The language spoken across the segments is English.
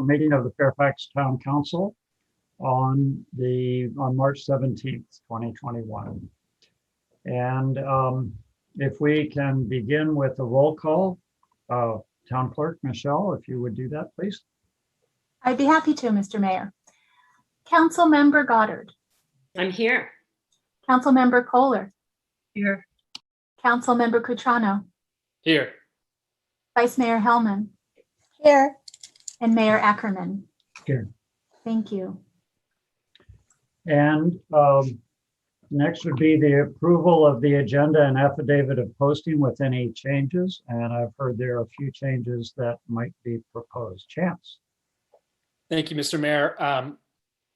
special meeting of the Fairfax Town Council on March 17th, 2021. And if we can begin with a roll call, Town Clerk Michelle, if you would do that, please. I'd be happy to, Mr. Mayor. Council Member Goddard. I'm here. Council Member Kohler. Here. Council Member Cutrano. Here. Vice Mayor Hellman. Here. And Mayor Ackerman. Here. Thank you. And next would be the approval of the agenda and affidavit of posting with any changes. And I've heard there are a few changes that might be proposed. Chance. Thank you, Mr. Mayor.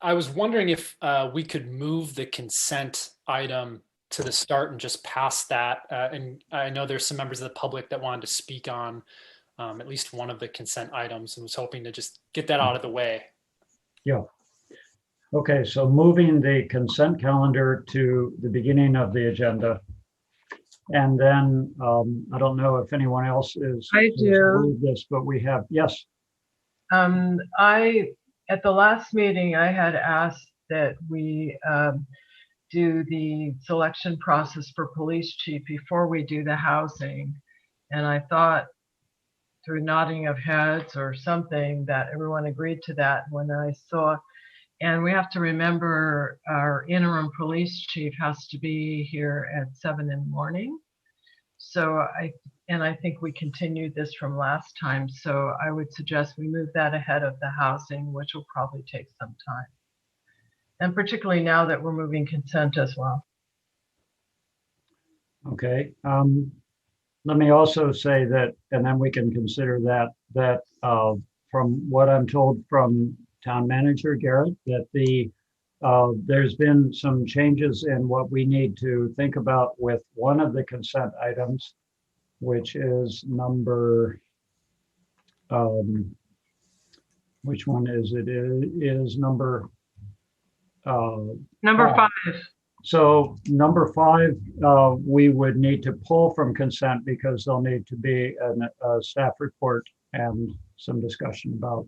I was wondering if we could move the consent item to the start and just pass that. And I know there's some members of the public that wanted to speak on at least one of the consent items and was hoping to just get that out of the way. Yeah. Okay, so moving the consent calendar to the beginning of the agenda. And then I don't know if anyone else is. I do. This, but we have, yes. At the last meeting, I had asked that we do the selection process for police chief before we do the housing. And I thought through nodding of heads or something that everyone agreed to that when I saw, and we have to remember our interim police chief has to be here at 7 in the morning. So I think we continued this from last time. So I would suggest we move that ahead of the housing, which will probably take some time. And particularly now that we're moving consent as well. Okay. Let me also say that, and then we can consider that from what I'm told from Town Manager Garrett, that there's been some changes in what we need to think about with one of the consent items, which is number, which one is it? It is number 5. So number 5, we would need to pull from consent because there'll need to be a staff report and some discussion about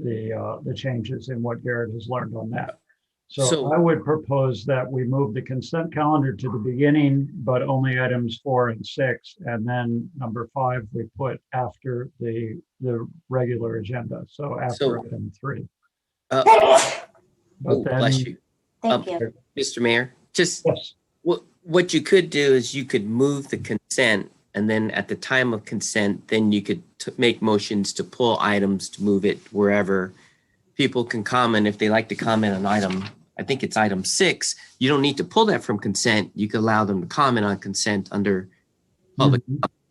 the changes in what Garrett has learned on that. So I would propose that we move the consent calendar to the beginning, but only items 4 and 6, and then number 5 we put after the regular agenda. So after item 3. But then, bless you. Thank you. Mr. Mayor, just yes. what you could do is you could move the consent, and then at the time of consent, then you could make motions to pull items to move it wherever people can comment if they like to comment on item. I think it's item 6. You don't need to pull that from consent. You could allow them to comment on consent under public,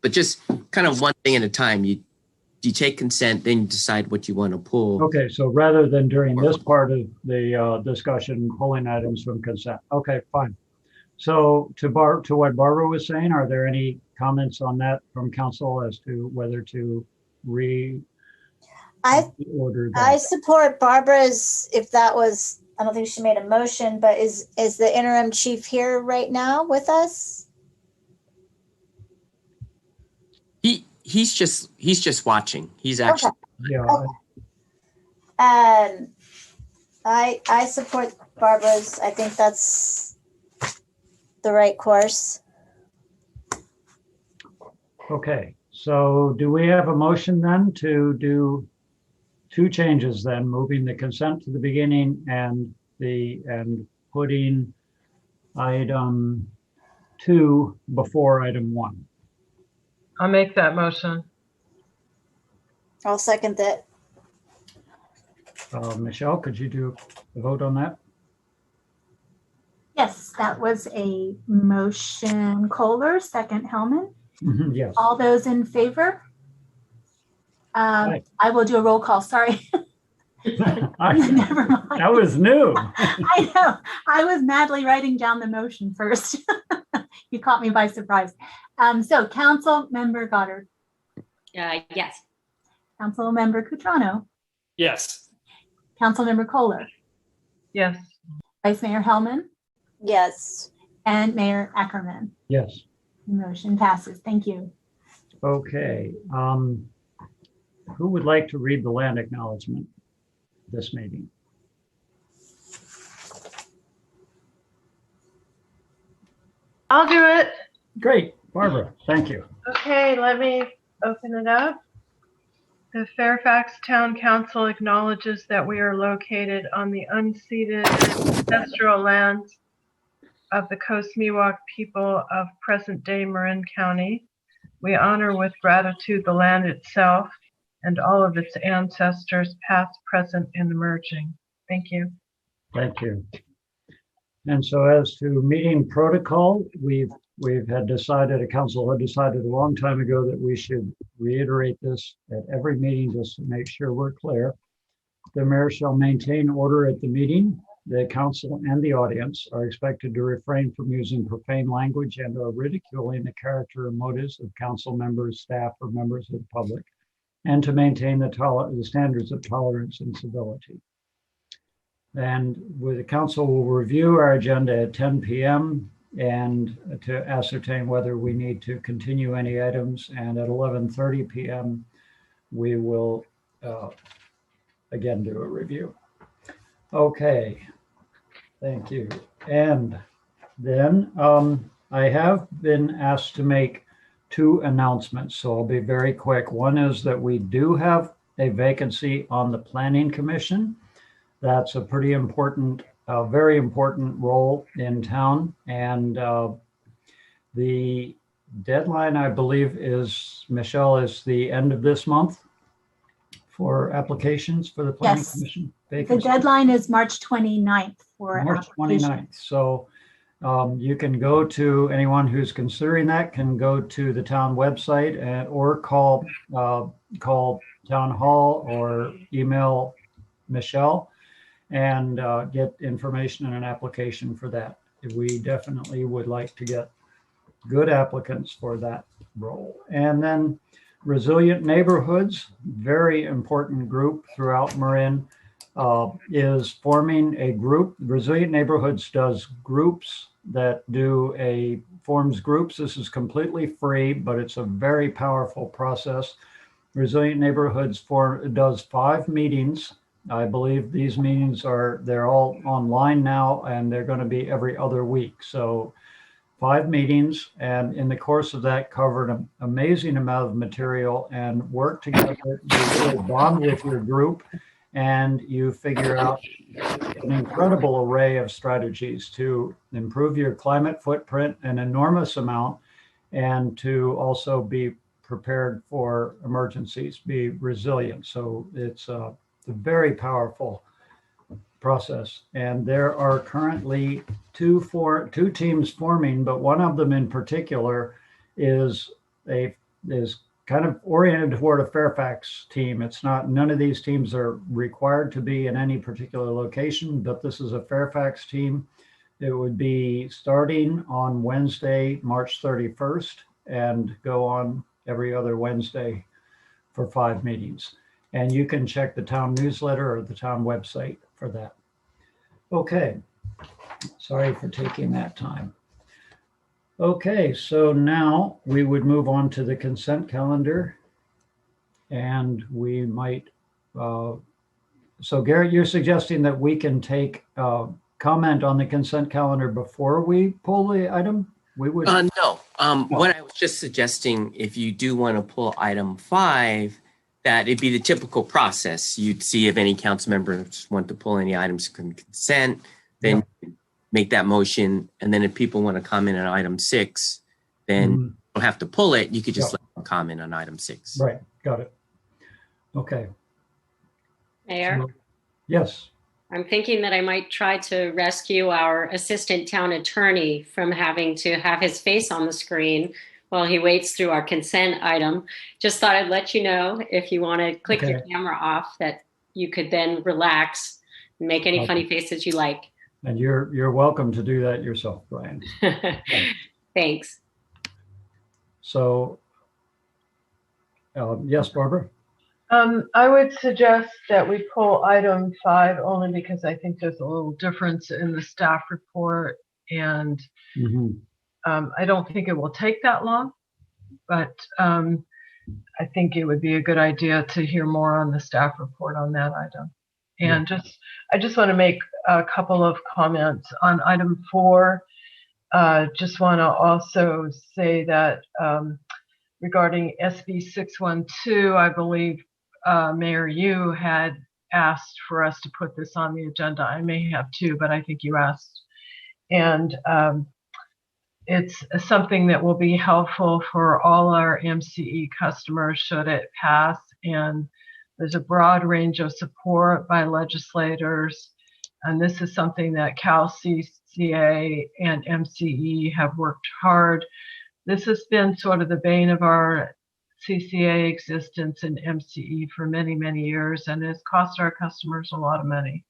but just kind of one thing at a time. You take consent, then you decide what you want to pull. Okay, so rather than during this part of the discussion, pulling items from consent. Okay, fine. So to what Barbara was saying, are there any comments on that from council as to whether to reorder that? I support Barbara's, if that was, I don't think she made a motion, but is the interim chief here right now with us? He's just watching. He's actually. Okay. Yeah. I support Barbara's. I think that's the right course. Okay, so do we have a motion then to do 2 changes then, moving the consent to the beginning and putting item 2 before item 1? I'll make that motion. I'll second that. Michelle, could you do a vote on that? Yes, that was a motion. Kohler, second Hellman. Yes. All those in favor? I will do a roll call. Sorry. Never mind. That was new. I know. I was madly writing down the motion first. You caught me by surprise. So Council Member Goddard. Yes. Council Member Cutrano. Yes. Council Member Kohler. Yes. Vice Mayor Hellman. Yes. And Mayor Ackerman. Yes. Motion passes. Thank you. Okay. Who would like to read the land acknowledgement? this meeting. I'll do it. Great, Barbara, thank you. Okay, let me open it up. The Fairfax Town Council acknowledges that we are located on the unceded ancestral lands of the Coast Miwok people of present-day Marin County. We honor with gratitude the land itself and all of its ancestors, past, present, and emerging. Thank you. Thank you. And so as to meeting protocol, we've had decided, a council had decided a long time ago that we should reiterate this at every meeting just to make sure we're clear. The mayor shall maintain order at the meeting. The council and the audience are expected to refrain from using profane language and or ridiculing the character or motives of council members, staff, or members of the public, and to maintain the standards of tolerance and civility. And with the council will review our agenda at 10 p.m. and to ascertain whether we need to continue any items. And at 11:30 p.m. we will again do a review. Okay, thank you. And then I have been asked to make 2 announcements, so I'll be very quick. One is that we do have a vacancy on the Planning Commission. That's a pretty important, very important role in town. And the deadline, I believe, is, Michelle, is the end of this month for applications for the Planning Yes. Commission The vacancy. deadline is March 29th for March application. 29th. So you can go to, anyone who's considering that can go to the town website or call town hall or email Michelle and get information and an application for that. We definitely would like to get good applicants for that role. And then Resilient Neighborhoods, very important group throughout Marin, is forming a group. Resilient Neighborhoods does groups that forms groups. This is completely free, but it's a very powerful process. Resilient Neighborhoods does 5 meetings. I believe these meetings they're all online now, and they're going to be every other week. So 5 meetings, and in the course of that covered an amazing amount of material and work together. You really bond with your group and you figure out an incredible array of strategies to improve your climate footprint an enormous amount, and to also be prepared for emergencies, be resilient. So it's a very powerful process. And there are currently two teams forming, but one of them in particular is kind of oriented toward a Fairfax team. It's not, none of these teams are required to be in any particular location, but this is a Fairfax team. It would be starting on Wednesday, March 31st, and go on every other Wednesday for 5 meetings. And you can check the town newsletter or the town website for that. Okay, sorry for taking that time. Okay, so now we would move on to the consent calendar, and we might, so Garrett, you're suggesting that we can take comment on the consent calendar before we pull the item? We would. No, what I was just suggesting, if you do want to pull item 5, that it'd be the typical process. You'd see if any council members want to pull any items from consent, then make that motion. And then if people want to comment on item 6, then you don't have to pull it. You could just let them comment on item 6. Right, got it. Okay. Mayor, So, yes. I'm thinking that I might try to rescue our assistant town attorney from having to have his face on the screen while he waits through our consent item. Just thought I'd let you know, if you want to click your camera off, that you could then relax and make any funny faces you like. And you're welcome to do that yourself, Brian. Thanks. So, yes, Barbara? I would suggest that we pull item 5 only because I think there's a little difference in the staff report, and I don't think it will take that long, but I think it would be a good idea to hear more on the staff report on that item. And I just want to make a couple of comments on item 4. Just want to also say that regarding SB 612, I believe Mayor, you had asked for us to put this on the agenda. I may have too, but I think you asked. And it's something that will be helpful for all our MCE customers should it pass. And there's a broad range of support by legislators. And this is something that Cal CCA and MCE have worked hard. This has been sort of the bane of our CCA existence in MCE for many, many years, and it's cost our customers a lot of money.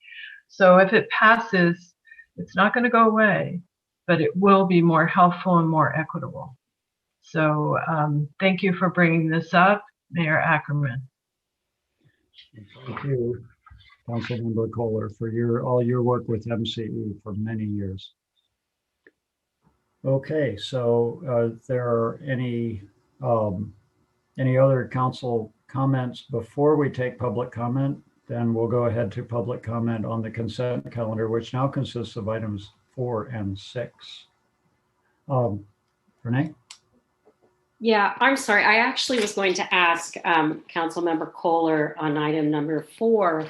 So if it passes, it's not going to go away, but it will be more helpful and more equitable. So thank you for bringing this up, Mayor Ackerman. Thank you, Councilmember Kohler, for all your work with MCE for many years. Okay, so if there are any other council comments before we take public comment, then we'll go ahead to public comment on the consent calendar, which now consists of items 4 and 6. Renee? Yeah, I'm sorry. I actually was going to ask Councilmember Kohler on item number 4.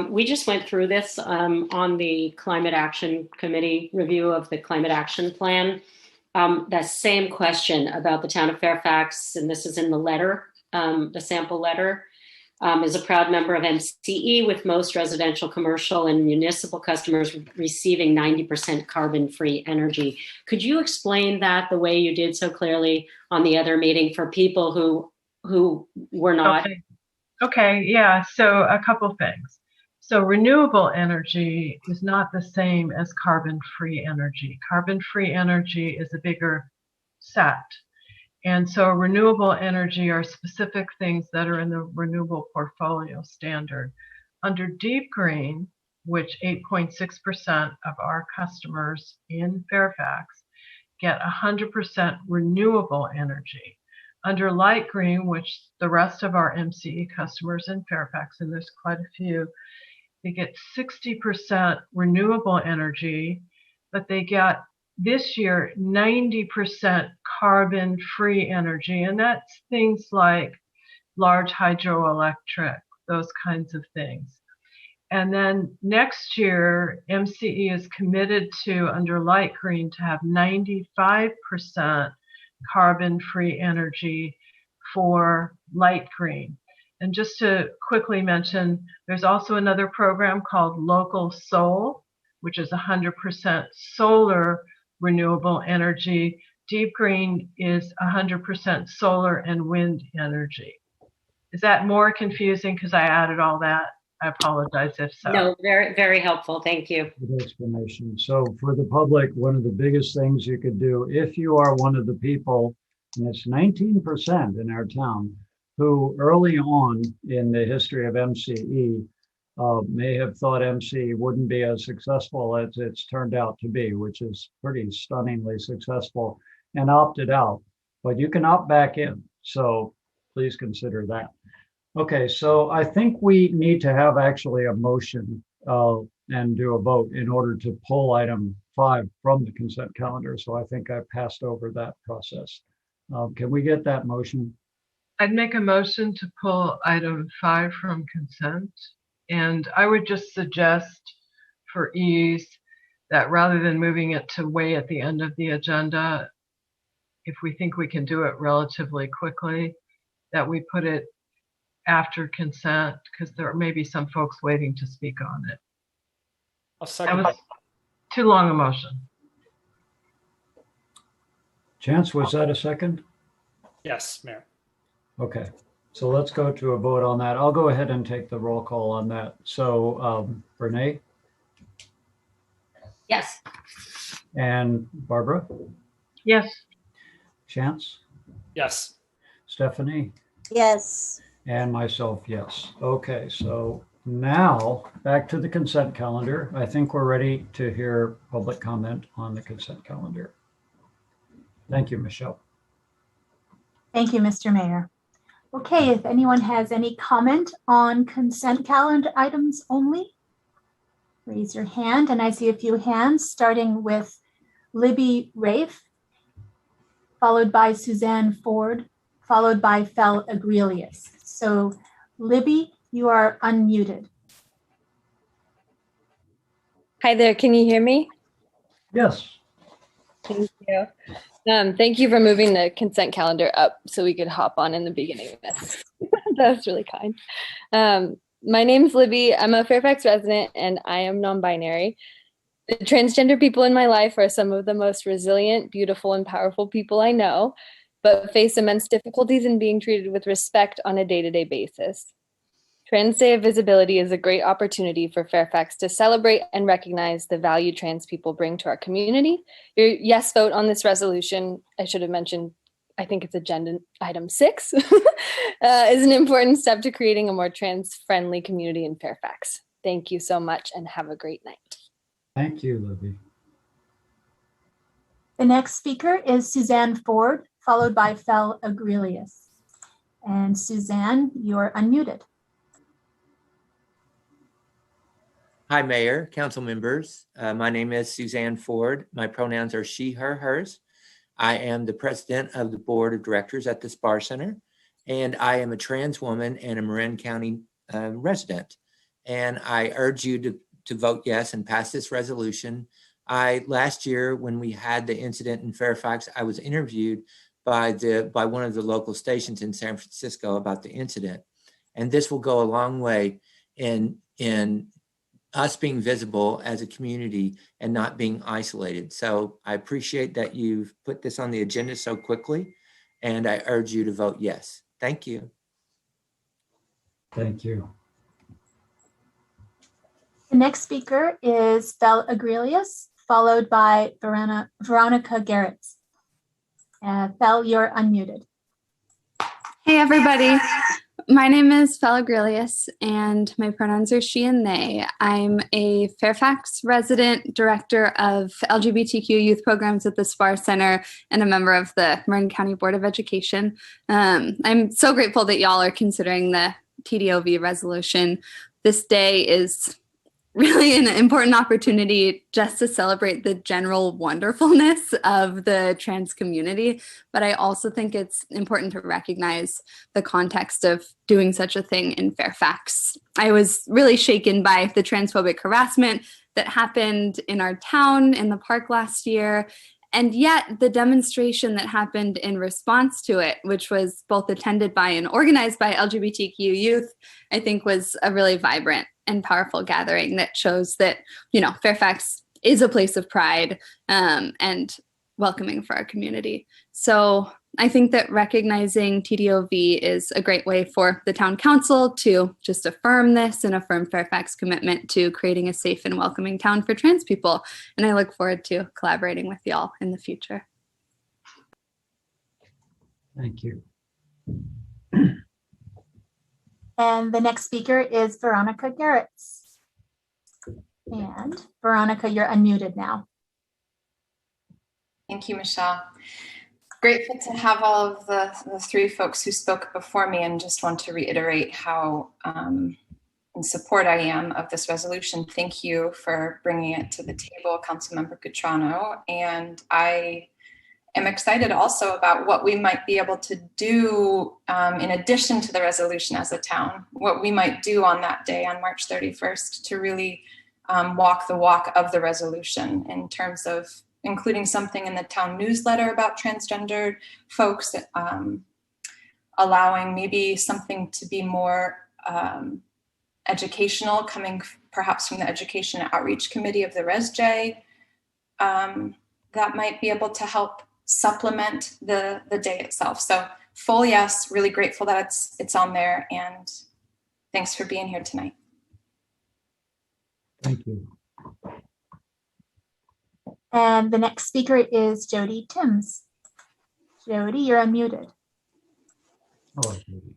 We just went through this on the Climate Action Committee review of the Climate Action Plan. That same question about the town of Fairfax, and this is in the letter, the sample letter, is a proud member of MCE with most residential, commercial, and municipal customers receiving 90% carbon-free energy. Could you explain that the way you did so clearly on the other meeting for people who were not? Okay, yeah, so a couple things. So renewable energy is not the same as carbon-free energy. Carbon-free energy is a bigger set. And so renewable energy are specific things that are in the renewable portfolio standard. Under Deep Green, which 8.6% of our customers in Fairfax get 100% renewable energy. Under Light Green, which the rest of our MCE customers in Fairfax, and there's quite a few, they get 60% renewable energy, but they get this year 90% carbon-free energy, and that's things like large hydroelectric, those kinds of things. And then next year, MCE is committed to, under Light Green, to have 95% carbon-free energy for Light Green. And just to quickly mention, there's also another program called Local Sol, which is 100% solar renewable energy. Deep Green is 100% solar and wind energy. Is that more confusing because I added all that? I apologize if so. No, very, very helpful. Thank you. Good explanation. So for the public, one of the biggest things you could do, if you are one of the people, and it's 19% in our town, who early on in the history of MCE may have thought MCE wouldn't be as successful as it's turned out to be, which is pretty stunningly successful, and opted out. But you can opt back in, so please consider that. Okay, so I think we need to have actually a motion and do a vote in order to pull item 5 from the consent calendar. So I think I passed over that process. Can we get that motion? I'd make a motion to pull item 5 from consent. And I would just suggest for ease that rather than moving it to way at the end of the agenda, if we think we can do it relatively quickly, that we put it after consent, because there may be some folks waiting to speak on it. I'll second That was too long a motion. Chance, was that a second? Yes, Mayor. Okay, so let's go to a vote on that. I'll go ahead and take the roll call on that. So Renee? Yes. And Barbara? Yes. Chance? Yes. Stephanie? Yes. And myself, yes. Okay, so now back to the consent calendar. I think we're ready to hear public comment on the consent calendar. Thank you, Michelle. Thank you, Mr. Mayor. Okay, if anyone has any comment on consent calendar items only, raise your hand. And I see a few hands, starting with Libby Rafe, followed by Suzanne Ford, followed by Fel Agrelius. So Libby, you are unmuted. Hi there, can you hear me? Yes. Thank you. Thank you for moving the consent calendar up so we could hop on in the beginning of this. That was really kind. My name's Libby. I'm a Fairfax resident and I am non-binary. The transgender people in my life are some of the most resilient, beautiful, and powerful people I know, but face immense difficulties in being treated with respect on a day-to-day basis. Trans Day of Visibility is a great opportunity for Fairfax to celebrate and recognize the value trans people bring to our community. Your yes vote on this resolution, I should have mentioned, I think it's agenda item 6, is an important step to creating a more trans-friendly community in Fairfax. Thank you so much and have a great night. Thank you, Libby. The next speaker is Suzanne Ford, followed by Fel Agrelius. And Suzanne, you're unmuted. Hi, Mayor, council members. My name is Suzanne Ford. My pronouns are she, her, hers. I am the president of the board of directors at the Spar Center, and I am a trans woman and a Marin County resident. And I urge you to vote yes and pass this resolution. Last year, when we had the incident in Fairfax, I was interviewed by one of the local stations in San Francisco about the incident. And this will go a long way in us being visible as a community and not being isolated. So I appreciate that you've put this on the agenda so quickly, and I urge you to vote yes. Thank you. Thank you. The next speaker is Fel Agrelius, followed by Veronica Garrett. Fel, you're unmuted. Hey, everybody. My name is Fel Agrelius, and my pronouns are she and they. I'm a Fairfax resident, director of LGBTQ youth programs at the Spar Center, and a member of the Marin County Board of Education. I'm so grateful that y'all are considering the TDOV resolution. This day is really an important opportunity just to celebrate the general wonderfulness of the trans community. But I also think it's important to recognize the context of doing such a thing in Fairfax. I was really shaken by the transphobic harassment that happened in our town in the park last year. And yet the demonstration that happened in response to it, which was both attended by and organized by LGBTQ youth, I think was a really vibrant and powerful gathering that shows that, you know, Fairfax is a place of pride and welcoming for our community. So I think that recognizing TDOV is a great way for the town council to just affirm this and affirm Fairfax commitment to creating a safe and welcoming town for trans people. And I look forward to collaborating with y'all in the future. Thank you. And the next speaker is Veronica Garrett. And Veronica, you're unmuted now. Thank you, Michelle. Grateful to have all of the three folks who spoke before me, and just want to reiterate how in support I am of this resolution. Thank you for bringing it to the table, Councilmember Cutrano. And I am excited also about what we might be able to do in addition to the resolution as a town, what we might do on that day on March 31st to really walk the walk of the resolution in terms of including something in the town newsletter about transgendered folks, allowing maybe something to be more educational, coming perhaps from the Education and Outreach Committee of the ResJ, that might be able to help supplement the day itself. So full yes, really grateful that it's on there, and thanks for being here tonight. Thank you. And the next speaker is Jody Timms. Jody, you're unmuted. Hello, Jody.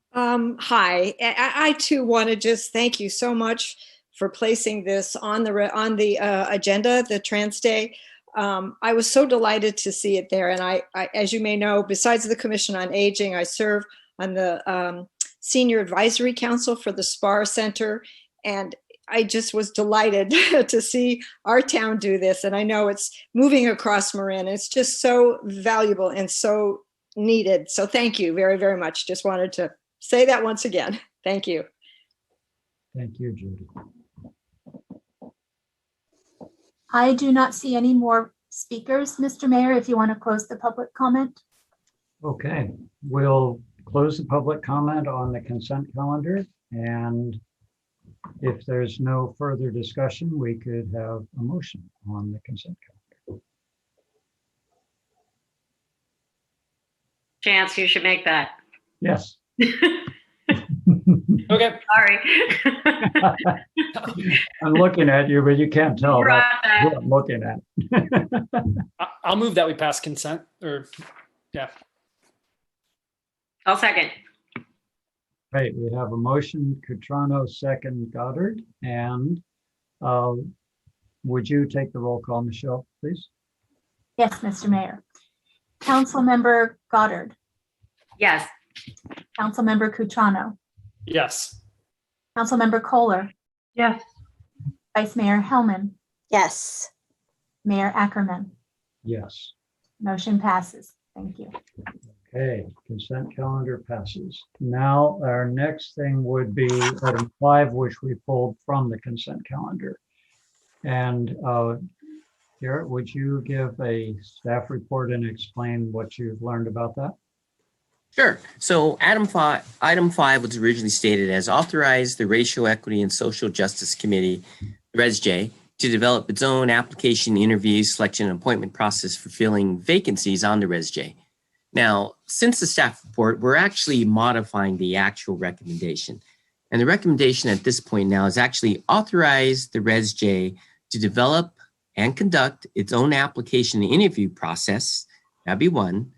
Hi, I too want to just thank you so much for placing this on the agenda, the Trans Day. I was so delighted to see it there. And I, as you may know, besides the Commission on Aging, I serve Senior Advisory Council for the SPAR Center. And I just was delighted to see our town do this. And I know it's moving across Marin. It's just so valuable and so needed. So thank you very, very much. Just wanted to say that once again. Thank you. Thank you, Judy. I do not see any more speakers, Mr. Mayor, if you want to close the public comment. Okay, we'll close the public comment on the consent calendar. And if there's no further discussion, we could have a motion on the consent calendar. Chance, you should make that. Yes. Okay. Sorry. I'm looking at you, but you can't tell Right. that's what I'm looking at. I'll move that we pass consent, or yeah. I'll second. Right, we have a motion, Cutrano, second Goddard, and would you take the roll call, Michelle, please? Yes, Mr. Mayor. Councilmember Goddard, Yes. Councilmember Cutrano, Yes. Councilmember Kohler, Yes. Vice Mayor Hellman, Yes. Mayor Ackerman. Yes. Motion passes. Thank you. Okay, consent calendar passes. Now, our next thing would be item 5, which we pulled from the consent calendar. And Garrett, would you give a staff report and explain what you've learned about that? Sure. So item five was originally stated as authorize the Racial Equity and Social Justice Committee, ResJ, to develop its own application, interview, selection, and appointment process for filling vacancies on the ResJ. Now, since the staff report, we're actually modifying the actual recommendation. And the recommendation at this point now is actually authorize the ResJ to develop and conduct its own application and interview process. That'd be one.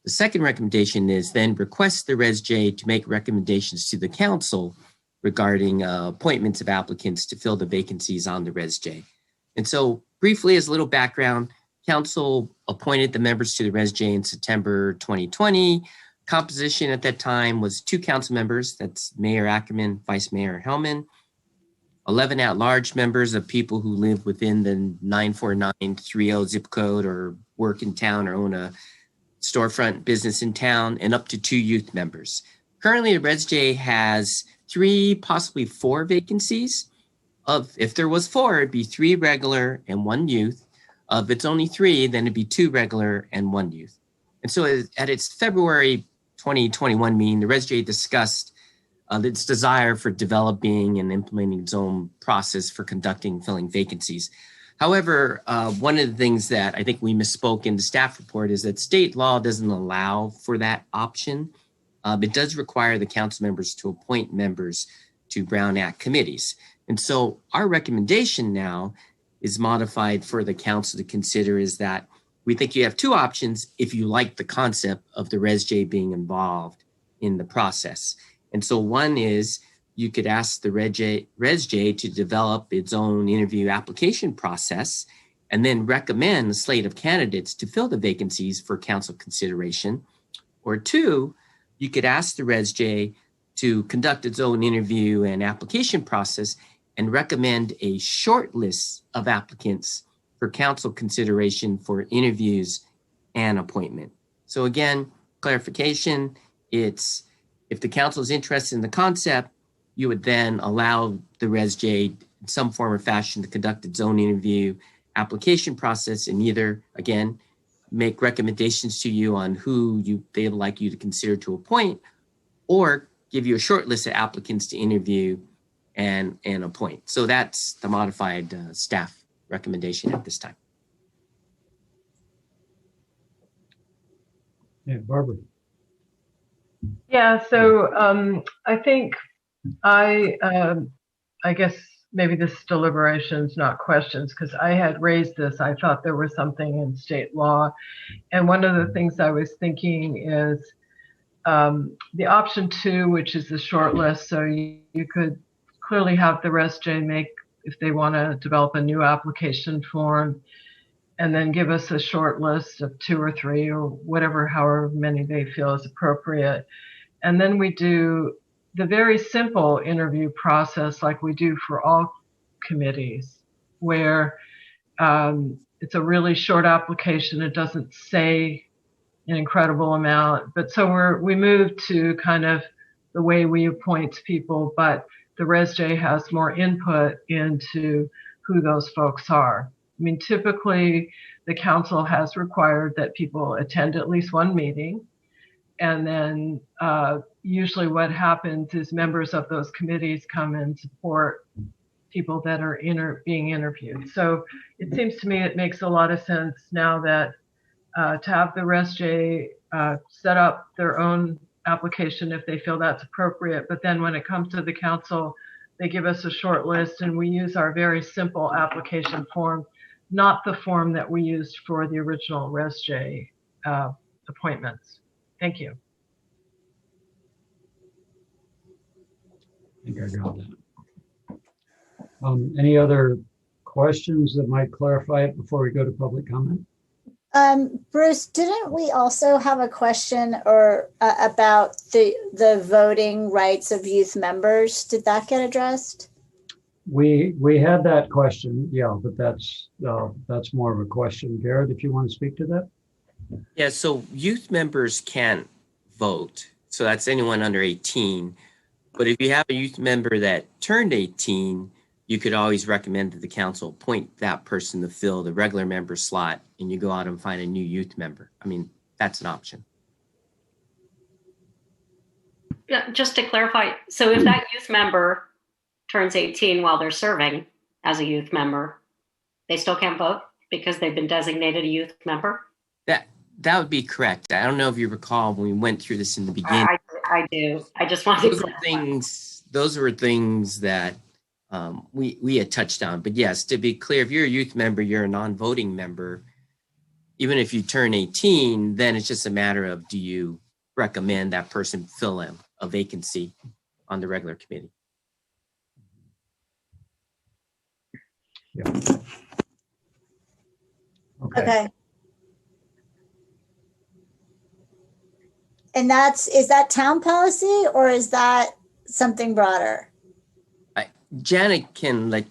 The second recommendation is then request the ResJ to make recommendations to the council regarding appointments of applicants to fill the vacancies on the ResJ. And so briefly, as a little background, council appointed the members to the ResJ in September 2020. Composition at that time was 2 council members, that's Mayor Ackerman, Vice Mayor Hellman, 11 at-large members of people who live within the 94930 zip code or work in town or own a storefront business in town, and up to 2 youth members. Currently, the ResJ has 3, possibly 4 vacancies. If there was 4, it'd be 3 regular and 1 youth. If it's only 3, then it'd be 2 regular and 1 youth. And so at its February 2021 meeting, the ResJ discussed its desire for developing and implementing its own process for conducting and filling vacancies. However, one of the things that I think we misspoke in the staff report is that state law doesn't allow for that option. It does require the council members to appoint members to Brown Act committees. And so our recommendation now is modified for the council to consider is that we think you have 2 options if you like the concept of the ResJ being involved in the process. And so one is you could ask the ResJ to develop its own interview application process and then recommend a slate of candidates to fill the vacancies for council consideration. Or 2, you could ask the ResJ to conduct its own interview and application process and recommend a short list of applicants for council consideration for interviews and appointment. So again, clarification, it's if the council is interested in the concept, you would then allow the ResJ in some form or fashion to conduct its own interview application process and either, again, make recommendations to you on who they'd like you to consider to appoint, or give you a short list of applicants to interview and appoint. So that's the modified staff recommendation at this time. Yeah, Barbara. Yeah, so I think I guess maybe this is deliberations, not questions, because I had raised this. I thought there was something in state law. And one of the things I was thinking is the option 2, which is the short list. So you could clearly have the ResJ make, if they want to develop a new application form, and then give us a short list of 2 or 3 or whatever, however many they feel is appropriate. And then we do the very simple interview process like we do for all committees, where it's a really short application. It doesn't say an incredible amount, but so we moved to kind of the way we appoint people, but the ResJ has more input into who those folks are. I mean, typically the council has required that people attend at least one meeting. And then usually what happens is members of those committees come and support people that are being interviewed. So it seems to me it makes a lot of sense now that to have the ResJ set up their own application if they feel that's appropriate. But then when it comes to the council, they give us a short list and we use our very simple application form, not the form that we used for the original ResJ appointments. Thank you. I think I got that. Any other questions that might clarify it before we go to public comment? Bruce, didn't we also have a question about the voting rights of youth members? Did that get addressed? We had that question, yeah, but that's more of a question. Garrett, if you want to speak to that. Yeah, so youth members can't vote. So that's anyone under 18. But if you have a youth member that turned 18, you could always recommend to the council, appoint that person to fill the regular member slot, and you go out and find a new youth member. I mean, that's an option. Yeah, just to clarify, so if that youth member turns 18 while they're serving as a youth member, they still can't vote because they've been designated a youth member? That would be correct. I don't know if you recall when we went through this in the beginning. I do. I just wanted to clarify. Those were things that we had touched on. But yes, to be clear, if you're a youth member, you're a non-voting member. Even if you turn 18, then it's just a matter of, do you recommend that person fill a vacancy on the regular committee? Yeah. Okay. And is that town policy or is that something broader? Janet can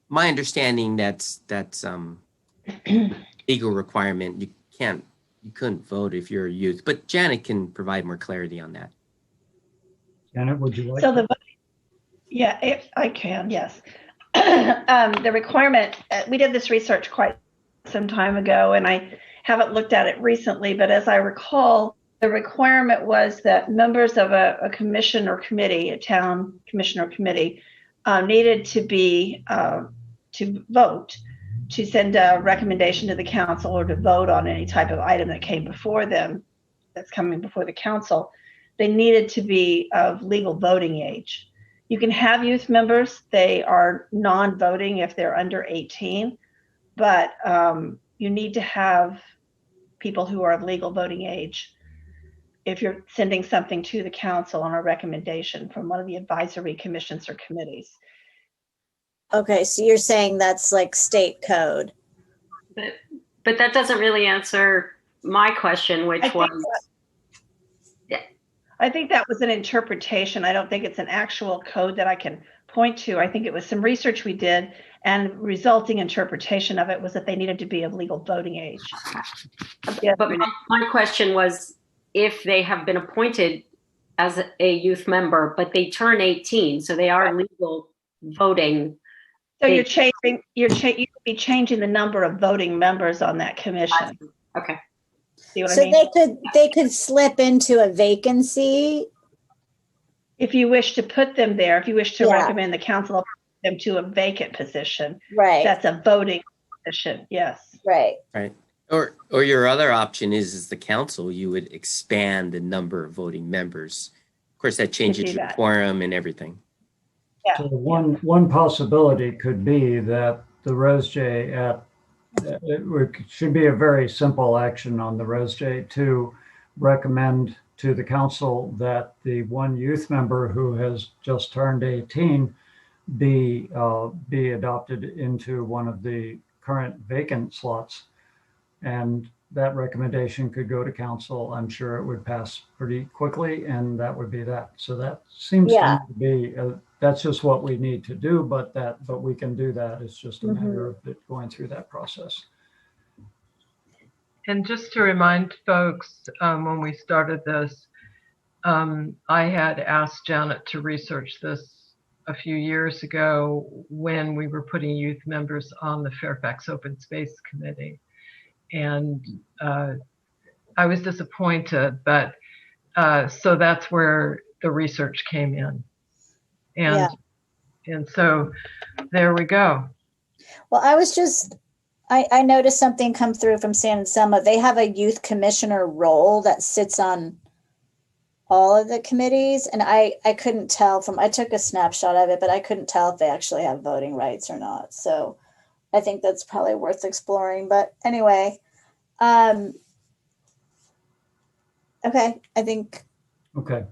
my understanding that's legal requirement. You couldn't vote if you're a youth, but Janet can provide more clarity on that. Janet, would you like I can, yes. The requirement, we did this research quite some time ago and I haven't looked at it recently, but as I recall, the requirement was that members of a commission or committee, a town commission or committee, needed to be to vote, to send a recommendation to the council or to vote on any type of item that came before them, that's coming before the council. They needed to be of legal voting age. You can have youth members. They are non-voting if they're under 18, but you need to have people who are of legal voting age if you're sending something to the council on a recommendation from one of the advisory commissions or committees. Okay, so you're saying that's like state code. But that doesn't really answer my question, which I think that was an interpretation. I don't think it's an actual code that I can point to. I think it was some research we did and resulting interpretation of it was that they needed to be of legal voting age. But my question was, if they have been appointed as a youth member, but they turn 18, so they are legal voting. So you would be changing the number of voting members on that commission. Okay. See what So I mean? they could slip into a vacancy if you wish to put them there. If you wish to recommend the council appoint them to a vacant position, right? That's a voting position. Yes. Right. Right. Or your other option is the council, you would expand the number of voting members. Of course, that changes your quorum and everything. Yeah. So one possibility could be that the ResJ it should be a very simple action on the ResJ to recommend to the council that the one youth member who has just turned 18 be adopted into one of the current vacant slots. And that recommendation could go to council. I'm sure it would pass pretty quickly, and that would be that. So that seems to Yeah. me to be, that's just what we need to do, but we can do that. It's just a matter of it going through that process. And just to remind folks, when we started this, I had asked Janet to research this a few years ago when we were putting youth members on the Fairfax Open Space Committee. And I was disappointed, but so that's where the research came in. And so there we go. Well, I noticed something come through from San Anselmo. They have a youth commissioner role that sits on all of the committees. And I couldn't tell I took a snapshot of it, but I couldn't tell if they actually have voting rights or not. So I think that's probably worth exploring. But anyway, okay, I think. Okay.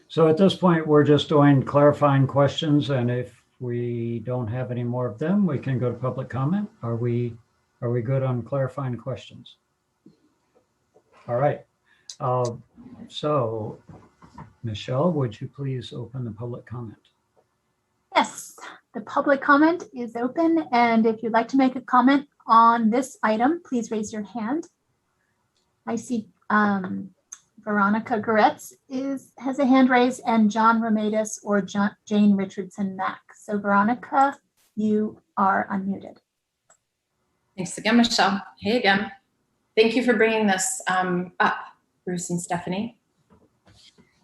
So at this point, we're just doing clarifying questions. And if we don't have any more of them, we can go to public comment. Are we good on clarifying questions? All right. So, Michelle, would you please open the public comment? Yes, the public comment is open, and if you'd like to make a comment on this item, please raise your hand. I see Veronica Garrett has a hand raised, and John Romatis or Jane Richardson Mack. So Veronica, you are unmuted. Thanks again, Michelle. Hey again. Thank you for bringing this up, Bruce and Stephanie.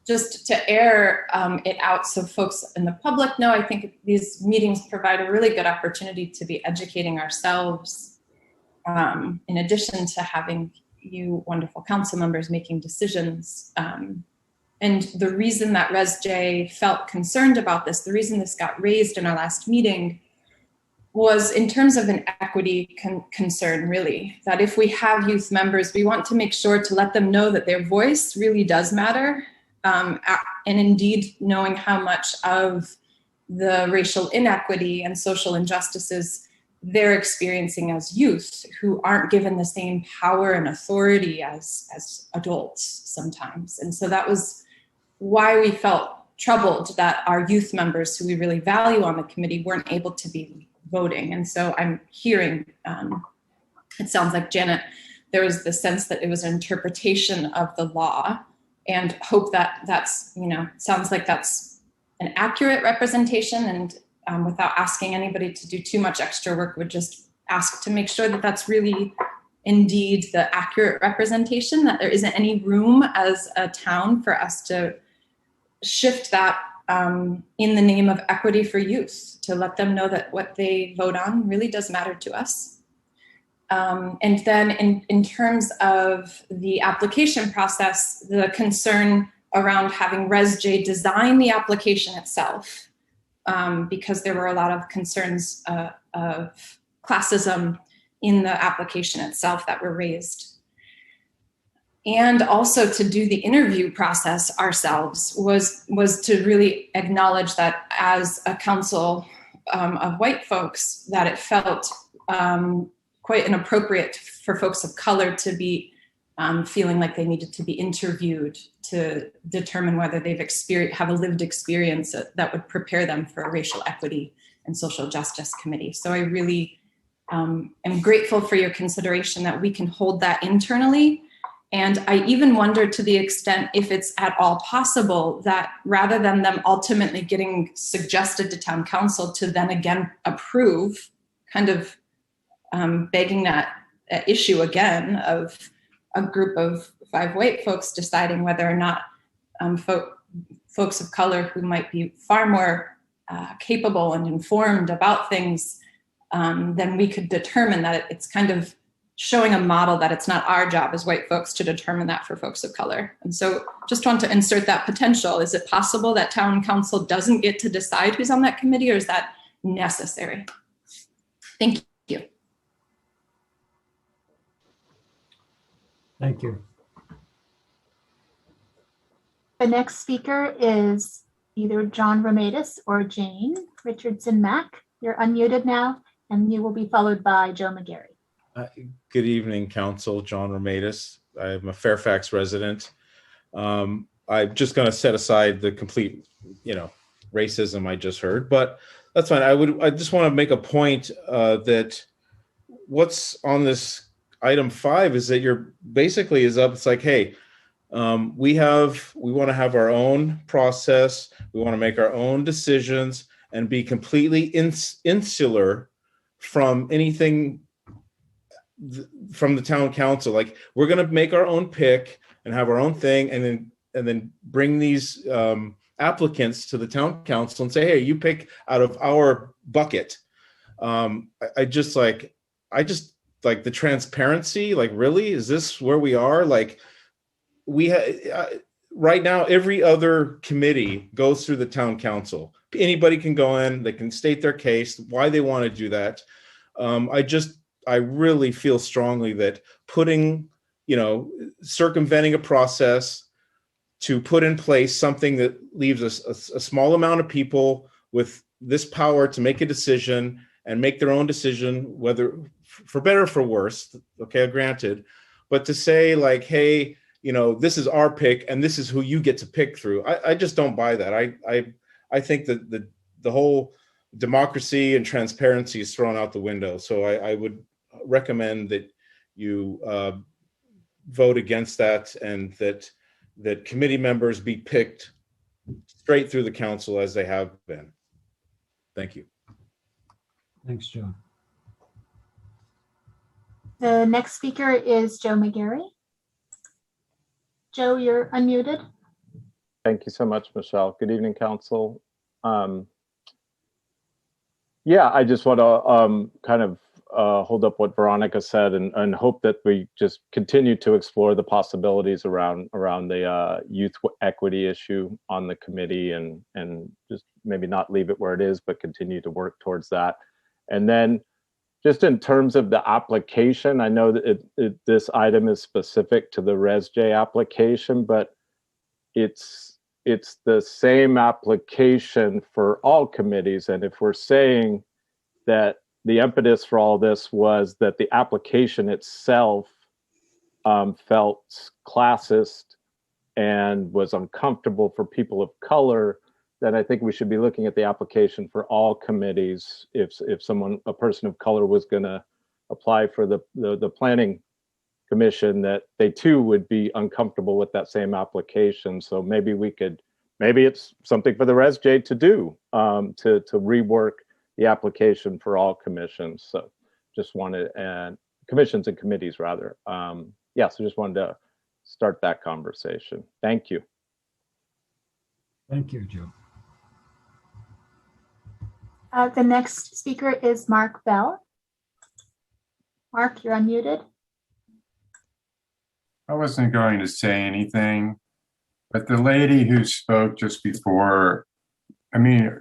Just to air it out so folks in the public know, I think these meetings provide a really good opportunity to be educating ourselves, in addition to having you wonderful council members making decisions. And the reason that ResJ felt concerned about this, the reason this got raised in our last meeting, was in terms of an equity concern, really, that if we have youth members, we want to make sure to let them know that their voice really does matter. And indeed, knowing how much of the racial inequity and social injustices they're experiencing as youth, who aren't given the same power and authority as adults sometimes. And so that was why we felt troubled that our youth members, who we really value on the committee, weren't able to be voting. And so I'm hearing, it sounds like, Janet, there was the sense that it was an interpretation of the law, and hope that that's, sounds like that's an accurate representation. And without asking anybody to do too much extra work, would just ask to make sure that that's really indeed the accurate representation, that there isn't any room as a town for us to shift that in the name of equity for youth, to let them know that what they vote on really does matter to us. And then in terms of the application process, the concern around having ResJ design the application itself, because there were a lot of concerns of classism in the application itself that were raised. And also to do the interview process ourselves was to really acknowledge that as a council of white folks, that it felt quite inappropriate for folks of color to be feeling like they needed to be interviewed to determine whether they've have a lived experience that would prepare them for a racial equity and social justice committee. So I really am grateful for your consideration that we can hold that internally. And I even wonder, to the extent if it's at all possible, that rather than them ultimately getting suggested to town council to then again approve, kind of begging that issue again of a group of 5 white folks deciding whether or not folks of color who might be far more capable and informed about things, then we could determine that it's kind of showing a model that it's not our job as white folks to determine that for folks of color. And so just want to insert that potential. Is it possible that town council doesn't get to decide who's on that committee, or is that necessary? Thank you. Thank you. The next speaker is either John Romatis or Jane Richardson Mack. You're unmuted now, and you will be followed by Joe McGarry. Good evening, Council. John Romatis. I'm a Fairfax resident. I'm just going to set aside the complete, racism I just heard, but that's fine. I just want to make a point that what's on this item 5 is that you're basically is up. It's like, hey, we want to have our own process. We want to make our own decisions and be completely insular from anything from the town council. Like, we're going to make our own pick and have our own thing, and then bring these applicants to the town council and say, hey, you pick out of our bucket. I just like the transparency. Like, really, is this where we are? Like, right now, every other committee goes through the town council. Anybody can go in, they can state their case, why they want to do that. I really feel strongly that circumventing a process to put in place something that leaves us a small amount of people with this power to make a decision and make their own decision, whether for better or for worse, okay, granted, but to say like, hey, this is our pick and this is who you get to pick through. I just don't buy that. I think that the whole democracy and transparency is thrown out the window. So I would recommend that you vote against that, and that committee members be picked straight through the council as they have been. Thank you. Thanks, Joe. The next speaker is Joe McGarry. Joe, you're unmuted. Thank you so much, Michelle. Good evening, Council. Yeah, I just want to kind of hold up what Veronica said and hope that we just continue to explore the possibilities around the youth equity issue on the committee, and just maybe not leave it where it is, but continue to work towards that. And then just in terms of the application, I know that this item is specific to the ResJ application, but it's the same application for all committees. And if we're saying that the impetus for all this was that the application itself felt classist and was uncomfortable for people of color, then I think we should be looking at the application for all committees. If a person of color was going to apply for the planning commission, that they too would be uncomfortable with that same application. So maybe it's something for the ResJ to do, to rework the application for all commissions. So just wanted, and commissions and committees rather. So just wanted to start that conversation. Thank you. Thank you, Joe. The next speaker is Mark Bell. Mark, you're unmuted. I wasn't going to say anything, but the lady who spoke just before, I mean,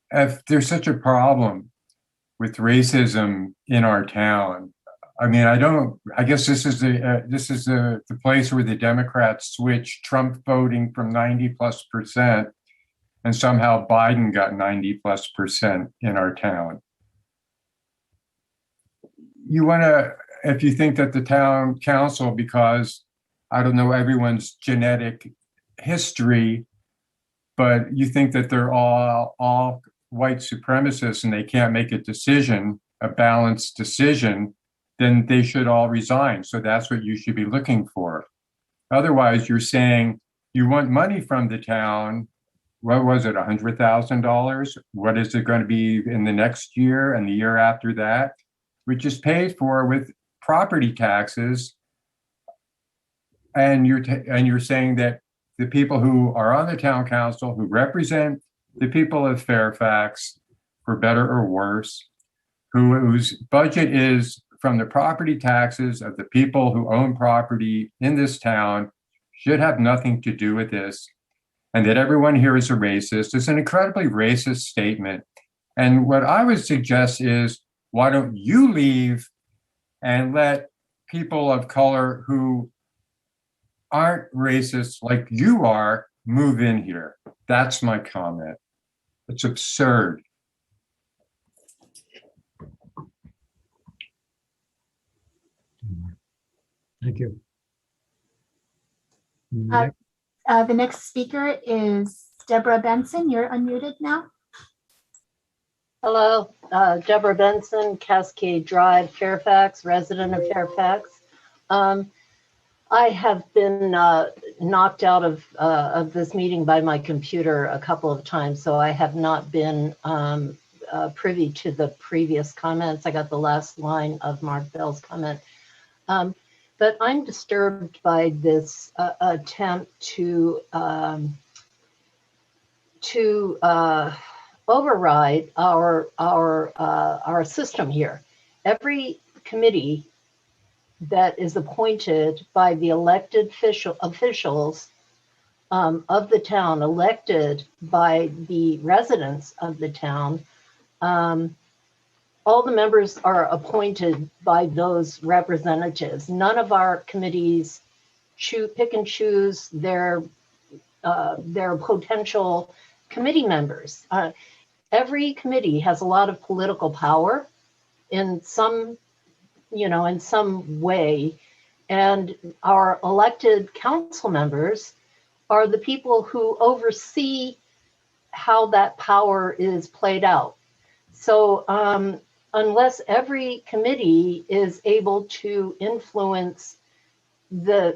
if there's such a problem with racism in our town, I mean, I guess this is the place where the Democrats switched Trump voting from 90+%, and somehow Biden got 90+% in our town. You want to, if you think that the town council, because I don't know everyone's genetic history, but you think that they're all white supremacists and they can't make a balanced decision, then they should all resign. So that's what you should be looking for. Otherwise, you're saying you want money from the town. What was it, $100,000? What is it going to be in the next year and the year after that? Which is paid for with property taxes. And you're saying that the people who are on the town council, who represent the people of Fairfax, for better or worse, whose budget is from the property taxes of the people who own property in this town, should have nothing to do with this, and that everyone here is a racist. It's an incredibly racist statement. And what I would suggest is, why don't you leave and let people of color who aren't racist like you are move in here? That's my comment. It's absurd. Thank you. The next speaker is Deborah Benson. You're unmuted now. Hello, Deborah Benson, Cascade Drive, Fairfax, resident of Fairfax. I have been knocked out of this meeting by my computer a couple of times, so I have not been privy to the previous comments. I got the last line of Mark Bell's comment. But I'm disturbed by this attempt to override our system here. Every committee that is appointed by the elected officials of the town, elected by the residents of the town, all the members are appointed by those representatives. None of our committees pick and choose their potential committee members. Every committee has a lot of political power in some way, and our elected council members are the people who oversee how that power is played out. So unless every committee is able to influence the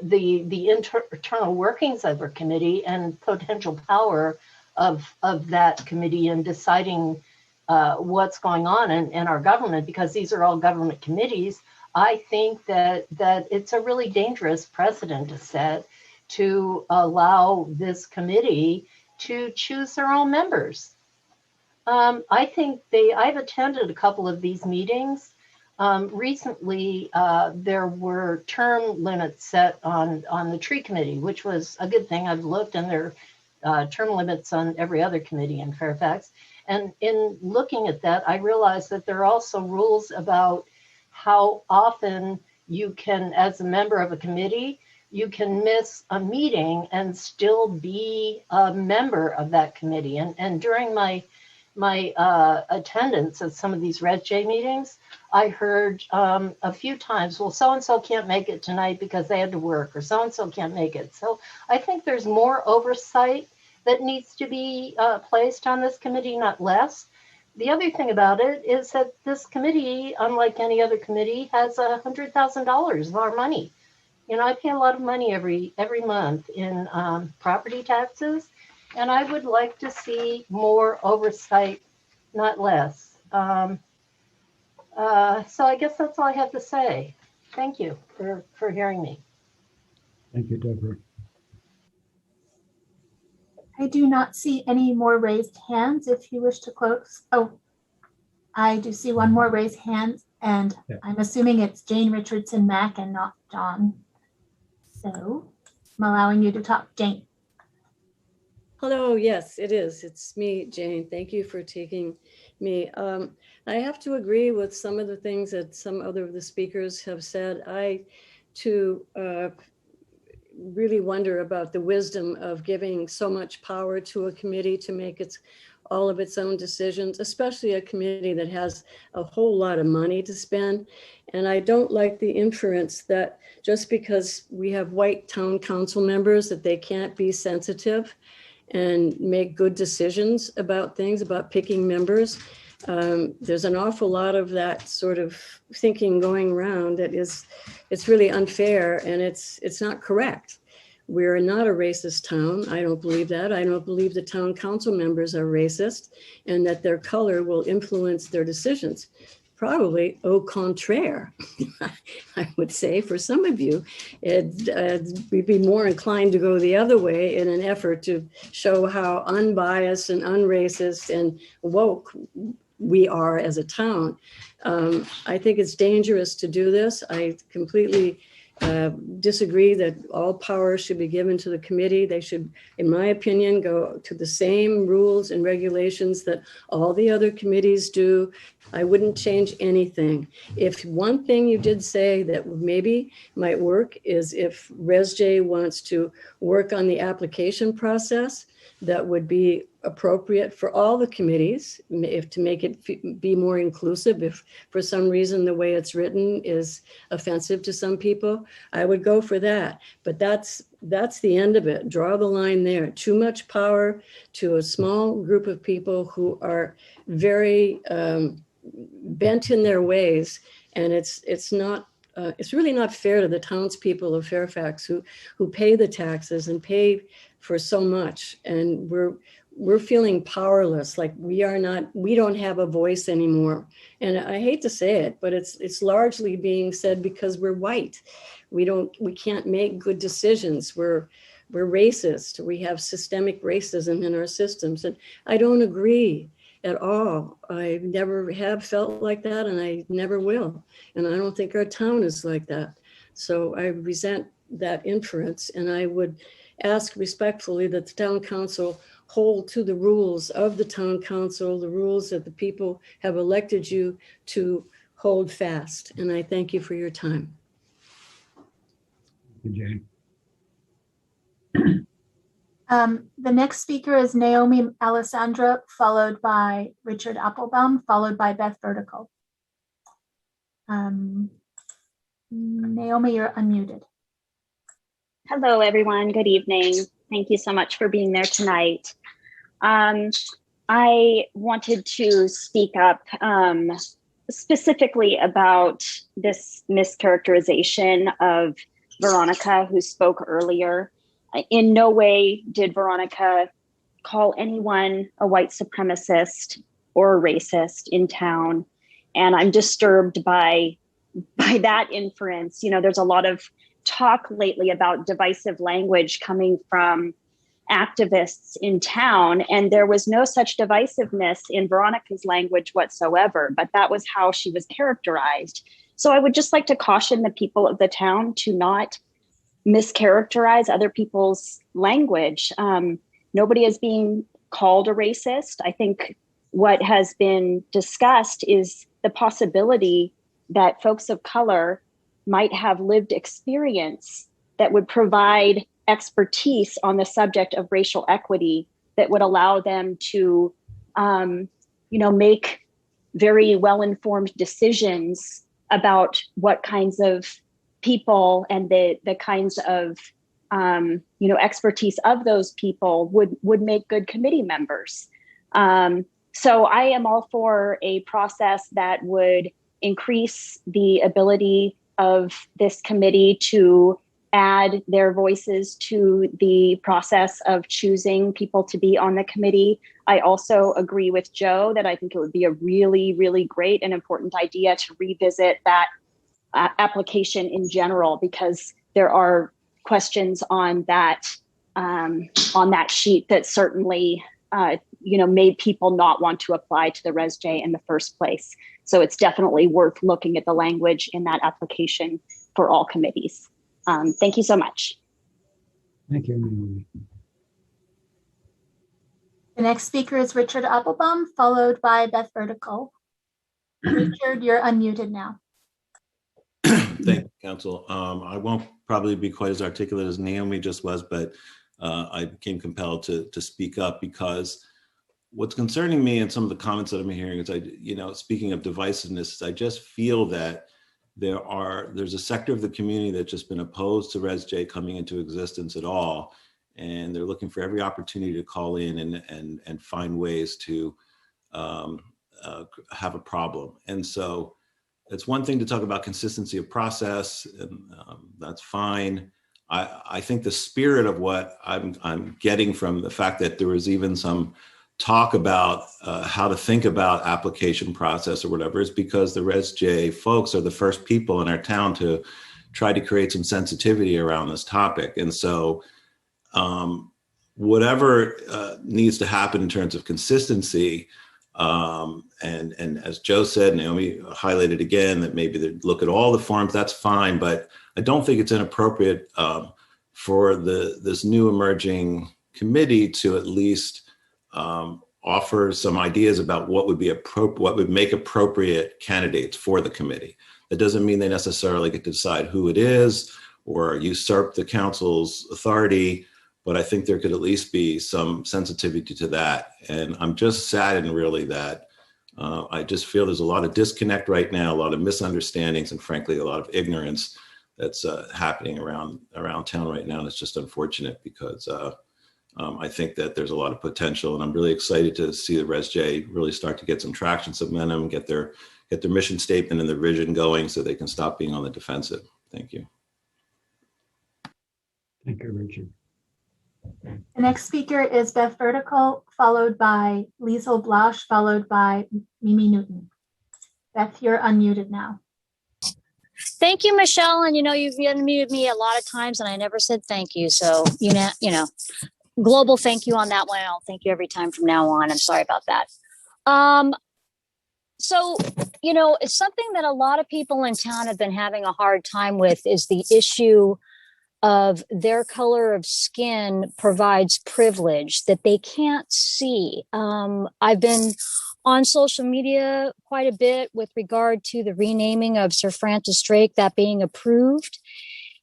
internal workings of a committee and potential power of that committee in deciding what's going on in our government, because these are all government committees, I think that it's a really dangerous precedent to set to allow this committee to choose their own members. I think I've attended a couple of these meetings. Recently, there were term limits set on the tree committee, which was a good thing. I've looked, and there are term limits on every other committee in Fairfax. And in looking at that, I realized that there are also rules about how often you can, as a member of a committee, you can miss a meeting and still be a member of that committee. And during my attendance at some of these Red J meetings, I heard a few times, well, so-and-so can't make it tonight because they had to work, or so-and-so can't make it. So I think there's more oversight that needs to be placed on this committee, not less. The other thing about it is that this committee, unlike any other committee, has $100,000 of our money. You know, I pay a lot of money every month in property taxes, and I would like to see more oversight, not less. So I guess that's all I have to say. Thank you for hearing me. Thank you, Deborah. I do not see any more raised hands. If you wish to close, oh, I do see one more raised hand, and yeah. I'm assuming it's Jane Richardson Mack and not John. So I'm allowing you to talk, Jane. Hello, yes, it is. It's me, Jane. Thank you for taking me. I have to agree with some of the things that some other of the speakers have said. I, too, really wonder about the wisdom of giving so much power to a committee to make all of its own decisions, especially a committee that has a whole lot of money to spend. And I don't like the inference that just because we have white town council members that they can't be sensitive and make good decisions about things, about picking members. There's an awful lot of that sort of thinking going around that it's really unfair, and it's not correct. We're not a racist town. I don't believe that. I don't believe the town council members are racist and that their color will influence their decisions. Probably au contraire, I would say. For some of you, we'd be more inclined to go the other way in an effort to show how unbiased and unracist and woke we are as a town. I think it's dangerous to do this. I completely disagree that all power should be given to the committee. They should, in my opinion, go to the same rules and regulations that all the other committees do. I wouldn't change anything. If one thing you did say that maybe might work is if ResJ wants to work on the application process, that would be appropriate for all the committees, if to make it be more inclusive. If for some reason the way it's written is offensive to some people, I would go for that. But that's the end of it. Draw the line there. Too much power to a small group of people who are very bent in their ways, and it's not. It's really not fair to the townspeople of Fairfax who pay the taxes and pay for so much, and we're feeling powerless, like we don't have a voice anymore. And I hate to say it, but it's largely being said because we're white. We can't make good decisions. We're racist. We have systemic racism in our systems, and I don't agree at all. I never have felt like that, and I never will. And I don't think our town is like that. So I resent that inference, and I would ask respectfully that the town council hold to the rules of the town council, the rules that the people have elected you to hold fast. And I thank you for your time. Thank you, Jane. The next speaker is Naomi Alessandra, followed by Richard Applebaum, followed by Beth Vertical. Naomi, you're unmuted. Hello, everyone. Good evening. Thank you so much for being there tonight. I wanted to speak up specifically about this mischaracterization of Veronica, who spoke earlier. In no way did Veronica call anyone a white supremacist or a racist in town. And I'm disturbed by that inference. You know, there's a lot of talk lately about divisive language coming from activists in town, and there was no such divisiveness in Veronica's language whatsoever, but that was how she was characterized. So I would just like to caution the people of the town to not mischaracterize other people's language. Nobody is being called a racist. I think what has been discussed is the possibility that folks of color might have lived experience that would provide expertise on the subject of racial equity that would allow them to, make very well-informed decisions about what kinds of people and the kinds of, expertise of those people would make good committee members. So I am all for a process that would increase the ability of this committee to add their voices to the process of choosing people to be on the committee. I also agree with Joe that I think it would be a really, really great and important idea to revisit that application in general, because there are questions on that sheet that certainly made people not want to apply to the ResJ in the first place. So it's definitely worth looking at the language in that application for all committees. Thank you so much. Thank you, Naomi. The next speaker is Richard Applebaum, followed by Beth Vertical. Richard, you're unmuted now. Thank you, Council. I won't probably be quite as articulate as Naomi just was, but I became compelled to speak up because what's concerning me and some of the comments that I'm hearing is, speaking of divisiveness, I just feel that there's a sector of the community that's just been opposed to ResJ coming into existence at all. And they're looking for every opportunity to call in and find ways to have a problem. And so it's one thing to talk about consistency of process, and that's fine. I think the spirit of what I'm getting from the fact that there was even some talk about how to think about application process or whatever is because the ResJ folks are the first people in our town to try to create some sensitivity around this topic. And so whatever needs to happen in terms of consistency, and as Joe said, Naomi highlighted again that maybe they look at all the forms, that's fine, but I don't think it's inappropriate for this new emerging committee to at least offer some ideas about what would make appropriate candidates for the committee. That doesn't mean they necessarily get to decide who it is or usurp the council's authority, but I think there could at least be some sensitivity to that. And I'm just saddened really that I just feel there's a lot of disconnect right now, a lot of misunderstandings, and frankly, a lot of ignorance that's happening around town right now. And it's just unfortunate because I think that there's a lot of potential, and I'm really excited to see the Res J really start to get some traction, some momentum, get their mission statement and their vision going so they can stop being on the defensive. Thank you. Thank you, Richard. The next speaker is Beth Vertical, followed by Liesl Blasch, followed by Mimi Newton. Beth, you're unmuted now. Thank you, Michelle. And you've unmuted me a lot of times and I never said thank you. So, global thank you on that one. I'll thank you every time from now on. I'm sorry about that. So, it's something that a lot of people in town have been having a hard time with is the issue of their color of skin provides privilege that they can't see. I've been on social media quite a bit with regard to the renaming of Sir Francis Drake, that being approved.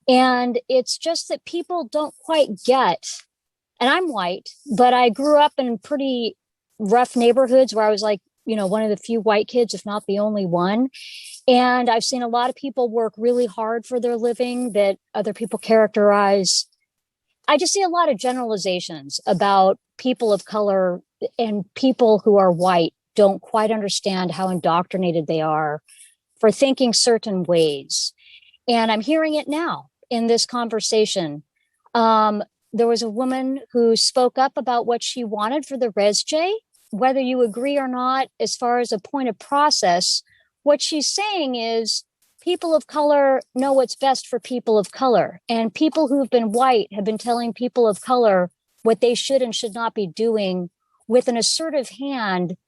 And it's just that people don't quite get, and I'm white, but I grew up in pretty rough neighborhoods where I was like, one of the few white kids, if not the only one. And I've seen a lot of people work really hard for their living that other people characterize. I just see a lot of generalizations about people of color, and people who are white don't quite understand how indoctrinated they are for thinking certain ways. And I'm hearing it now in this conversation. There was a woman who spoke up about what she wanted for the Res J. Whether you agree or not, as far as a point of process, what she's saying is people of color know what's best for people of color. And people who've been white have been telling people of color what they should and should not be doing with an assertive hand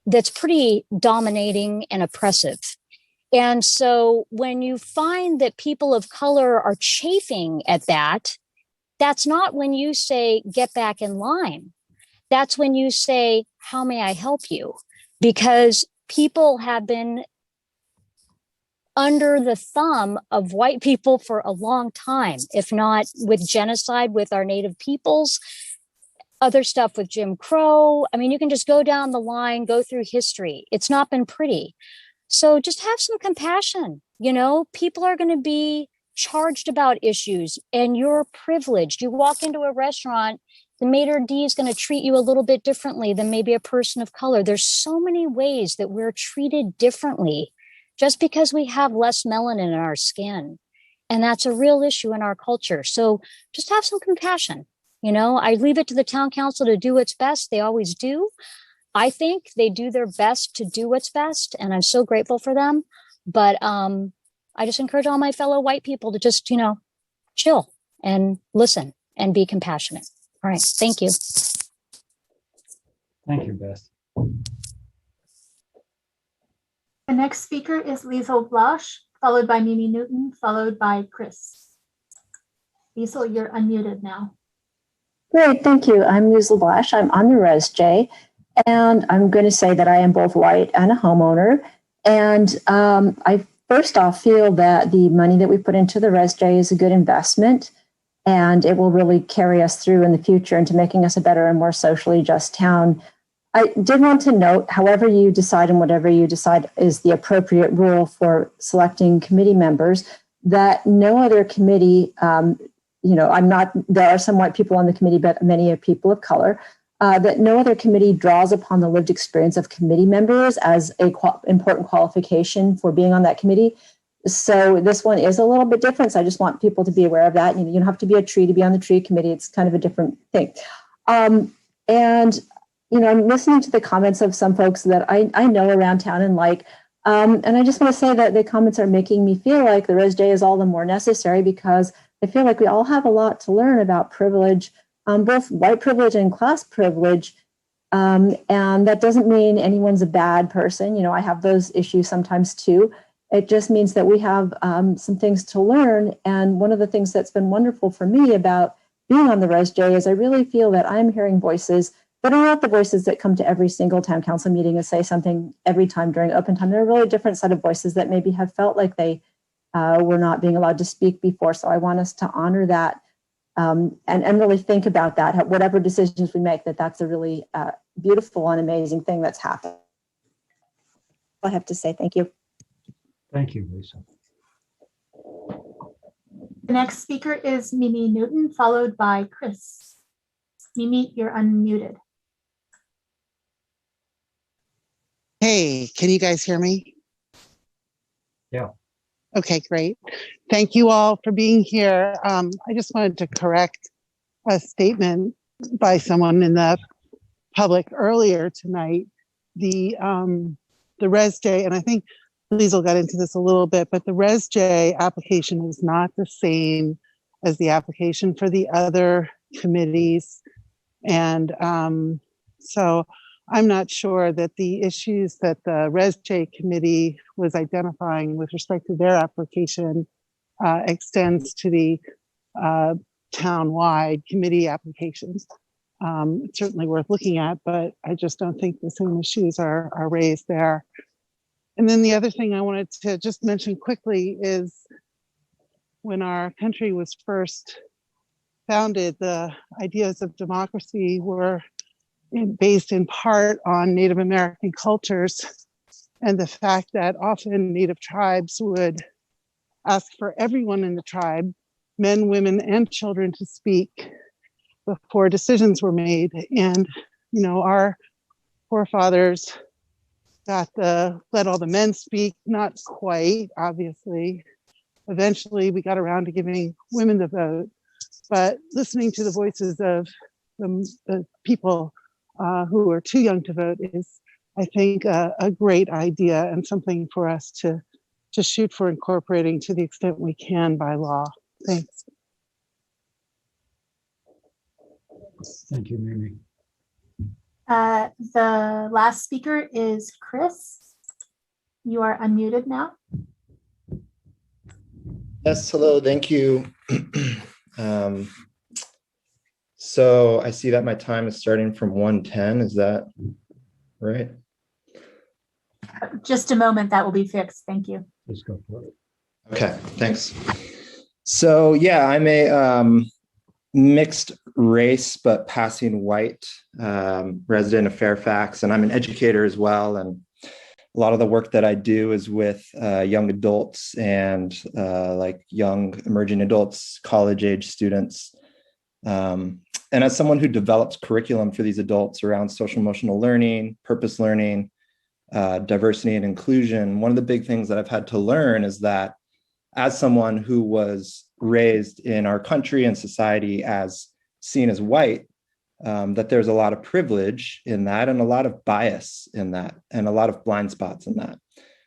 that's pretty dominating and oppressive. And so when you find that people of color are chafing at that, that's not when you say, get back in line. That's when you say, how may I help you? Because people have been under the thumb of white people for a long time, if not with genocide with our native peoples, other stuff with Jim Crow. I mean, you can just go down the line, go through history. It's not been pretty. So just have some compassion. People are going to be charged about issues, and you're privileged. You walk into a restaurant, the maitre d' is going to treat you a little bit differently than maybe a person of color. There's so many ways that we're treated differently just because we have less melanin in our skin. And that's a real issue in our culture. So just have some compassion. I leave it to the town council to do what's best. They always do. I think they do their best to do what's best, and I'm so grateful for them. But I just encourage all my fellow white people to just, chill and listen and be compassionate. All right. Thank you. Thank you, Beth. The next speaker is Liesl Blasch, followed by Mimi Newton, followed by Chris. Liesl, you're unmuted now. Great, thank you. I'm Liesl Blasch. I'm on the Res J, and I'm going to say that I am both white and a homeowner. And I first off feel that the money that we put into the Res J is a good investment, and it will really carry us through in the future into making us a better and more socially just town. I did want to note, however you decide and whatever you decide is the appropriate rule for selecting committee members, that no other committee, there are some white people on the committee, but many are people of color, that no other committee draws upon the lived experience of committee members as an important qualification for being on that committee. So this one is a little bit different. So I just want people to be aware of that. You don't have to be a tree to be on the tree committee. It's kind of a different thing. I'm listening to the comments of some folks that I know around town and and I just want to say that the comments are making me feel like the Res J is all the more necessary because I feel like we all have a lot to learn about privilege, both white privilege and class privilege. And that doesn't mean anyone's a bad person. I have those issues sometimes too. It just means that we have some things to learn. And one of the things that's been wonderful for me about being on the Res J is I really feel that I'm hearing voices that are not the voices that come to every single town council meeting and say something every time during open time. They're a really different set of voices that maybe have felt like they were not being allowed to speak before. So I want us to honor that and really think about that. Whatever decisions we make, that's a really beautiful and amazing thing that's happened. I have to say thank you. Thank you, Lisa. The next speaker is Mimi Newton, followed by Chris. Mimi, you're unmuted. Hey, can you guys hear me? Yeah. Okay, great. Thank you all for being here. I just wanted to correct a statement by someone in the public earlier tonight. The Res J, and I think Liesl got into this a little bit, but the Res J application is not the same as the application for the other committees. And so I'm not sure that the issues that the Res J committee was identifying with respect to their application extends to the town-wide committee applications. It's certainly worth looking at, but I just don't think the same issues are raised there. And then the other thing I wanted to just mention quickly is when our country was first founded, the ideas of democracy were based in part on Native American cultures, and the fact that often Native tribes would ask for everyone in the tribe, men, women, and children, to speak before decisions were made. And, you know, our forefathers got the let all the men speak, not quite, obviously. Eventually, we got around to giving women the vote, but listening to the voices of the people who are too young to vote is, I think, a great idea and something for us to shoot for incorporating to the extent we can by law. Thanks. Thank you, Mimi. The last speaker is Chris. You are unmuted now. Yes, hello, thank you. So I see that my time is starting from 1:10. Is that right? Just a moment, that will be fixed. Thank you. Let's go for it. Okay, thanks. So yeah, I'm a mixed race but passing white resident of Fairfax, and I'm an educator as well. And a lot of the work that I do is with young adults and like young emerging adults, college age students. And as someone who develops curriculum for these adults around social emotional learning, purpose learning, diversity and inclusion, one of the big things that I've had to learn is that as someone who was raised in our country and society as seen as white, that there's a lot of privilege in that and a lot of bias in that and a lot of blind spots in that.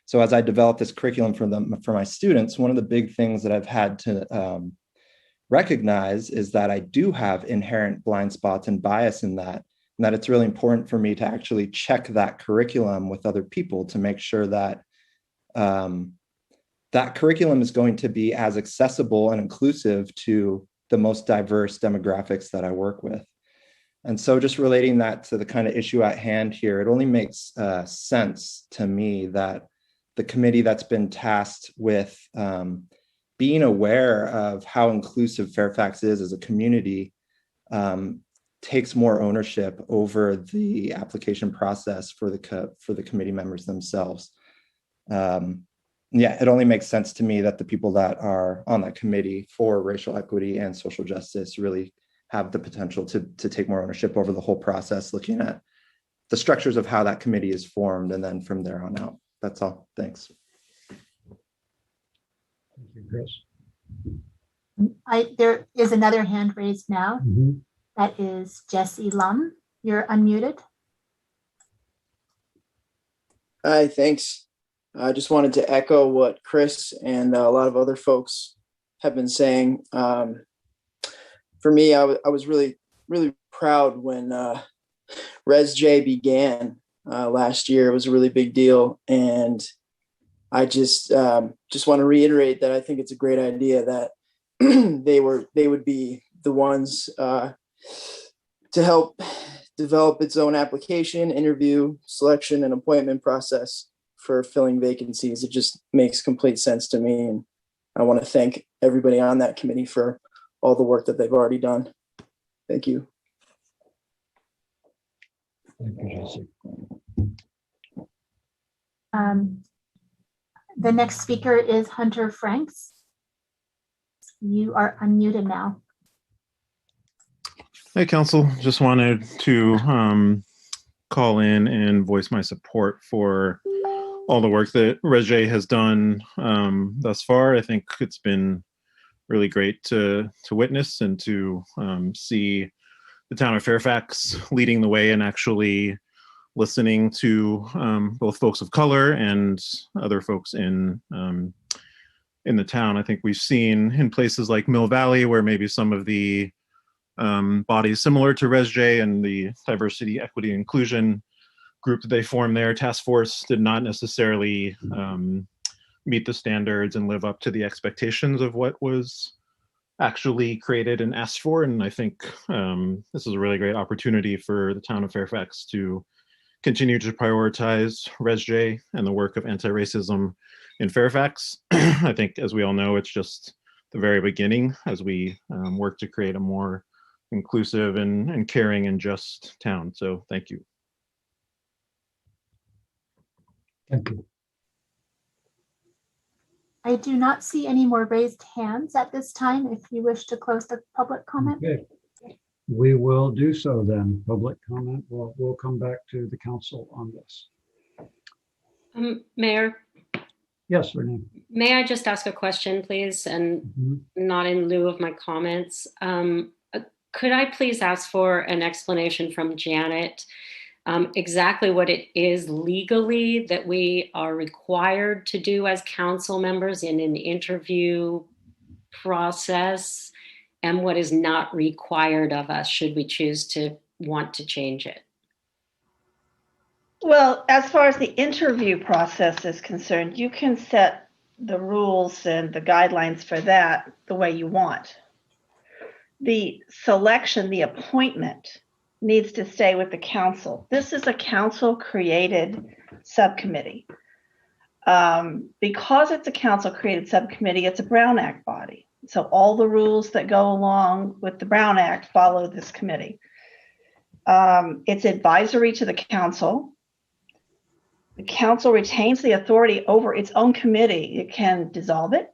So as I develop this curriculum for my students, one of the big things that I've had to recognize is that I do have inherent blind spots and bias in that, and that it's really important for me to actually check that curriculum with other people to make sure that that curriculum is going to be as accessible and inclusive to the most diverse demographics that I work with. And so just relating that to the kind of issue at hand here, it only makes sense to me that the committee that's been tasked with being aware of how inclusive Fairfax is as a community takes more ownership over the application process for the committee members themselves. Yeah, it only makes sense to me that the people that are on that committee for racial equity and social justice really have the potential to take more ownership over the whole process, looking at the structures of how that committee is formed, and then from there on out. That's all. Thanks. Thank you, Chris. There is another hand raised now. That is Jesse Lum. You're unmuted. Hi, thanks. I just wanted to echo what Chris and a lot of other folks have been saying. For me, I was really, really proud when Res J began last year. It was a really big deal. And I just want to reiterate that I think it's a great idea that they would be the ones to help develop its own application, interview, selection, and appointment process for filling vacancies. It just makes complete sense to me. And I want to thank everybody on that committee for all the work that they've already done. Thank you. Thank you, Jesse. The next speaker is Hunter Franks. You are unmuted now. Hey, Council. Just wanted to call in and voice my support for all the work that ResJ has done thus far. I think it's been really great to witness and to see the town of Fairfax leading the way and actually listening to both folks of color and other folks in the town. I think we've seen in places like Mill Valley, where maybe some of the bodies similar to ResJ and the diversity, equity, inclusion group that they formed there, task force, did not necessarily meet the standards and live up to the expectations of what was actually created and asked for. And I think this is a really great opportunity for the town of Fairfax to continue to prioritize ResJ and the work of anti-racism in Fairfax. I think, as we all know, it's just the very beginning as we work to create a more inclusive and caring and just town. So thank you. Thank you. I do not see any more raised hands at this time. If you wish to close the public comment. Okay. We will do so then. Public comment. We'll come back to the council on this. Mayor, Yes, Renee. may I just ask a question, please, and not in lieu of my comments? Could I please ask for an explanation from Janet exactly what it is legally that we are required to do as council members in an interview process, and what is not required of us should we choose to want to change it? Well, as far as the interview process is concerned, you can set the rules and the guidelines for that the way you want. The selection, the appointment, needs to stay with the council. This is a council-created subcommittee. Because it's a council-created subcommittee, it's a Brown Act body. So all the rules that go along with the Brown Act follow this committee. It's advisory to the council. The council retains the authority over its own committee. It can dissolve it.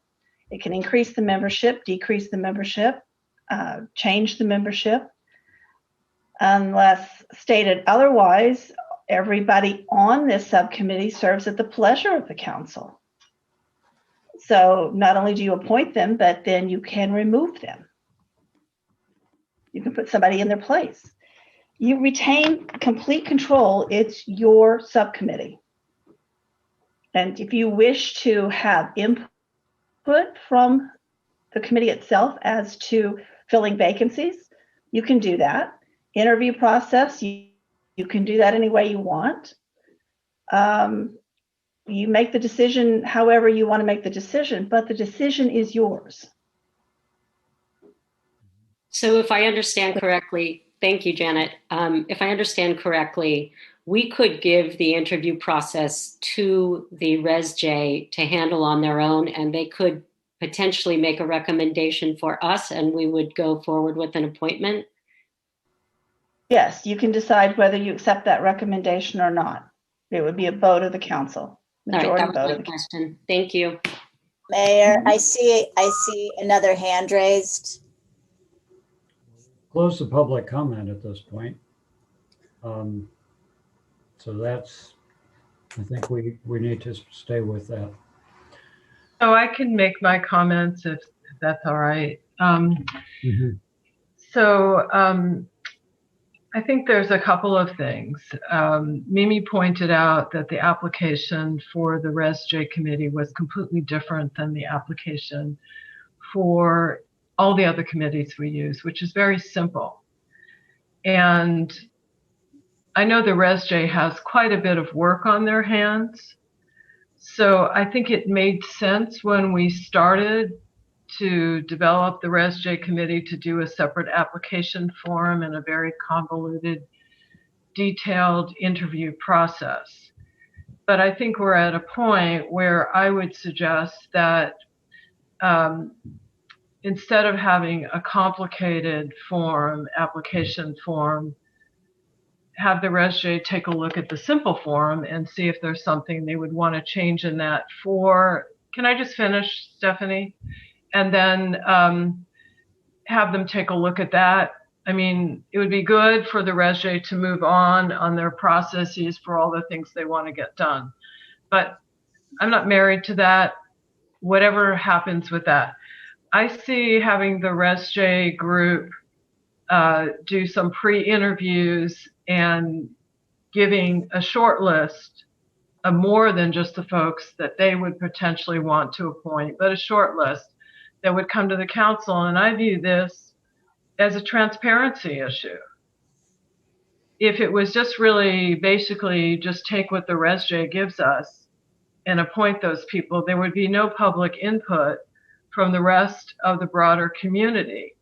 It can increase the membership, decrease the membership, change the membership. Unless stated otherwise, everybody on this subcommittee serves at the pleasure of the council. So not only do you appoint them, but then you can remove them. You can put somebody in their place. You retain complete control. It's your subcommittee. And if you wish to have input from the committee itself as to filling vacancies, you can do that. Interview process, you can do that any way you want. You make the decision however you want to make the decision, but the decision is yours. So if I understand correctly, thank you, Janet. If I understand correctly, we could give the interview process to the ResJ to handle on their own, and they could potentially make a recommendation for us, and we would go forward with an appointment. Yes, you can decide whether you accept that recommendation or not. It would be a vote of the council. Majority vote of the question. Thank you. Mayor, I see another hand raised. Close the public comment at this point. So that's, I think we need to stay with that. So I can make my comments if that's all right. So I think there's a couple of things. Mimi pointed out that the application for the ResJ committee was completely different than the application for all the other committees we use, which is very simple. And I know the ResJ has quite a bit of work on their hands. So I think it made sense when we started to develop the ResJ committee to do a separate application form and a very convoluted, detailed interview process. But I think we're at a point where I would suggest that instead of having a complicated form, application form, have the ResJ take a look at the simple form and see if there's something they would want to change in that for, can I just finish, Stephanie? And then have them take a look at that. I mean, it would be good for the ResJ to move on their processes for all the things they want to get done. But I'm not married to that, whatever happens with that. I see having the ResJ group do some pre-interviews and giving a short list of more than just the folks that they would potentially want to appoint, but a short list that would come to the council. And I view this as a transparency issue. If it was just really basically just take what the ResJ gives us and appoint those people, there would be no public input from the rest of the broader community.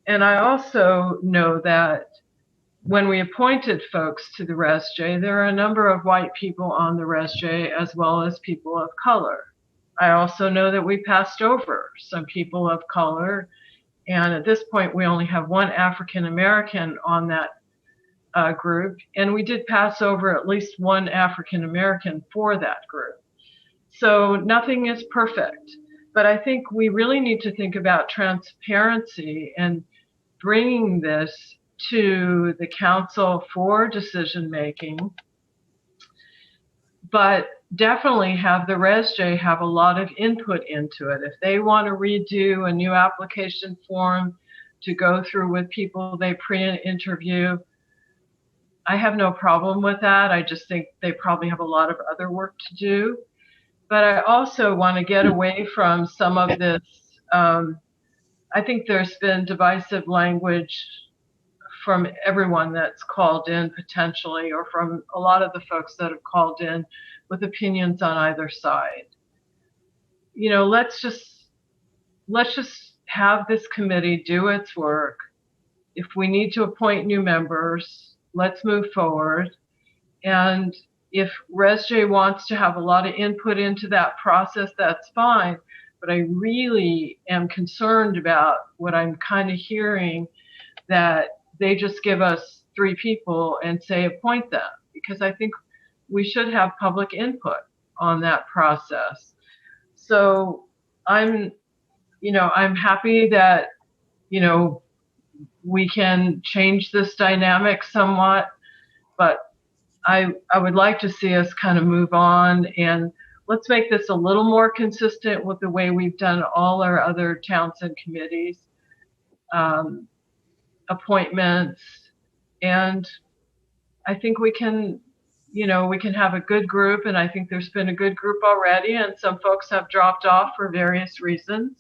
And I also know that when we appointed folks to the ResJ, there are a number of white people on the ResJ as well as people of color. I also know that we passed over some people of color, and at this point we only have one African American on that group, and we did pass over at least one African American for that group. So nothing is perfect, but I think we really need to think about transparency and bringing this to the council for decision making, but definitely have the ResJ have a lot of input into it. If they want to redo a new application form to go through with people they pre-interview, I have no problem with that. I just think they probably have a lot of other work to do. But I also want to get away from some of this. I think there's been divisive language from everyone that's called in potentially, or from a lot of the folks that have called in with opinions on either side. You know, let's just have this committee do its work. If we need to appoint new members, let's move forward. And if ResJ wants to have a lot of input into that process, that's fine. But I really am concerned about what I'm kind of hearing, that they just give us 3 people and say appoint them, because I think we should have public input on that process. So I'm happy that, we can change this dynamic somewhat, but I would like to see us kind of move on, and let's make this a little more consistent with the way we've done all our other towns and committees, appointments. And I think we can have a good group, and I think there's been a good group already, and some folks have dropped off for various reasons.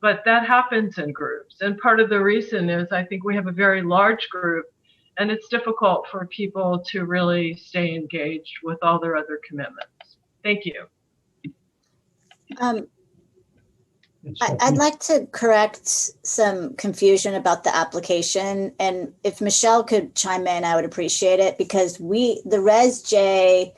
But that happens in groups. And part of the reason is I think we have a very large group, and it's difficult for people to really stay engaged with all their other commitments. Thank you. I'd like to correct some confusion about the application. And if Michelle could chime in, I would appreciate it, because the ResJ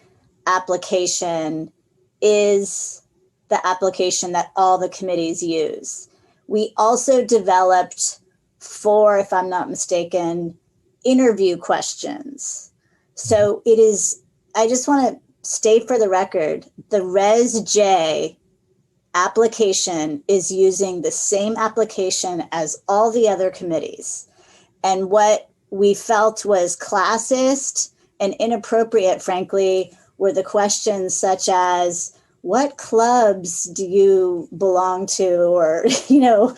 application is the application that all the committees use. We also developed 4, if I'm not mistaken, interview questions. So it is, I just want to state for the record, the ResJ application is using the same application as all the other committees. And what we felt was classist and inappropriate, frankly, were the questions such as, what clubs do you belong to? Or, things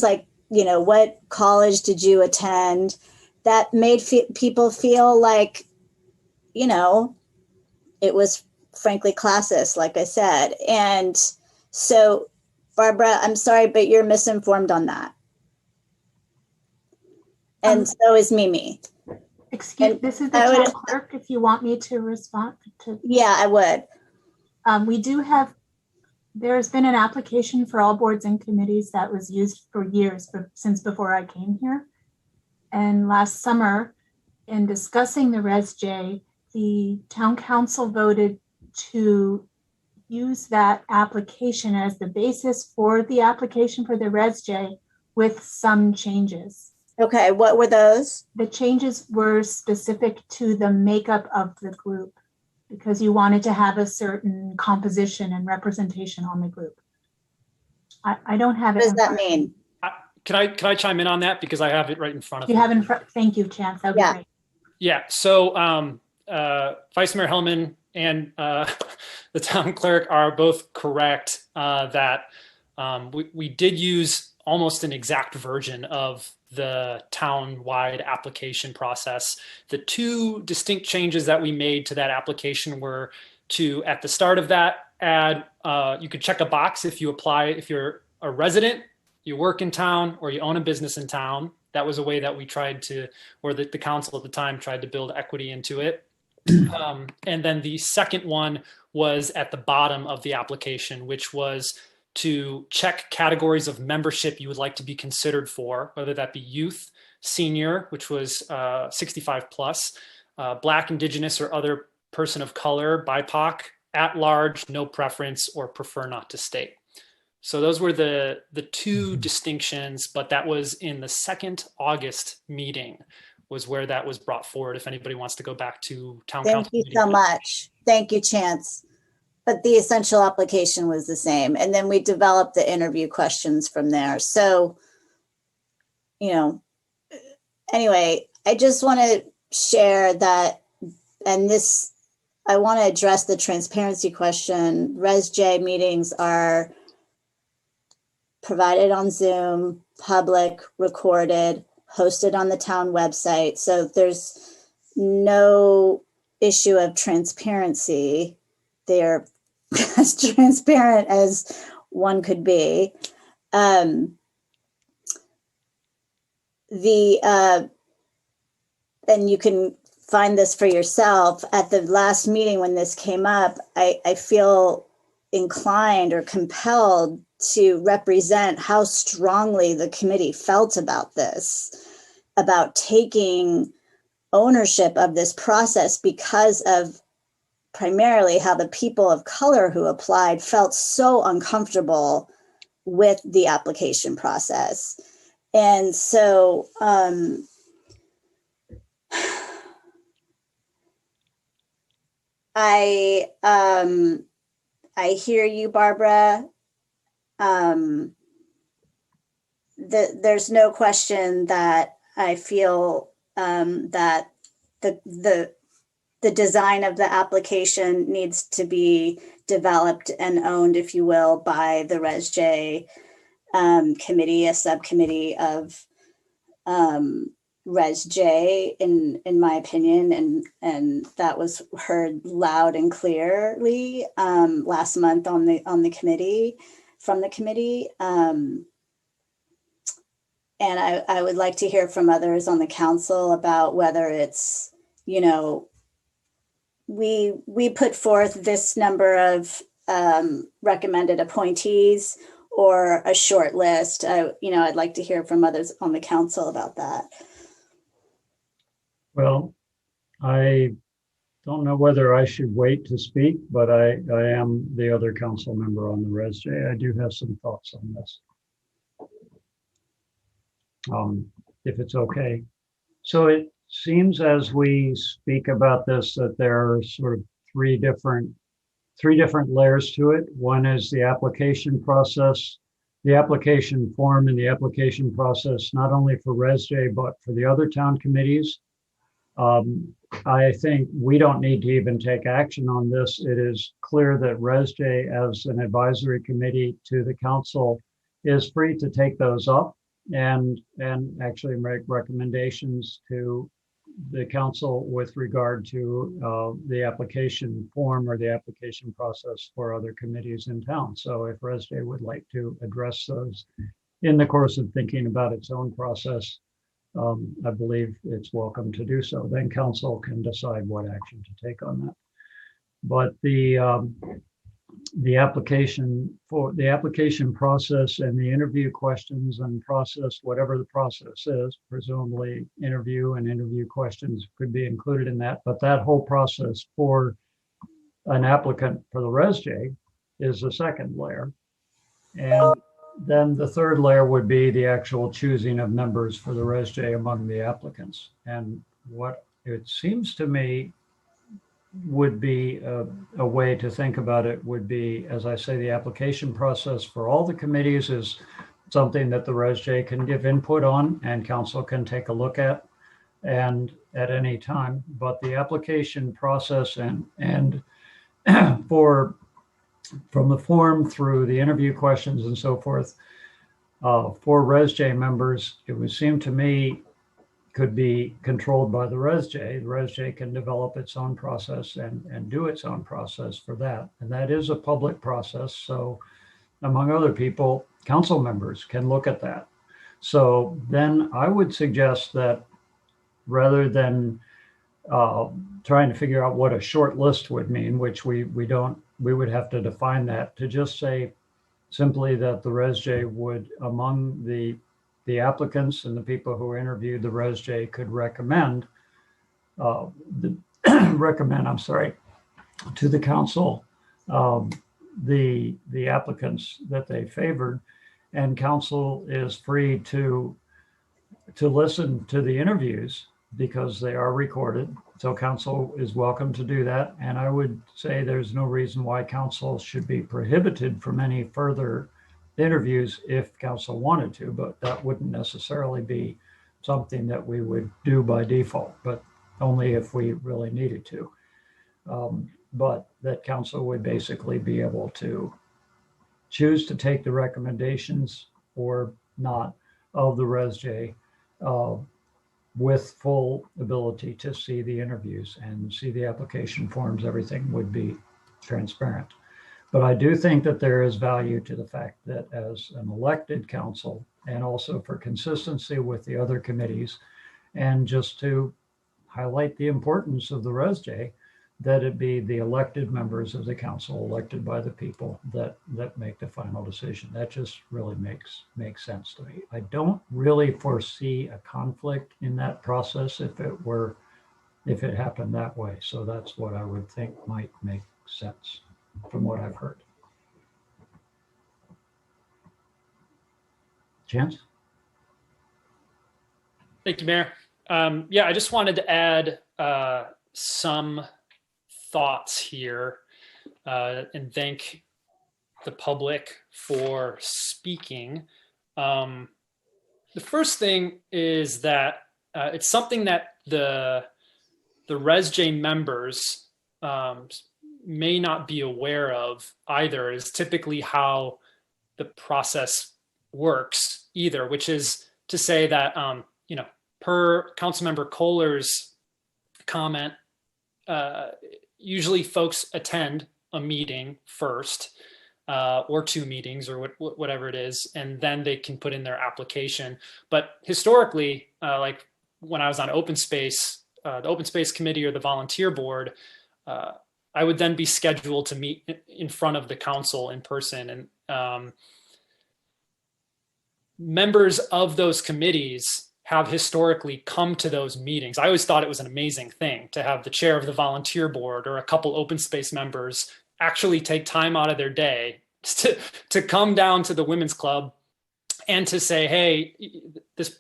like, what college did you attend? That made people feel like, it was frankly classist, like I said. And so, Barbara, I'm sorry, but you're misinformed on that. And so is Mimi. Excuse me, this is the town clerk, if you want me to respond to. Yeah, I would. There's been an application for all boards and committees that was used for years, since before I came here. And last summer, in discussing the ResJ, the town council voted to use that application as the basis for the application for the Res-J with some changes. Okay, what were those? The changes were specific to the makeup of the group because you wanted to have a certain composition and representation on the group. I don't have it. What does that mean? Can I chime in on that because I have it right in front of me? You have in front. Thank you, Chance. That would be great. Yeah. So Vice Mayor Hellman and the town clerk are both correct that we did use almost an exact version of the town-wide application process. The two distinct changes that we made to that application were to, at the start of that, add, you could check a box if you apply, if you're a resident, you work in town, or you own a business in town. That was a way that we tried to, or the council at the time tried to build equity into it. And then the second one was at the bottom of the application, which was to check categories of membership you would like to be considered for, whether that be youth, senior, which was 65 plus, Black, Indigenous, or other person of color, BIPOC, at large, no preference, or prefer not to state. So those were the two distinctions, but that was in the second August meeting was where that was brought forward. If anybody wants to go back to town council. Thank you so much. Thank you, Chance. But the essential application was the same. And then we developed the interview questions from there. So, you know, anyway, I just want to share that, and this, I want to address the transparency question. Res-J meetings are provided on Zoom, public, recorded, hosted on the town website. So there's no issue of transparency. They're as transparent as one could be. And you can find this for yourself. At the last meeting when this came up, I feel inclined or compelled to represent how strongly the committee felt about this, about taking ownership of this process because of primarily how the people of color who applied felt so uncomfortable with the application process. And so I hear you, Barbara. There's no question that I feel that the design of the application needs to be developed and owned, if you will, by the Res-J committee, a subcommittee of Res-J, in my opinion, and that was heard loud and clearly last month on the committee, from the committee. And I would like to hear from others on the council about whether it's, you know, we put forth this number of recommended appointees or a short list. I'd like to hear from others on the council about that. Well, I don't know whether I should wait to speak, but I am the other council member on the Res-J. I do have some thoughts on this. If it's okay. So it seems as we speak about this that there are sort of three different layers to it. One is the application process, the application form and the application process, not only for Res-J, but for the other town committees. I think we don't need to even take action on this. It is clear that Res-J as an advisory committee to the council is free to take those up and actually make recommendations to the council with regard to the application form or the application process for other committees in town. So if Res-J would like to address those in the course of thinking about its own process, I believe it's welcome to do so. Then council can decide what action to take on that. But the application process and the interview questions and process, whatever the process is, presumably interview questions could be included in that. But that whole process for an applicant for the Res-J is the second layer. And then the third layer would be the actual choosing of members for the ResJ among the applicants. And what it seems to me would be a way to think about it would be, as I say, the application process for all the committees is something that the ResJ can give input on and council can take a look at and at any time. But the application process and from the form through the interview questions and so forth, for ResJ members, it would seem to me could be controlled by the ResJ. The ResJ can develop its own process and do its own process for that. And that is a public process. So among other people, council members can look at that. So then I would suggest that rather than trying to figure out what a short list would mean, which we would have to define that, to just say simply that the ResJ would, among the applicants and the people who interviewed, the ResJ could recommend to the council the applicants that they favored, and council is free to listen to the interviews because they are recorded. So council is welcome to do that. And I would say there's no reason why council should be prohibited from any further interviews if council wanted to, but that wouldn't necessarily be something that we would do by default, but only if we really needed to. But that council would basically be able to choose to take the recommendations or not of the ResJ with full ability to see the interviews and see the application forms. Everything would be transparent. But I do think that there is value to the fact that as an elected council, and also for consistency with the other committees, and just to highlight the importance of the ResJ, that it be the elected members of the council, elected by the people, that make the final decision. That just really makes sense to me. I don't really foresee a conflict in that process if it happened that way. So that's what I would think might make sense from what I've heard. Chance? Thank you, Mayor. Yeah, I just wanted to add some thoughts here and thank the public for speaking. The first thing is that it's something that the ResJ members may not be aware of either, is typically how the process works either, which is to say that, per Councilmember Kohler's comment, usually folks attend a meeting first, or two meetings or whatever it is, and then they can put in their application. But historically, like when I was on open space, the open space committee or the volunteer board, I would then be scheduled to meet in front of the council in person. And members of those committees have historically come to those meetings. I always thought it was an amazing thing to have the chair of the volunteer board or a couple open space members actually take time out of their day to come down to the women's club and to say, hey,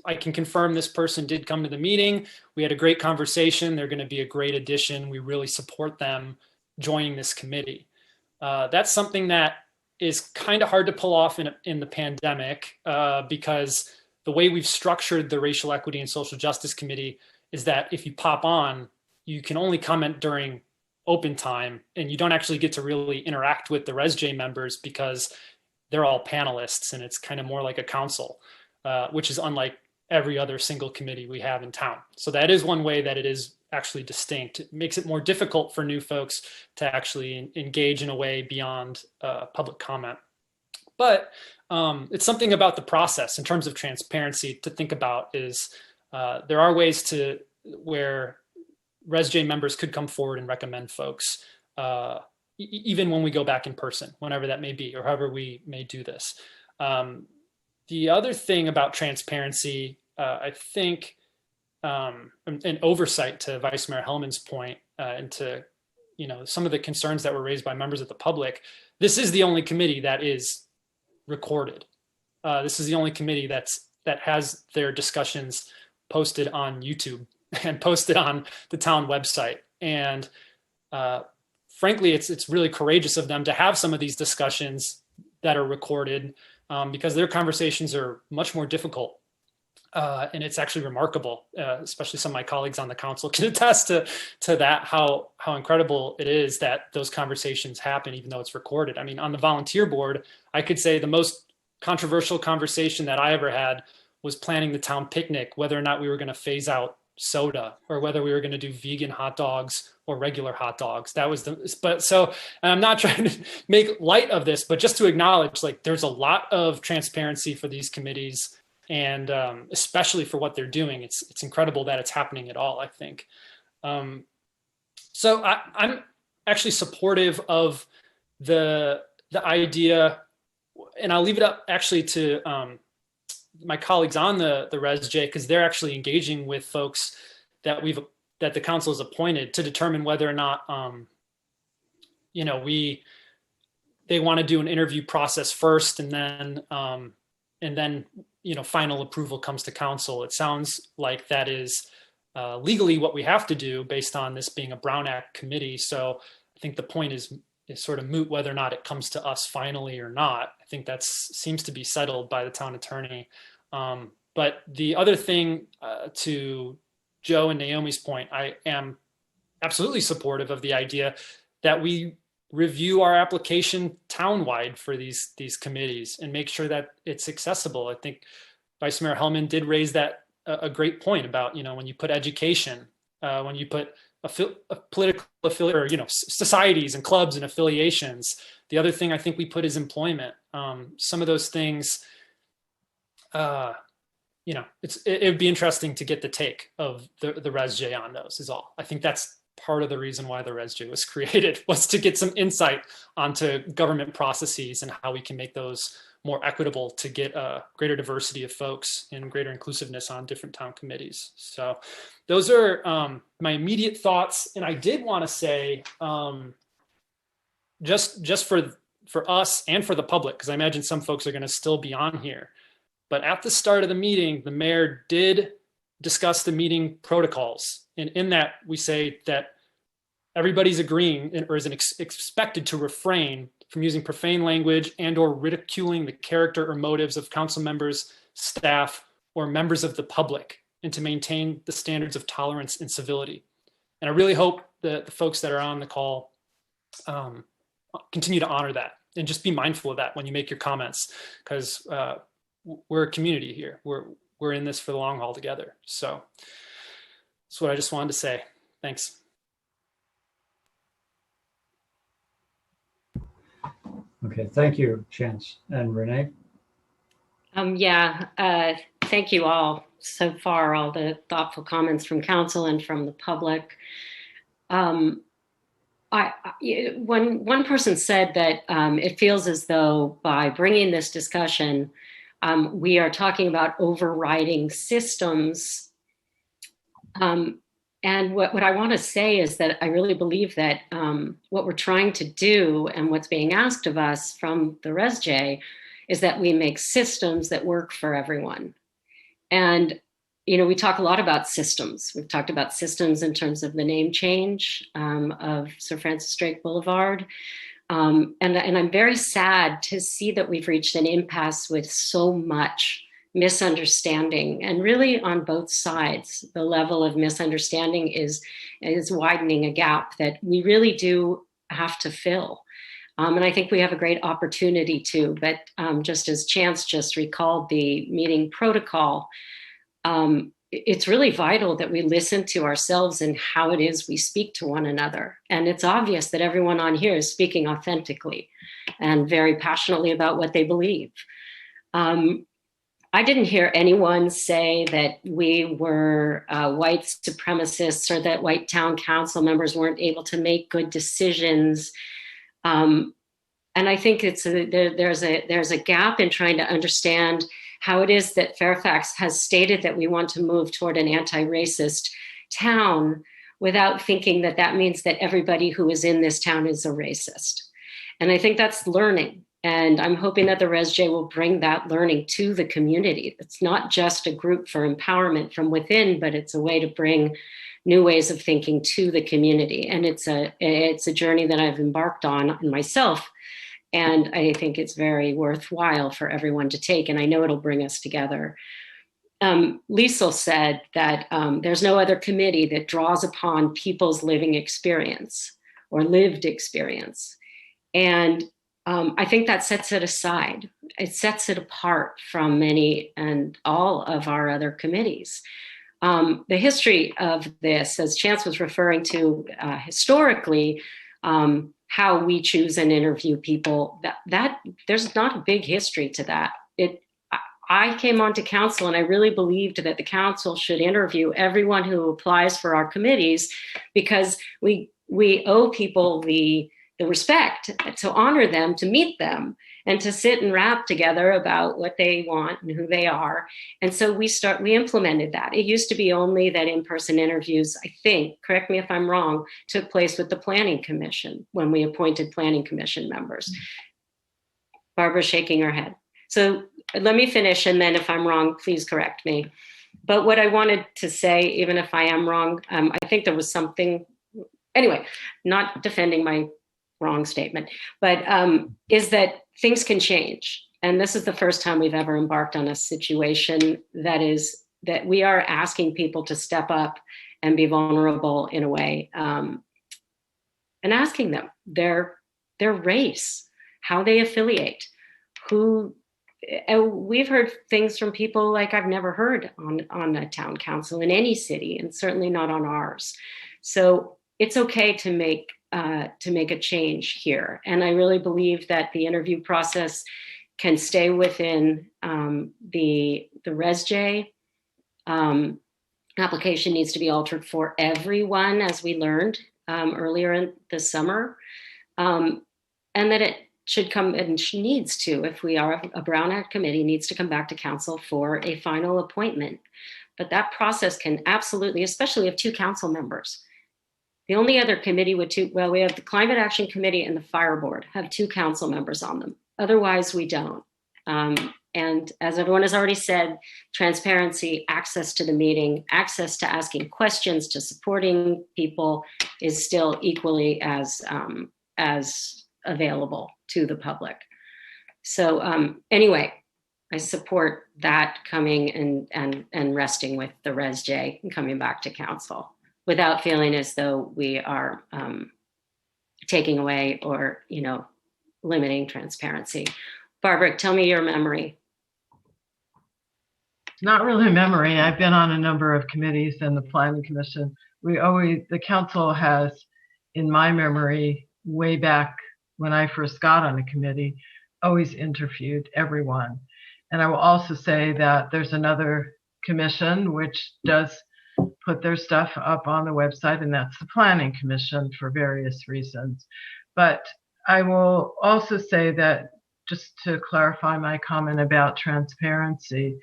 I can confirm this person did come to the meeting. We had a great conversation. They're going to be a great addition. We really support them joining this committee. That's something that is kind of hard to pull off in the pandemic because the way we've structured the Racial Equity and Social Justice Committee is that if you pop on, you can only comment during open time, and you don't actually get to really interact with the ResJ members because they're all panelists, and it's kind of more like a council, which is unlike every other single committee we have in town. So that is one way that it is actually distinct. It makes it more difficult for new folks to actually engage in a way beyond public comment. But it's something about the process in terms of transparency to think about is there are ways where ResJ members could come forward and recommend folks, even when we go back in person, whenever that may be, or however we may do this. The other thing about transparency, I think, and oversight to Vice Mayor Hellman's point, and to some of the concerns that were raised by members of the public, this is the only committee that is recorded. This is the only committee that has their discussions posted on YouTube and posted on the town website. And frankly, it's really courageous of them to have some of these discussions that are recorded, because their conversations are much more difficult. And it's actually remarkable, especially some of my colleagues on the council can attest to that, how incredible it is that those conversations happen, even though it's recorded. I mean, on the volunteer board, I could say the most controversial conversation that I ever had was planning the town picnic, whether or not we were going to phase out soda or whether we were going to do vegan hot dogs or regular hot dogs. That was and I'm not trying to make light of this, but just to acknowledge, like, there's a lot of transparency for these committees, and especially for what they're doing. It's incredible that it's happening at all, I think. So I'm actually supportive of the idea, and I'll leave it up actually to my colleagues on the ResJ, because they're actually engaging with folks that the council has appointed to determine whether or not they want to do an interview process first, and then final approval comes to council. It sounds like that is legally what we have to do based on this being a Brown Act committee. So I think the point is sort of moot whether or not it comes to us finally or not. I think that seems to be settled by the town attorney. But the other thing, to Joe and Naomi's point, I am absolutely supportive of the idea that we review our application townwide for these committees and make sure that it's accessible. I think Vice Mayor Hellman did raise that a great point about, when you put education, when you put a political affiliate, or societies and clubs and affiliations. The other thing I think we put is employment. Some of those things, it'd be interesting to get the take of the ResJ on those is all. I think that's part of the reason why the ResJ was created, was to get some insight onto government processes and how we can make those more equitable to get a greater diversity of folks and greater inclusiveness on different town committees. So those are my immediate thoughts. And I did want to say, just for us and for the public, because I imagine some folks are going to still be on here, but at the start of the meeting, the mayor did discuss the meeting protocols. And in that, we say that everybody's agreeing or is expected to refrain from using profane language and or ridiculing the character or motives of council members, staff, or members of the public, and to maintain the standards of tolerance and civility. And I really hope that the folks that are on the call continue to honor that and just be mindful of that when you make your comments, because we're a community here. We're in this for the long haul together. So that's what I just wanted to say. Thanks. Okay, thank you, Chance. And Renee? Thank you all so far, all the thoughtful comments from council and from the public. One person said that it feels as though by bringing this discussion, we are talking about overriding systems. And what I want to say is that I really believe that what we're trying to do and what's being asked of us from the ResJ is that we make systems that work for everyone. And, we talk a lot about systems. We've talked about systems in terms of the name change of Sir Francis Drake Boulevard. And I'm very sad to see that we've reached an impasse with so much misunderstanding, and really on both sides, the level of misunderstanding is widening a gap that we really do have to fill. And I think we have a great opportunity to, but just as Chance just recalled the meeting protocol, it's really vital that we listen to ourselves and how it is we speak to one another. And it's obvious that everyone on here is speaking authentically and very passionately about what they believe. I didn't hear anyone say that we were white supremacists or that white town council members weren't able to make good decisions. And I think there's a gap in trying to understand how it is that Fairfax has stated that we want to move toward an anti-racist town without thinking that that means that everybody who is in this town is a racist. And I think that's learning. And I'm hoping that the ResJ will bring that learning to the community. It's not just a group for empowerment from within, but it's a way to bring new ways of thinking to the community. And it's a journey that I've embarked on myself. And I think it's very worthwhile for everyone to take. And I know it'll bring us together. Liesl said that there's no other committee that draws upon people's living experience or lived experience. And I think that sets it aside. It sets it apart from many and all of our other committees. The history of this, as Chance was referring to historically, how we choose and interview people, that there's not a big history to that. I came onto council and I really believed that the council should interview everyone who applies for our committees, because we owe people the respect to honor them, to meet them, and to sit and rap together about what they want and who they are. And so we implemented that. It used to be only that in-person interviews, I think, correct me if I'm wrong, took place with the Planning Commission when we appointed Planning Commission members. Barbara's shaking her head. So let me finish, and then if I'm wrong, please correct me. But what I wanted to say, even if I am wrong, I think there was something, anyway, not defending my wrong statement, but is that things can change. And this is the first time we've ever embarked on a situation that we are asking people to step up and be vulnerable in a way, and asking them their race, how they affiliate, we've heard things from people like I've never heard on a town council in any city, and certainly not on ours. So it's okay to make a change here. And I really believe that the interview process can stay within the ResJ. Application needs to be altered for everyone, as we learned earlier in the summer. And that it should come, and needs to, if we are a Brown Act committee, needs to come back to council for a final appointment. But that process can absolutely, especially if 2 council members. The only other committee with 2, well, we have the Climate Action Committee and the Fire Board have 2 council members on them. Otherwise, we don't. And as everyone has already said, transparency, access to the meeting, access to asking questions, to supporting people is still equally as available to the public. So anyway, I support that coming and resting with the ResJ and coming back to council, without feeling as though we are taking away or, limiting transparency. Barbara, tell me your memory. Not really a memory. I've been on a number of committees and the Planning Commission. The council has, in my memory, way back when I first got on a committee, always interviewed everyone. And I will also say that there's another commission which does put their stuff up on the website, and that's the Planning Commission for various reasons. But I will also say that, just to clarify my comment about transparency,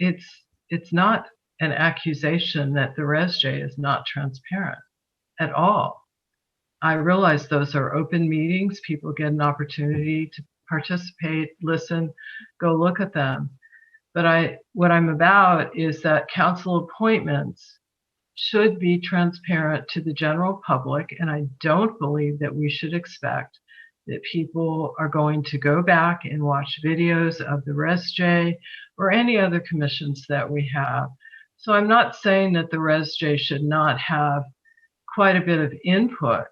it's not an accusation that the ResJ is not transparent at all. I realize those are open meetings. People get an opportunity to participate, listen, go look at them. But what I'm about is that council appointments should be transparent to the general public, and I don't believe that we should expect that people are going to go back and watch videos of the ResJ or any other commissions that we have. So I'm not saying that the ResJ should not have quite a bit of input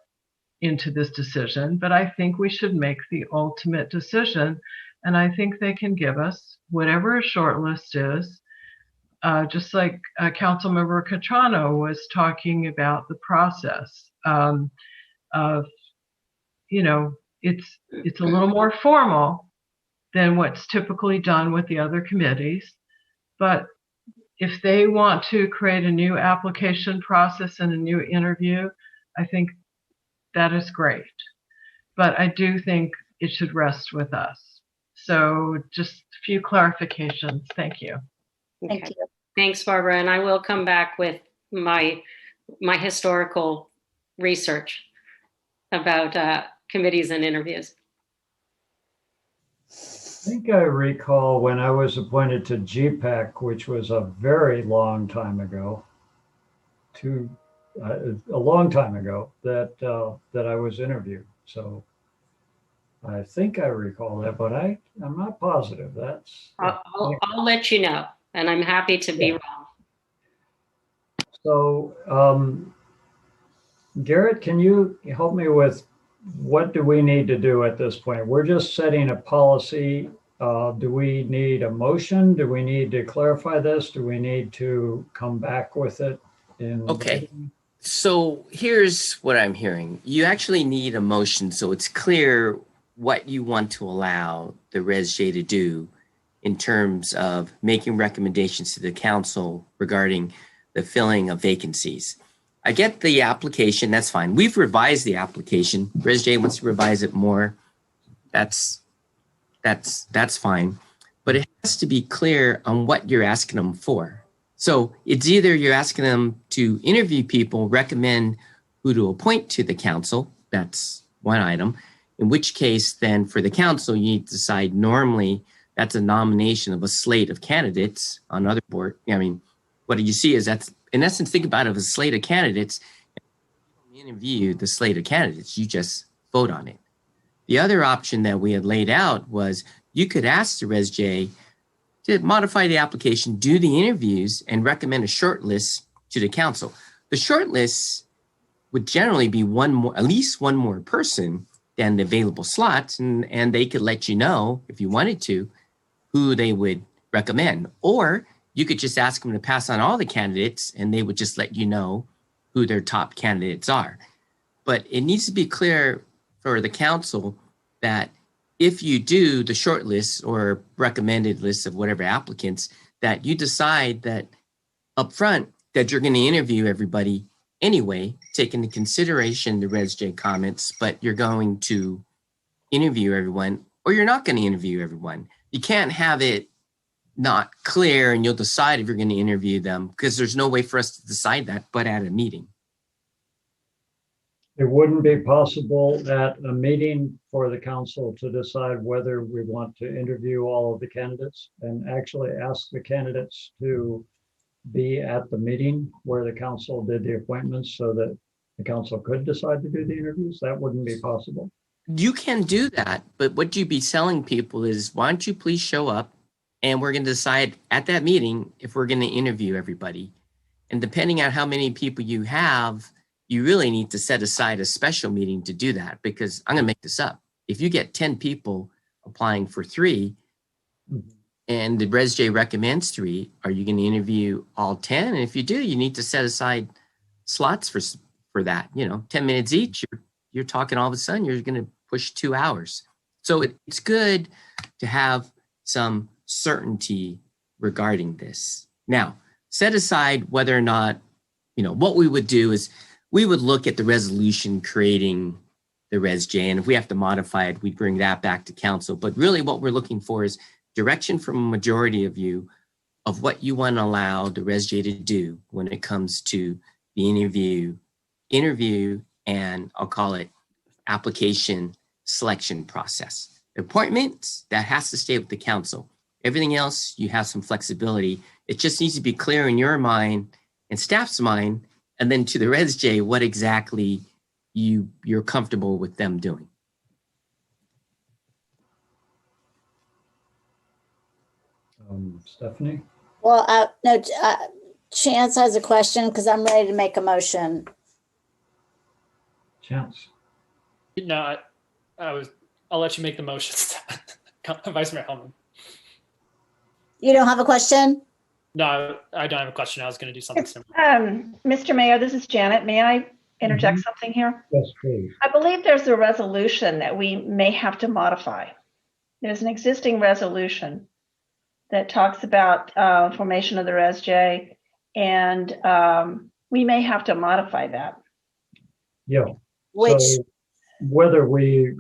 into this decision, but I think we should make the ultimate decision. And I think they can give us whatever a short list is, just like Councilmember Catrano was talking about the process of, it's a little more formal than what's typically done with the other committees. But if they want to create a new application process and a new interview, I think that is great. But I do think it should rest with us. So just a few clarifications. Thank you. Okay. Thank you. Thanks, Barbara. And I will come back with my historical research about committees and interviews. I think I recall when I was appointed to GPAC, which was a very long time ago, a long time ago, that I was interviewed. So I think I recall that, but I'm not positive. I'll let you know, and I'm happy to be wrong. So, Garrett, can you help me with what do we need to do at this point? We're just setting a policy. Do we need a motion? Do we need to clarify this? Do we need to come back with it? Okay. So here's what I'm hearing. You actually need a motion so it's clear what you want to allow the ResJ to do in terms of making recommendations to the council regarding the filling of vacancies. I get the application, that's fine. We've revised the application. ResJ wants to revise it more. That's fine. But it has to be clear on what you're asking them for. So it's either you're asking them to interview people, recommend who to appoint to the council. That's one item. In which case, then for the council, you need to decide normally that's a nomination of a slate of candidates on other board. I mean, what you see is that's, in essence, think about it as a slate of candidates. You don't interview the slate of candidates, you just vote on it. The other option that we had laid out was you could ask the ResJ to modify the application, do the interviews, and recommend a short list to the council. The short list would generally be at least one more person than the available slots, and they could let you know, if you wanted to, who they would recommend. Or you could just ask them to pass on all the candidates, and they would just let you know who their top candidates are. But it needs to be clear for the council that if you do the short list or recommended list of whatever applicants, that you decide that up front that you're going to interview everybody anyway, take into consideration the ResJ comments, but you're going to interview everyone, or you're not going to interview everyone. You can't have it not clear and you'll decide if you're going to interview them, because there's no way for us to decide that but at a meeting. It wouldn't be possible at a meeting for the council to decide whether we want to interview all of the candidates and actually ask the candidates to be at the meeting where the council did the appointments so that the council could decide to do the interviews? That wouldn't be possible. You can do that, but what you'd be telling people is, why don't you please show up and we're going to decide at that meeting if we're going to interview everybody. And depending on how many people you have, you really need to set aside a special meeting to do that, because I'm going to make this up. If you get 10 people applying for 3 and the ResJ recommends 3, are you going to interview all 10? And if you do, you need to set aside slots for that, 10 minutes each. You're talking all of a sudden, you're going to push 2 hours. So it's good to have some certainty regarding this. Now, set aside whether or not, what we would do is we would look at the resolution creating the ResJ, and if we have to modify it, we bring that back to council. But really what we're looking for is direction from a majority of you of what you want to allow the ResJ to do when it comes to the interview, and I'll call it application selection process. The appointments, that has to stay with the council. Everything else, you have some flexibility. It just needs to be clear in your mind and staff's mind, and then to the ResJ, what exactly you're comfortable with them doing. Stephanie? Well, no, Chance has a question because I'm ready to make a motion. Chance? No, I'll let you make the motions. Vice Mayor Hellman. You don't have a question? No, I don't have a question. I was going to do something similar. Mr. Mayor, this is Janet. May I interject something here? Yes, please. I believe there's a resolution that we may have to modify. There's an existing resolution that talks about formation of the ResJ, and we may have to modify that. Yeah. Which, so whether we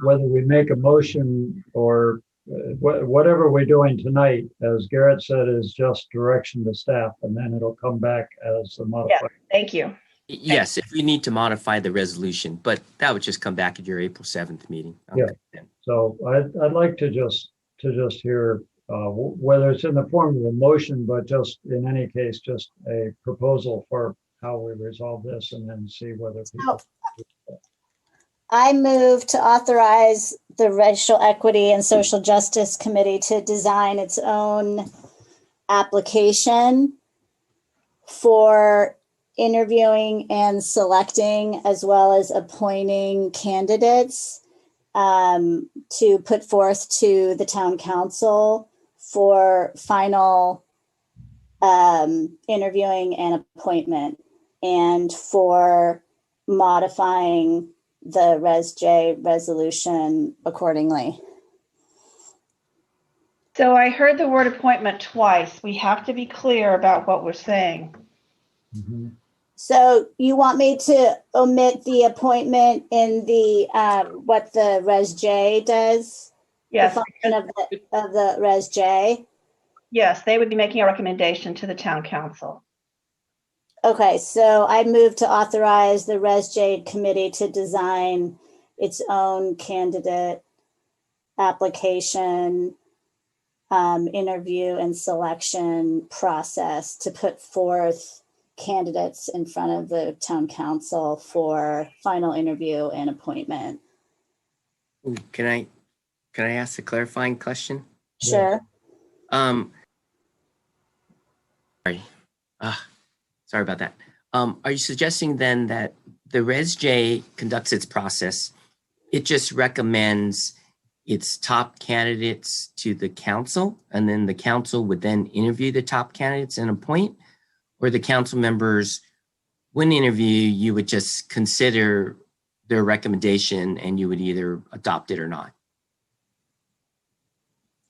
make a motion or whatever we're doing tonight, as Garrett said, is just direction to staff, and then it'll come back as a modified. Yeah, thank you. Yes, if we need to modify the resolution, but that would just come back at your April 7th meeting. Yeah. So I'd like to just hear whether it's in the form of a motion, but just in any case, just a proposal for how we resolve this, and then see whether people. I move to authorize the Racial Equity and Social Justice Committee to design its own application for interviewing and selecting, as well as appointing candidates to put forth to the town council for final interviewing and appointment, and for modifying the Res J resolution accordingly. So I heard the word appointment twice. We have to be clear about what we're saying. Mm-hmm. So you want me to omit the appointment in the what the Res J does? Yes. The function of the Res J? Yes, they would be making a recommendation to the town council. Okay, so I move to authorize the Res J committee to design its own candidate application, interview and selection process to put forth candidates in front of the town council for final interview and appointment. Ooh, can I ask a clarifying question? Sure. Sorry about that. Are you suggesting then that the Res J conducts its process, it just recommends its top candidates to the council, and then the council would then interview the top candidates and appoint? Or the council members, when interview, you would just consider their recommendation and you would either adopt it or not?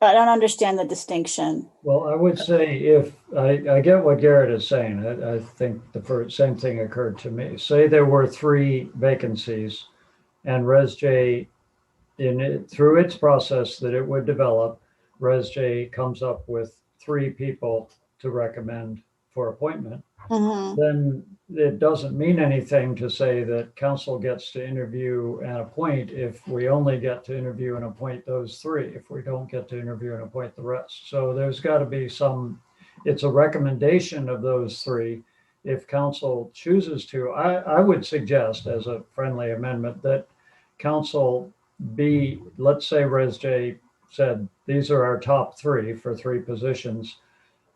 I don't understand the distinction. Well, I would say if I get what Garrett is saying, I think the same thing occurred to me. Say there were 3 vacancies, and Res J, through its process that it would develop, Res J comes up with 3 people to recommend for appointment. Mm-hmm. Then it doesn't mean anything to say that council gets to interview and appoint if we only get to interview and appoint those 3, if we don't get to interview and appoint the rest. So there's got to be it's a recommendation of those 3. If council chooses to, I would suggest as a friendly amendment that council let's say Res J said, these are our top 3 for 3 positions.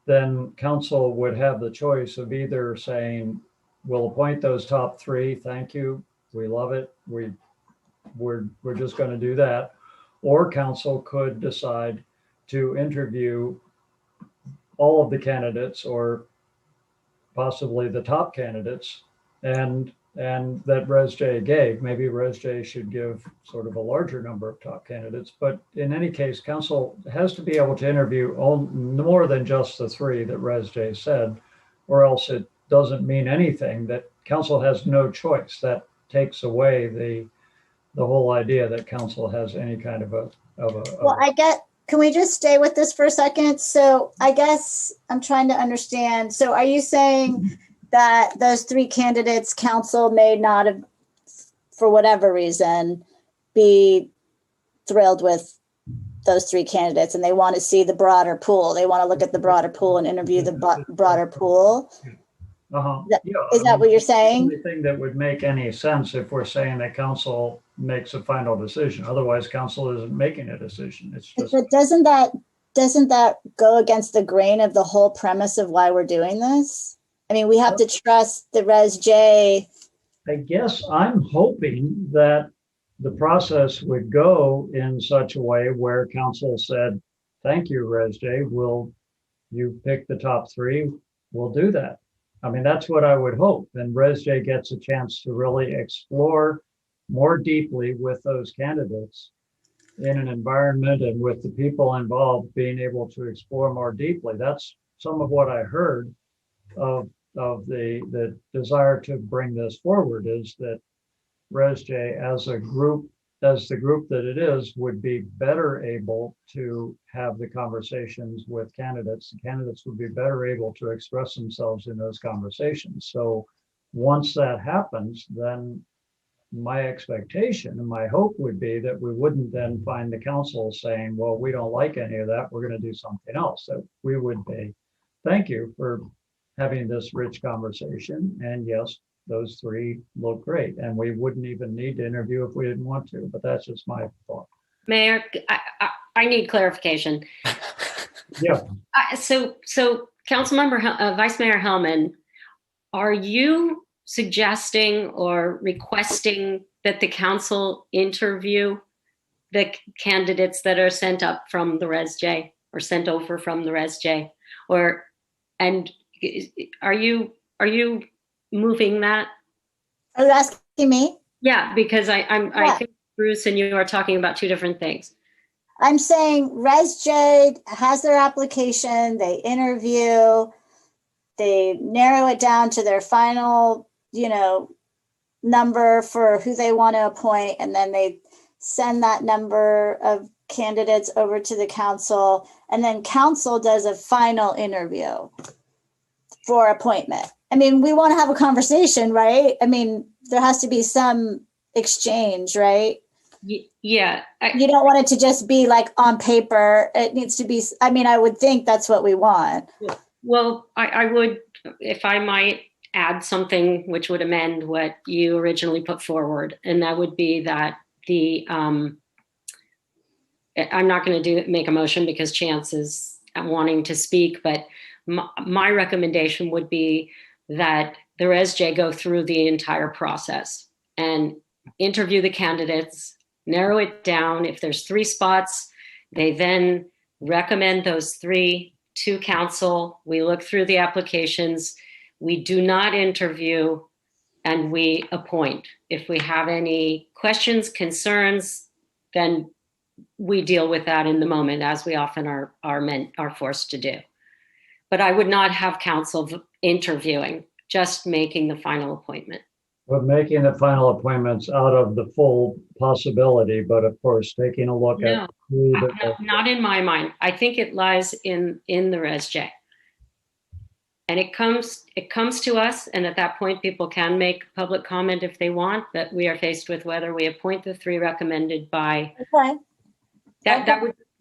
Then council would have the choice of either saying, we'll appoint those top 3, thank you, we love it, we're just going to do that. Or council could decide to interview all of the candidates, or possibly the top candidates, and that Res J gave. Maybe Res J should give sort of a larger number of top candidates, but in any case, council has to be able to interview more than just the 3 that Res J said, or else it doesn't mean anything, that council has no choice. That takes away the whole idea that council has any kind of Well, can we just stay with this for a second? So I guess I'm trying to understand. So are you saying that those 3 candidates council may not have, for whatever reason, be thrilled with those 3 candidates, and they want to see the broader pool? They want to look at the broader pool and interview the broader pool? Uh-huh. Is that what you're saying? The only thing that would make any sense if we're saying that council makes a final decision. Otherwise, council isn't making a decision. It's just. But doesn't that go against the grain of the whole premise of why we're doing this? I mean, we have to trust the Res J. I guess I'm hoping that the process would go in such a way where council said, thank you, Res J, you pick the top 3, we'll do that. I mean, that's what I would hope. And Res J gets a chance to really explore more deeply with those candidates in an environment, and with the people involved being able to explore more deeply. That's some of what I heard of the desire to bring this forward, is that Res J as a group as the group that it is, would be better able to have the conversations with candidates. The candidates would be better able to express themselves in those conversations. So once that happens, then my expectation and my hope would be that we wouldn't then find the council saying, well, we don't like any of that, we're going to do something else. That we would be, thank you for having this rich conversation. And yes, those three look great. And we wouldn't even need to interview if we didn't want to, but that's just my thought. Mayor, I need clarification. Yeah. So Councilmember, Vice Mayor Hellman, are you suggesting or requesting that the council interview the candidates that are sent up from the Res J or sent over from the Res J? And are you moving that? Are you asking me? Yeah, because I think Bruce and you are talking about two different things. I'm saying Res J has their application, they interview, they narrow it down to their final, number for who they want to appoint, and then they send that number of candidates over to the council, and then council does a final interview for appointment. I mean, we want to have a conversation, right? I mean, there has to be some exchange, right? Yeah. You don't want it to just be like on paper. It needs to be, I would think that's what we want. Well, I would, if I might add something which would amend what you originally put forward, and that would be that I'm not going to make a motion because Chance is wanting to speak, but my recommendation would be that the Res J go through the entire process and interview the candidates, narrow it down. If there's 3 spots, they then recommend those 3 to council. We look through the applications. We do not interview, and we appoint. If we have any questions, concerns, then we deal with that in the moment, as we often are forced to do. But I would not have council interviewing, just making the final appointment. But making the final appointments out of the full possibility, but of course, taking a look at who not in my mind. I think it lies in the Res J. And it comes to us, and at that point, people can make public comment if they want, but we are faced with whether we appoint the 3 recommended by. Okay.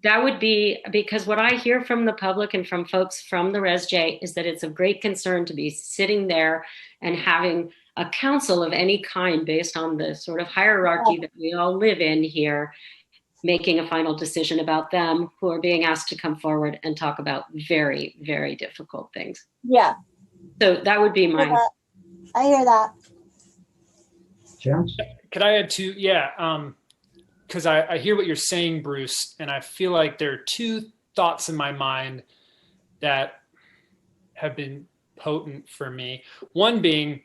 That would be, because what I hear from the public and from folks from the Res J is that it's of great concern to be sitting there and having a council of any kind based on the sort of hierarchy that we all live in here, making a final decision about them, who are being asked to come forward and talk about very, very difficult things. Yeah. So that would be mine. I hear that. Chance? Could I add two? Yeah. Because I hear what you're saying, Bruce, and I feel like there are 2 thoughts in my mind that have been potent for me. One being,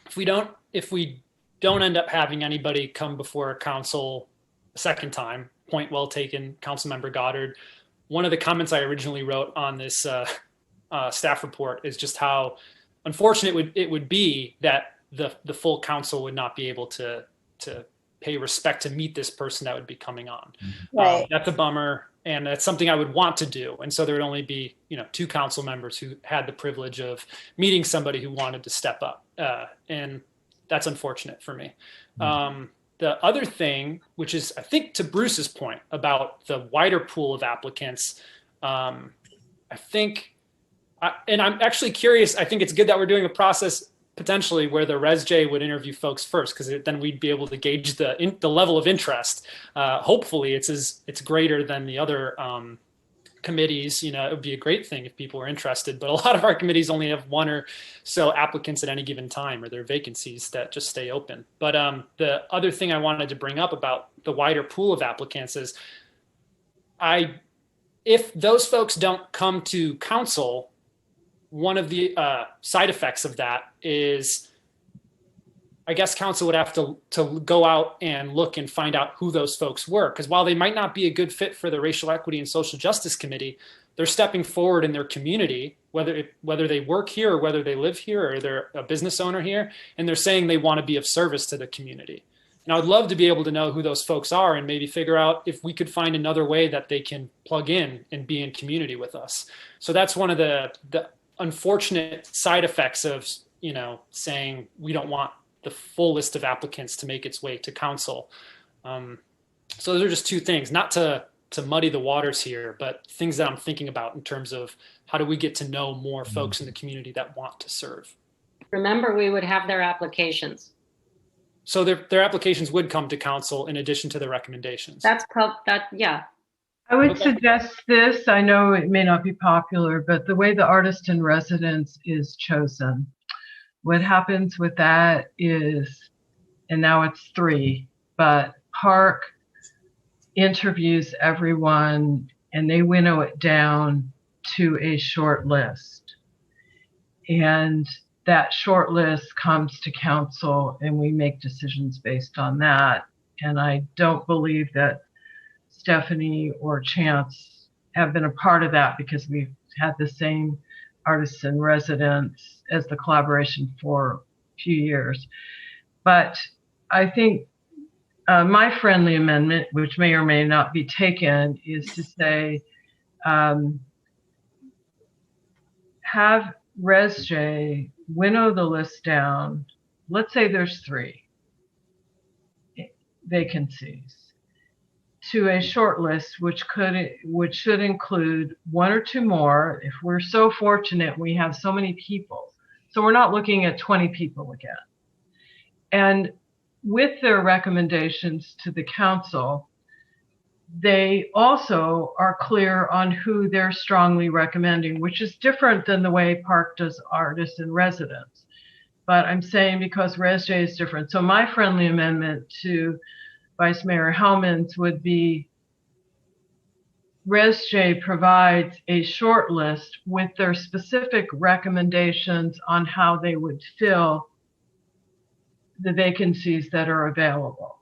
if we don't end up having anybody come before council a second time, point well taken, Councilmember Goddard. One of the comments I originally wrote on this staff report is just how unfortunate it would be that the full council would not be able to pay respect to meet this person that would be coming on. Right. That's a bummer, and that's something I would want to do. And so there would only be 2 council members who had the privilege of meeting somebody who wanted to step up, and that's unfortunate for me. The other thing, which is, I think, to Bruce's point about the wider pool of applicants, I think, and I'm actually curious, I think it's good that we're doing a process potentially where the Res J would interview folks first, because then we'd be able to gauge the level of interest. Hopefully it's greater than the other committees. It would be a great thing if people were interested, but a lot of our committees only have 1 or so applicants at any given time, or there are vacancies that just stay open. But the other thing I wanted to bring up about the wider pool of applicants is, if those folks don't come to council, one of the side effects of that is, I guess council would have to go out and look and find out who those folks were. Because while they might not be a good fit for the Racial Equity and Social Justice Committee, they're stepping forward in their community, whether they work here or whether they live here or they're a business owner here, and they're saying they want to be of service to the community. And I would love to be able to know who those folks are and maybe figure out if we could find another way that they can plug in and be in community with us. So that's one of the unfortunate side effects of, saying we don't want the full list of applicants to make its way to council. So those are just two things, not to muddy the waters here, but things that I'm thinking about in terms of how do we get to know more folks in the community that want to serve. Remember, we would have their applications. So their applications would come to council in addition to the recommendations. Yeah. I would suggest this. I know it may not be popular, but the way the artist in residence is chosen, what happens with that is, and now it's 3, but Park interviews everyone and they winnow it down to a short list. And that short list comes to council and we make decisions based on that. And I don't believe that Stephanie or Chance have been a part of that because we've had the same artists in residence as the collaboration for a few years. But I think my friendly amendment, which may or may not be taken, is to say, have ResJ winnow the list down. Let's say there's 3 vacancies to a short list, which should include 1 or 2 more. If we're so fortunate, we have so many people. So we're not looking at 20 people again. And with their recommendations to the council, they also are clear on who they're strongly recommending, which is different than the way Park does artists in residence. But I'm saying because ResJ is different. So my friendly amendment to Vice Mayor Hellman's would be ResJ provides a short list with their specific recommendations on how they would fill the vacancies that are available.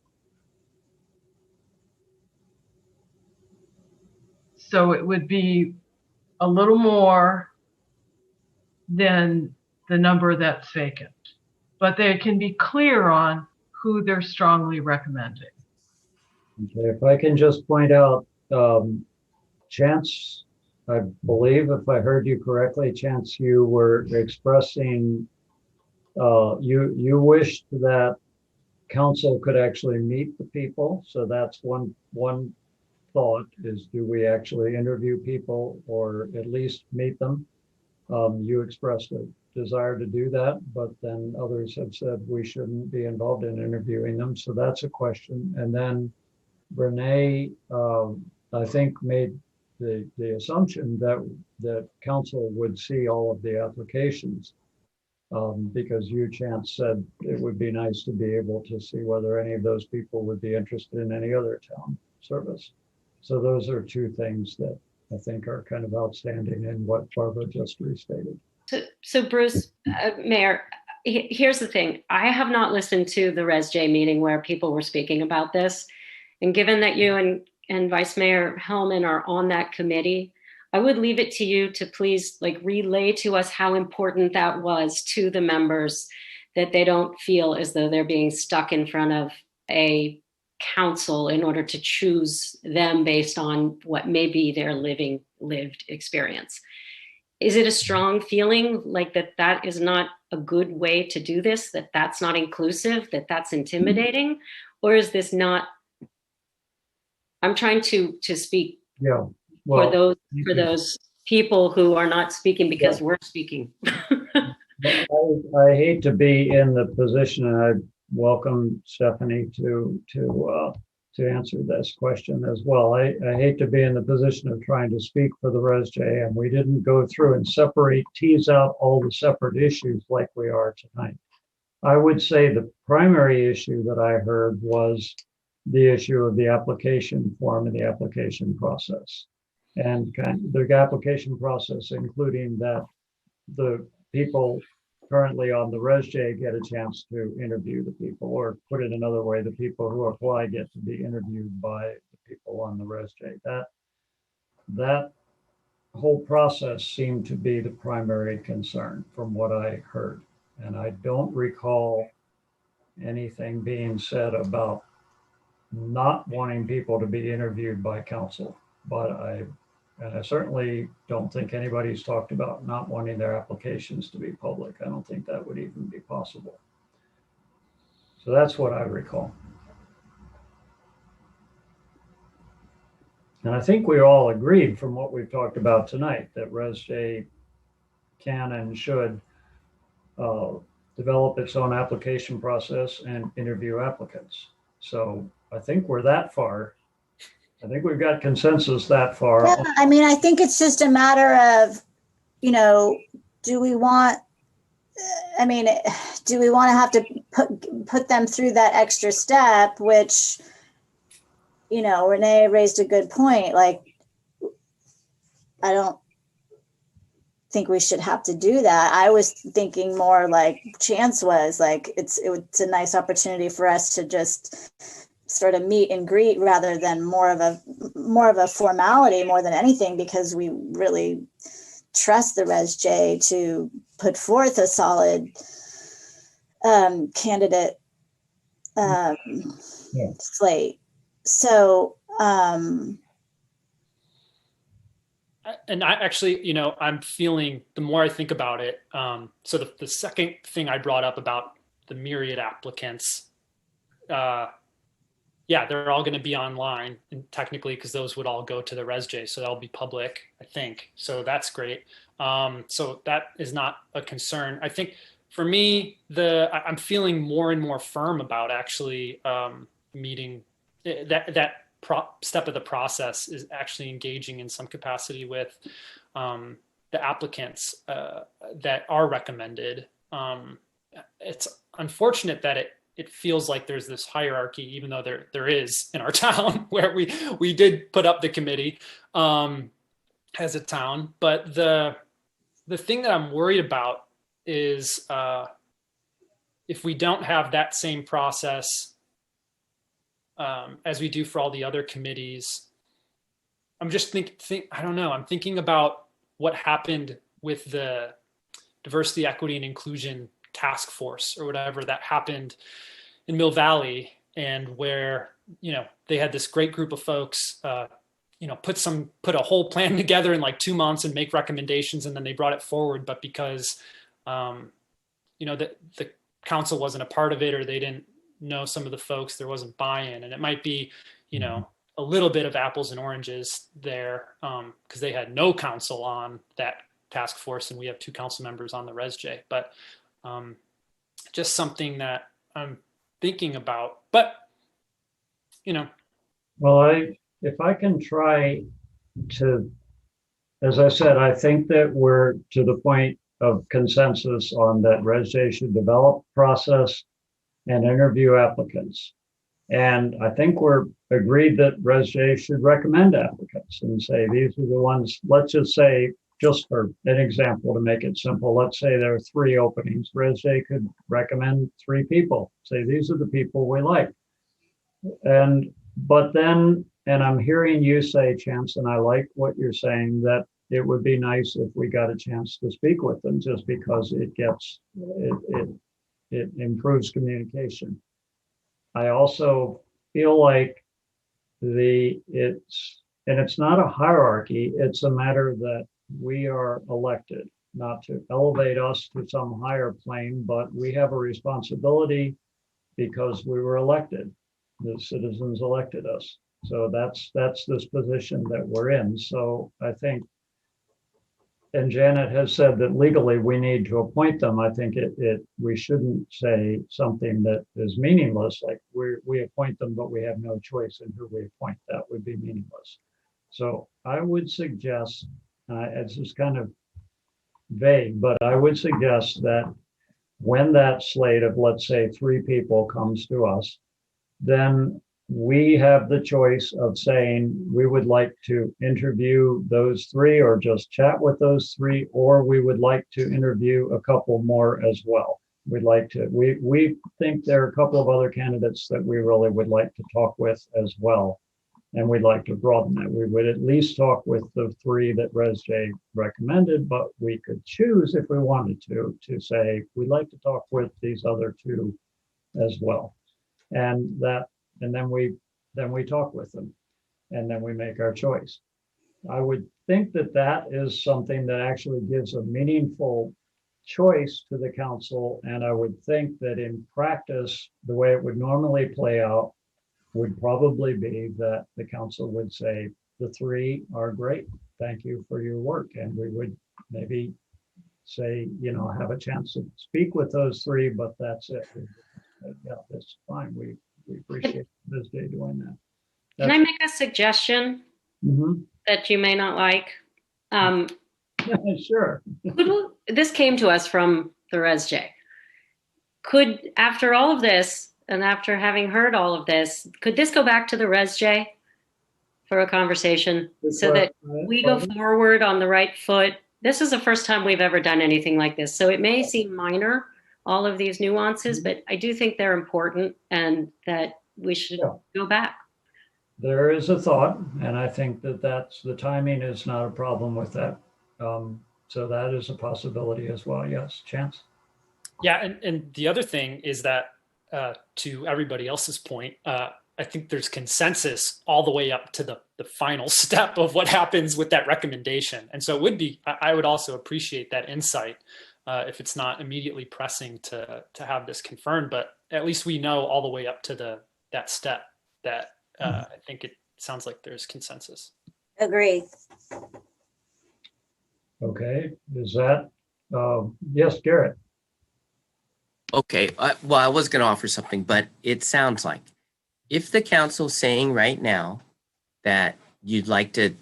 So it would be a little more than the number that's vacant, but they can be clear on who they're strongly recommending. Okay, if I can just point out, Chance, I believe if I heard you correctly, Chance, you were expressing, you wished that council could actually meet the people. So that's one thought is, do we actually interview people or at least meet them? You expressed a desire to do that, but then others have said we shouldn't be involved in interviewing them. So that's a question. And then Renee, I think, made the assumption that council would see all of the applications because you, Chance, said it would be nice to be able to see whether any of those people would be interested in any other town service. So those are 2 things that I think are kind of outstanding in what Barbara just restated. So Bruce, Mayor, here's the thing. I have not listened to the ResJ meeting where people were speaking about this. And given that you and Vice Mayor Hellman are on that committee, I would leave it to you to please relay to us how important that was to the members, that they don't feel as though they're being stuck in front of a council in order to choose them based on what may be their lived experience. Is it a strong feeling that is not a good way to do this, that that's not inclusive, that that's intimidating? Or is this not, I'm trying to speak for those people who are not speaking because we're speaking. I hate to be in the position, and I welcome Stephanie to answer this question as well. I hate to be in the position of trying to speak for the ResJ, and we didn't go through and tease out all the separate issues like we are tonight. I would say the primary issue that I heard was the issue of the application form and the application process. And the application process, including that the people currently on the ResJ get a chance to interview the people, or put it another way, the people who apply get to be interviewed by the people on the ResJ. That whole process seemed to be the primary concern from what I heard. And I don't recall anything being said about not wanting people to be interviewed by council, but I certainly don't think anybody's talked about not wanting their applications to be public. I don't think that would even be possible. So that's what I recall. And I think we all agreed from what we've talked about tonight that ResJ can and should develop its own application process and interview applicants. So I think we're that far. I think we've got consensus that far. Yeah, I mean, I think it's just a matter of, you know, do we want to have to put them through that extra step, which, you know, Renee raised a good point. Like, I don't think we should have to do that. I was thinking more like Chance was, like, it's a nice opportunity for us to just sort of meet and greet rather than more of a formality more than anything, because we really trust the ResJ to put forth a solid candidate slate. So and I actually, you know, I'm feeling, the more I think about it, so the second thing I brought up about the myriad applicants, yeah, they're all going to be online, and technically, because those would all go to the ResJ, so that'll be public, I think. So that's great. So that is not a concern. I think for me, I'm feeling more and more firm about actually meeting that step of the process is actually engaging in some capacity with the applicants that are recommended. It's unfortunate that it feels like there's this hierarchy, even though there is in our town, where we did put up the committee as a town. But the thing that I'm worried about is if we don't have that same process as we do for all the other committees. I'm just I don't know. I'm thinking about what happened with the diversity, equity, and inclusion task force or whatever that happened in Mill Valley, and where, you know, they had this great group of folks, you know, put a whole plan together in like 2 months and make recommendations, and then they brought it forward. But because, you know, the council wasn't a part of it, or they didn't know some of the folks, there wasn't buy-in, and it might be, you know, a little bit of apples and oranges there, because they had no council on that task force, and we have 2 council members on the ResJ. But just something that I'm thinking about. But, you know. Well, if I can try to, as I said, I think that we're to the point of consensus on that ResJ should develop process and interview applicants. And I think we're agreed that ResJ should recommend applicants and say, these are the ones. Let's just say, just for an example, to make it simple, let's say there are 3 openings. ResJ could recommend 3 people, say, these are the people we like. But then, and I'm hearing you say, Chance, and I like what you're saying, that it would be nice if we got a chance to speak with them, just because it improves communication. I also feel like it's not a hierarchy, it's a matter that we are elected, not to elevate us to some higher plane, but we have a responsibility because we were elected. The citizens elected us. So that's this position that we're in. So I think, and Janet has said that legally we need to appoint them. I think we shouldn't say something that is meaningless, like we appoint them, but we have no choice in who we appoint. That would be meaningless. So I would suggest, it's just kind of vague, but I would suggest that when that slate of, let's say, 3 people comes to us, then we have the choice of saying we would like to interview those 3 or just chat with those 3, or we would like to interview a couple more as well. We think there are a couple of other candidates that we really would like to talk with as well. And we'd like to broaden that. We would at least talk with the 3 that ResJ recommended, but we could choose if we wanted to say, we'd like to talk with these other 2 as well. And then we talk with them, and then we make our choice. I would think that that is something that actually gives a meaningful choice to the council. And I would think that in practice, the way it would normally play out would probably be that the council would say, the three are great. Thank you for your work. And we would maybe say, have a chance to speak with those three, but that's it. Yeah, that's fine. We appreciate this day doing that. Can I make a suggestion that you may not like? Sure. This came to us from the ResJ. Could, after all of this, and after having heard all of this, could this go back to the ResJ for a conversation so that we go forward on the right foot? This is the first time we've ever done anything like this. So it may seem minor, all of these nuances, but I do think they're important and that we should go back. There is a thought, and I think that the timing is not a problem with that. So that is a possibility as well. Yes, Chance? Yeah, and the other thing is that to everybody else's point, I think there's consensus all the way up to the final step of what happens with that recommendation. And so it would be, I would also appreciate that insight if it's not immediately pressing to have this confirmed, but at least we know all the way up to that step that I think it sounds like there's consensus. Agree. Okay, is that, yes, Garrett? Okay, well, I was going to offer something, but it sounds like if the council's saying right now that you'd like to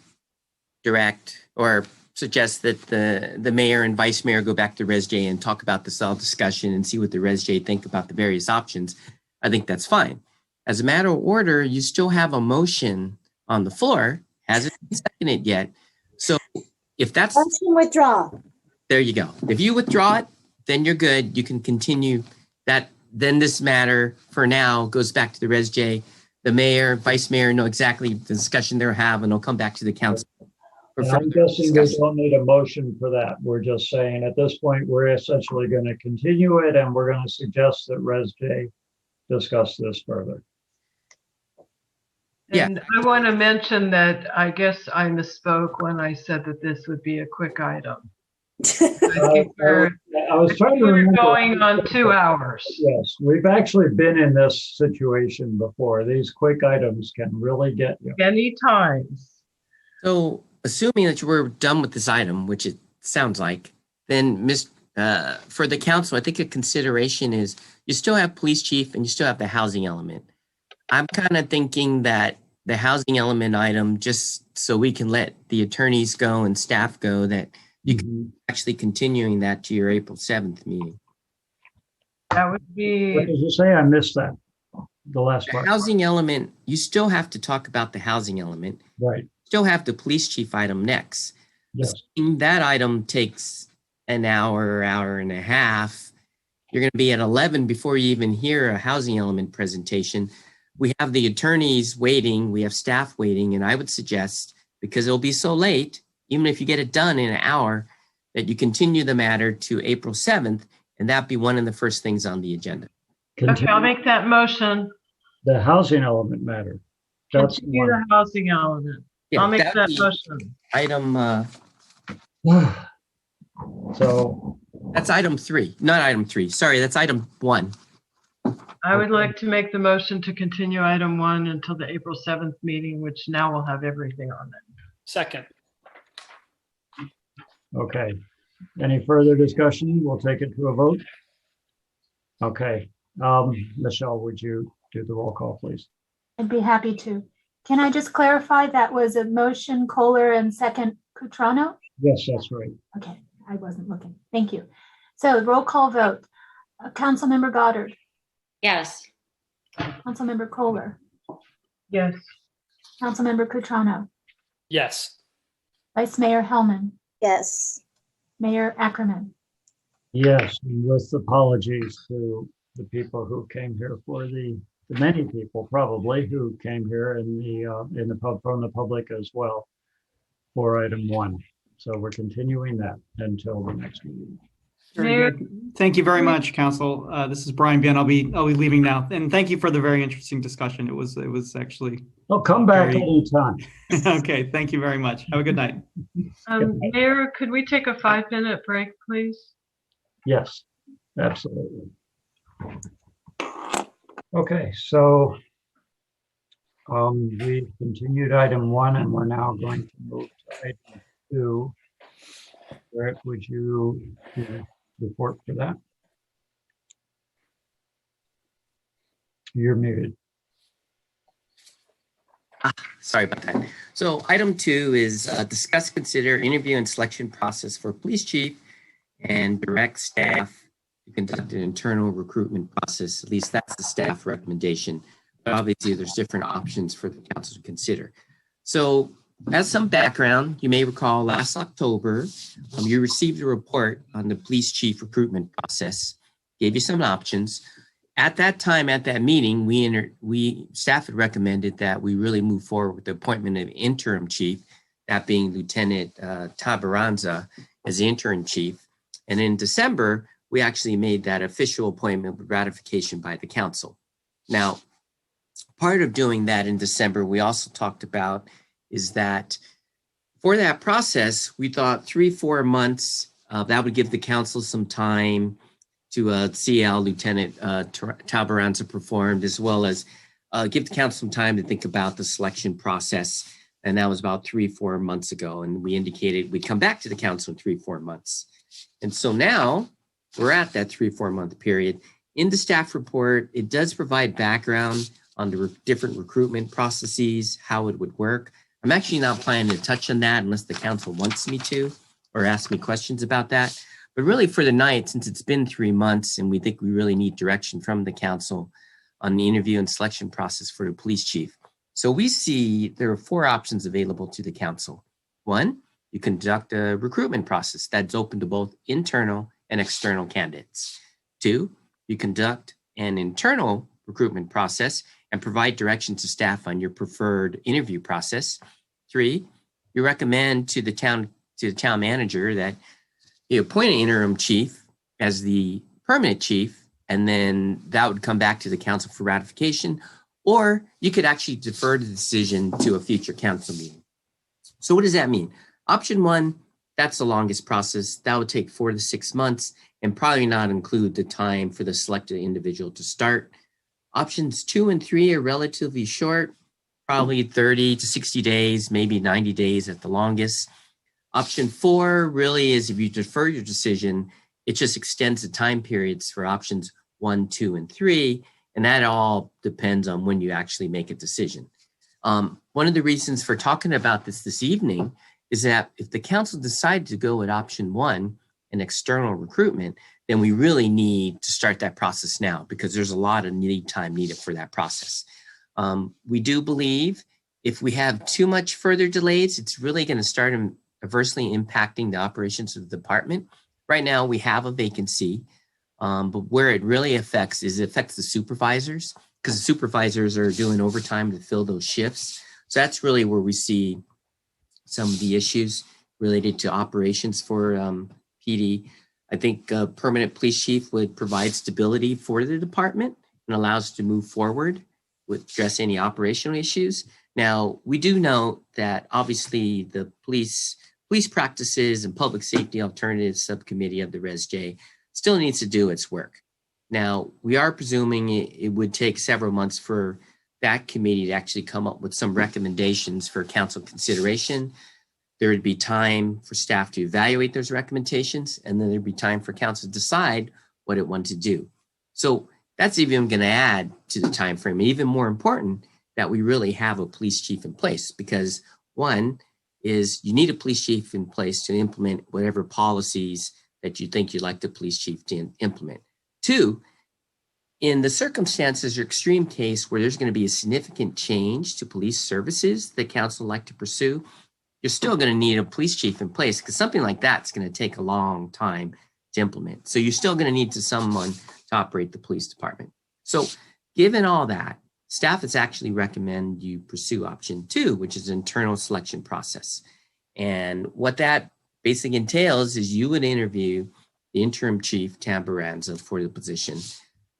direct or suggest that the mayor and vice mayor go back to ResJ and talk about this all discussion and see what the ResJ think about the various options, I think that's fine. As a matter of order, you still have a motion on the floor, hasn't been seconded yet. So if that's motion withdraw. There you go. If you withdraw it, then you're good. You can continue that. Then this matter for now goes back to the ResJ. The mayor, vice mayor know exactly the discussion they're having. They'll come back to the council. And I'm guessing we don't need a motion for that. We're just saying at this point, we're essentially going to continue it, and we're going to suggest that ResJ discuss this further. And I want to mention that I guess I misspoke when I said that this would be a quick item. I was trying to remember. Going on 2 hours. Yes, we've actually been in this situation before. These quick items can really get you. Many times. So, assuming that you were done with this item, which it sounds like, then for the council, I think a consideration is you still have police chief and you still have the housing element. I'm kind of thinking that the housing element item, just so we can let the attorneys go and staff go, that you can actually continuing that to your April 7th meeting. That would be. What did you say? I missed that. The last part. Housing element, you still have to talk about the housing element. Right. Still have the police chief item next. Yes. That item takes an hour and a half. You're going to be at 11 before you even hear a housing element presentation. We have the attorneys waiting, we have staff waiting, and I would suggest, because it'll be so late, even if you get it done in an hour, that you continue the matter to April 7th, and that be one of the first things on the agenda. Okay, I'll make that motion. The housing element matter. That's Continue the housing element. Yeah, I'll make that motion. Item. So. That's item 3, not item 3. Sorry, that's item 1. I would like to make the motion to continue item 1 until the April 7th meeting, which now will have everything on it. Second. Okay. Any further discussion? We'll take it to a vote. Okay. Michelle, would you do the roll call, please? I'd be happy to. Can I just clarify that was a motion Kohler and second Cutrano? Yes, that's right. Okay, I wasn't looking. Thank you. So roll call vote. Councilmember Goddard. Yes. Councilmember Kohler. Yes. Councilmember Cutrano. Yes. Vice Mayor Hellman. Yes. Mayor Ackerman. Yes, and with apologies to the people who came here for the many people probably who came here in the pub from the public as well for item 1. So we're continuing that until the next meeting. Very Mayor, good. Thank you very much, Council. This is Brian Bien. I'll be leaving now, and thank you for the very interesting discussion. It was actually. Oh, come back anytime. Okay, thank you very much. Have a good night. Mayor, could we take a 5-minute break, please? Yes, absolutely. Okay, so we continued item 1, and we're now going to move to item 2. Eric, would you report for that? You're muted. Sorry about that. So item 2 is discuss, consider interview and selection process for police chief and direct staff to conduct an internal recruitment process. At least that's the staff recommendation. But obviously there's different options for the council to consider. So as some background, you may recall last October, you received a report on the police chief recruitment process, gave you some options. At that time, at that meeting, staff had recommended that we really move forward with the appointment of interim chief, that being Lieutenant Tabaranza as the interim chief. And in December, we actually made that official appointment with ratification by the council. Now, part of doing that in December, we also talked about is that for that process, we thought 3-4 months, that would give the council some time to see how Lieutenant Tabaranza performed, as well as give the council some time to think about the selection process. And that was about 3-4 months ago. And we indicated we'd come back to the council in 3-4 months. And so now we're at that 3-4 month period. In the staff report, it does provide background on the different recruitment processes, how it would work. I'm actually not planning to touch on that unless the council wants me to or ask me questions about that. But really for the night, since it's been 3 months and we think we really need direction from the council on the interview and selection process for the police chief. So we see there are 4 options available to the council. 1, you conduct a recruitment process that's open to both internal and external candidates. 2, you conduct an internal recruitment process and provide direction to staff on your preferred interview process. 3, you recommend to the town manager that you appoint an interim chief as the permanent chief, and then that would come back to the council for ratification, or you could actually defer the decision to a future council meeting. So what does that mean? Option 1, that's the longest process. That would take 4 to 6 months and probably not include the time for the selected individual to start. Options 2 and 3 are relatively short, probably 30 to 60 days, maybe 90 days at the longest. Option 4 really is if you defer your decision, it just extends the time periods for options 1, 2, and 3, and that all depends on when you actually make a decision. One of the reasons for talking about this evening is that if the council decided to go with option 1, an external recruitment, then we really need to start that process now because there's a lot of time needed for that process. We do believe if we have too much further delays, it's really going to start adversely impacting the operations of the department. Right now, we have a vacancy, but where it really affects is it affects the supervisors because the supervisors are doing overtime to fill those shifts. So that's really where we see some of the issues related to operations for PD. I think a permanent police chief would provide stability for the department and allow us to move forward with address any operational issues. Now, we do know that obviously the police practices and public safety alternatives subcommittee of the ResJ still needs to do its work. Now, we are presuming it would take several months for that committee to actually come up with some recommendations for council consideration. There would be time for staff to evaluate those recommendations, and then there'd be time for council to decide what it wants to do. So that's even going to add to the time frame. Even more important, that we really have a police chief in place, because 1 is you need a police chief in place to implement whatever policies that you think you'd like the police chief to implement. 2, in the circumstances or extreme case where there's going to be a significant change to police services that council would like to pursue, you're still going to need a police chief in place because something like that's going to take a long time to implement. So you're still going to need someone to operate the police department. So given all that, staff has actually recommend you pursue option 2, which is an internal selection process. And what that basically entails is you would interview the interim chief, Tamburanza, for the position.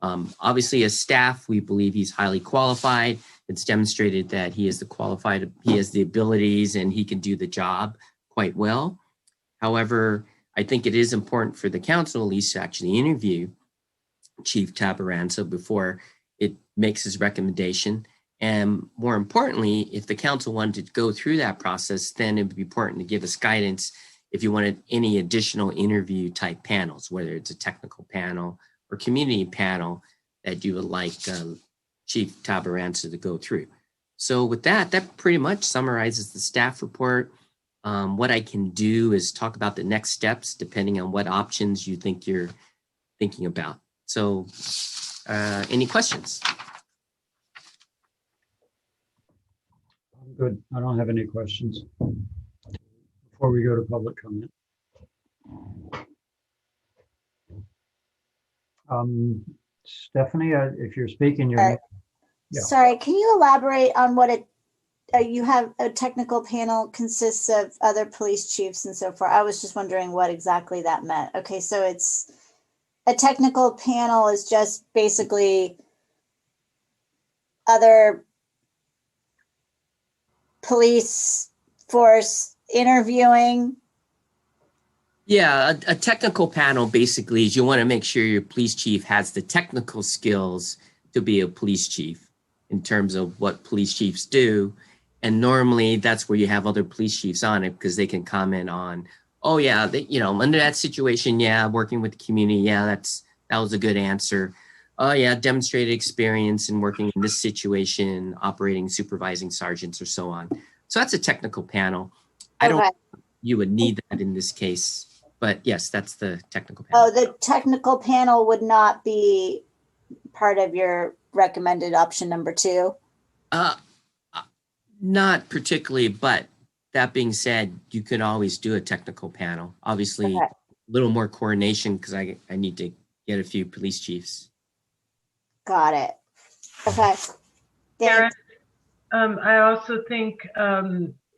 Obviously, as staff, we believe he's highly qualified. It's demonstrated that he has the abilities, and he can do the job quite well. However, I think it is important for the council at least to actually interview Chief Tamburanza before it makes his recommendation. And more importantly, if the council wanted to go through that process, then it would be important to give us guidance if you wanted any additional interview type panels, whether it's a technical panel or community panel that you would like Chief Tamburanza to go through. So with that pretty much summarizes the staff report. What I can do is talk about the next steps depending on what options you think you're thinking about. So any questions? I'm good. I don't have any questions. Before we go to public comment. Stephanie, if you're speaking, you're. Yeah. Sorry, can you elaborate on what you have a technical panel consists of other police chiefs and so forth? I was just wondering what exactly that meant. Okay, so it's a technical panel is just basically other police force interviewing. Yeah, a technical panel basically is you want to make sure your police chief has the technical skills to be a police chief in terms of what police chiefs do. And normally that's where you have other police chiefs on it because they can comment on, oh yeah, under that situation, yeah, working with the community, yeah, that was a good answer. Oh yeah, demonstrated experience in working in this situation, operating, supervising sergeants or so on. So that's a technical panel. I don't think you would need that in this case. But yes, that's the technical panel. Oh, the technical panel would not be part of your recommended option number 2? Not particularly, but that being said, you can always do a technical panel. Obviously, a little more coordination because I need to get a few police chiefs. Got it. Okay. Karen, I also think,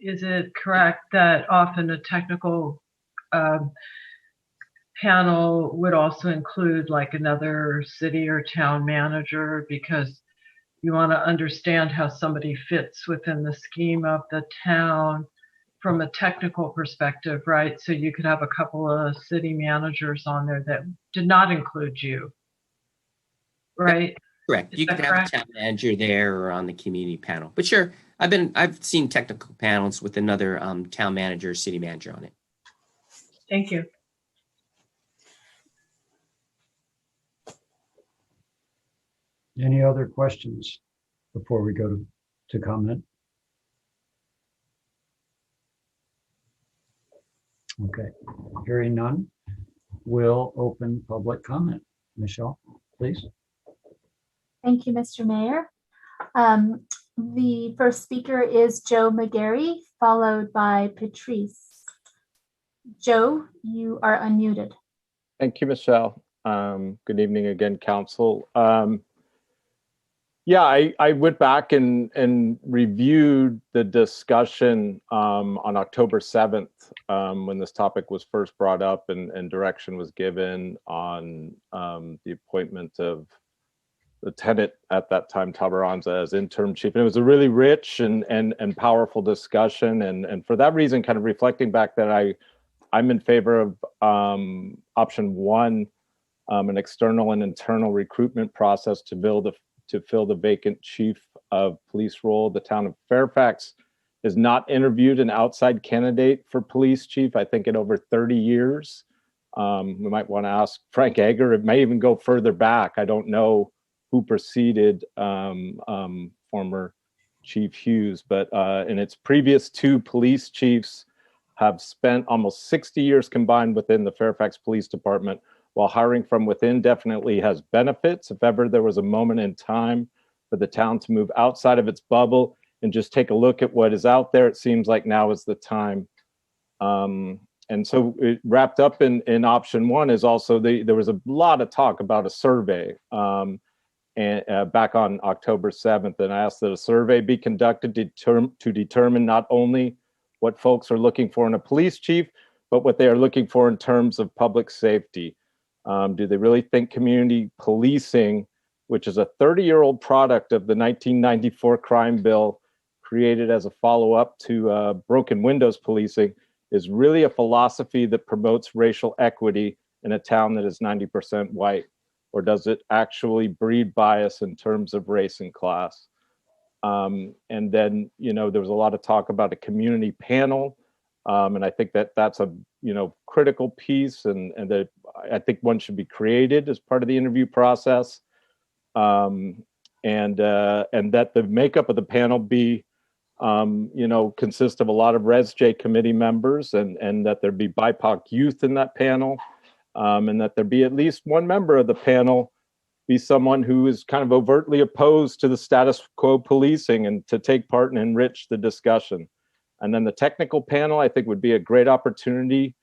is it correct that often a technical panel would also include like another city or town manager because you want to understand how somebody fits within the scheme of the town from a technical perspective, right? So you could have a couple of city managers on there that did not include you, right? Correct. You can have a town manager there or on the community panel. But sure, I've seen technical panels with another town manager, city manager on it. Thank you. Any other questions before we go to comment? Okay, hearing none, we'll open public comment. Michelle, please. Thank you, Mr. Mayor. The first speaker is Joe McGarry, followed by Patrice. Joe, you are unmuted. Thank you, Michelle. Good evening again, Council. Yeah, I went back and reviewed the discussion on October 7th when this topic was first brought up and direction was given on the appointment of Lieutenant at that time, Tamburanza, as interim chief. And it was a really rich and powerful discussion. And for that reason, kind of reflecting back that I'm in favor of option 1, an external and internal recruitment process to fill the vacant chief of police role. The town of Fairfax has not interviewed an outside candidate for police chief, I think in over 30 years. We might want to ask Frank Egger. It may even go further back. I don't know who preceded former Chief Hughes, but in its previous 2 police chiefs have spent almost 60 years combined within the Fairfax Police Department. While hiring from within definitely has benefits, if ever there was a moment in time for the town to move outside of its bubble and just take a look at what is out there, it seems like now is the time. And so it wrapped up in option 1 is also there was a lot of talk about a survey and back on October 7th, and I asked that a survey be conducted to determine not only what folks are looking for in a police chief, but what they are looking for in terms of public safety. Do they really think community policing, which is a 30-year-old product of the 1994 crime bill created as a follow-up to broken windows policing, is really a philosophy that promotes racial equity in a town that is 90% white? Or does it actually breed bias in terms of race and class? And then, there was a lot of talk about a community panel. And I think that that's a, critical piece, and that I think one should be created as part of the interview process. And that the makeup of the panel be, consist of a lot of ResJ committee members, and that there be BIPOC youth in that panel, and that there be at least one member of the panel be someone who is kind of overtly opposed to the status quo policing and to take part and enrich the discussion. And then the technical panel, I think, would be a great opportunity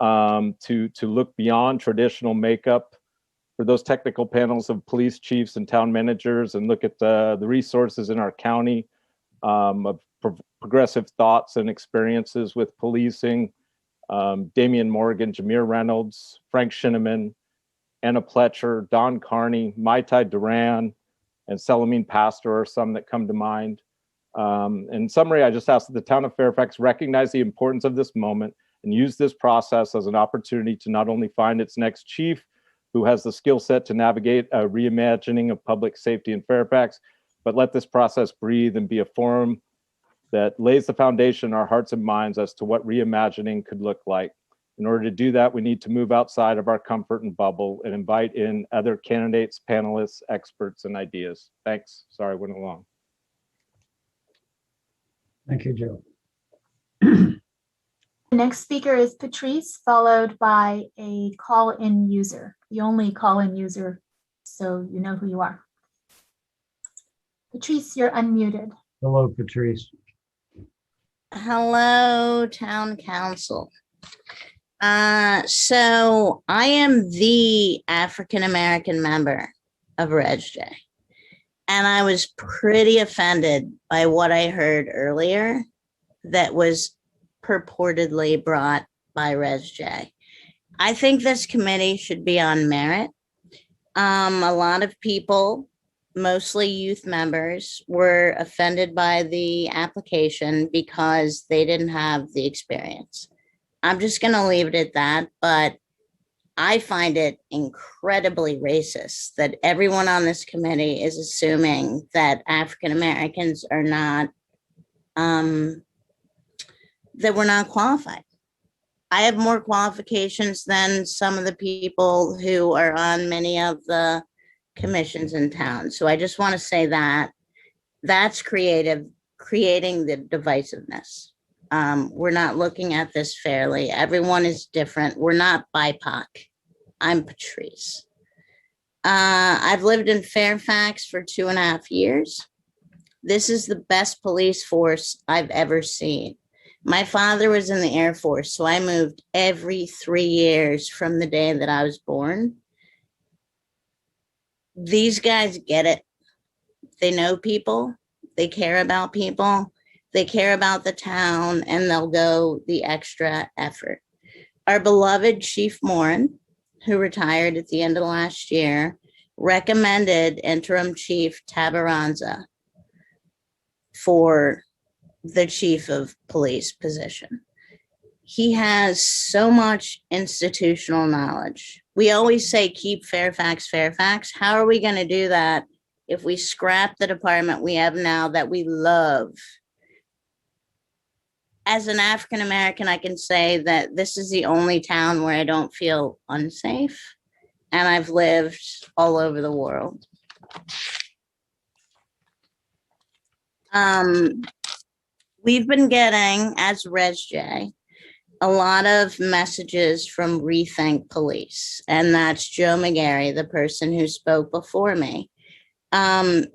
to look beyond traditional makeup for those technical panels of police chiefs and town managers, and look at the resources in our county of progressive thoughts and experiences with policing. Damian Morgan, Jameer Reynolds, Frank Shinneman, Anna Pletcher, Don Carney, Maitai Duran, and Selamine Pastor are some that come to mind. In summary, I just ask that the town of Fairfax recognize the importance of this moment and use this process as an opportunity to not only find its next chief who has the skill set to navigate a reimagining of public safety in Fairfax, but let this process breathe and be a forum that lays the foundation in our hearts and minds as to what reimagining could look like. In order to do that, we need to move outside of our comfort and bubble and invite in other candidates, panelists, experts, and ideas. Thanks. Sorry, I went along. Thank you, Joe. The next speaker is Patrice, followed by a call-in user, the only call-in user, so you know who you are. Patrice, you're unmuted. Hello, Patrice. Hello, Town Council. So I am the African-American member of ResJ, and I was pretty offended by what I heard earlier that was purportedly brought by ResJ. I think this committee should be on merit. A lot of people, mostly youth members, were offended by the application because they didn't have the experience. I'm just going to leave it at that, but I find it incredibly racist that everyone on this committee is assuming that African Americans are not, that we're not qualified. I have more qualifications than some of the people who are on many of the commissions in town. So I just want to say that that's creating the divisiveness. We're not looking at this fairly. Everyone is different. We're not BIPOC. I'm Patrice. I've lived in Fairfax for 2.5 years. This is the best police force I've ever seen. My father was in the Air Force, so I moved every 3 years from the day that I was born. These guys get it. They know people. They care about people. They care about the town, and they'll go the extra effort. Our beloved Chief Morin, who retired at the end of last year, recommended Interim Chief Tabaranza for the chief of police position. He has so much institutional knowledge. We always say, keep Fairfax, Fairfax. How are we going to do that if we scrap the department we have now that we love? As an African American, I can say that this is the only town where I don't feel unsafe, and I've lived all over the world. We've been getting, as ResJ, a lot of messages from Rethink Police, and that's Joe McGarry, the person who spoke before me.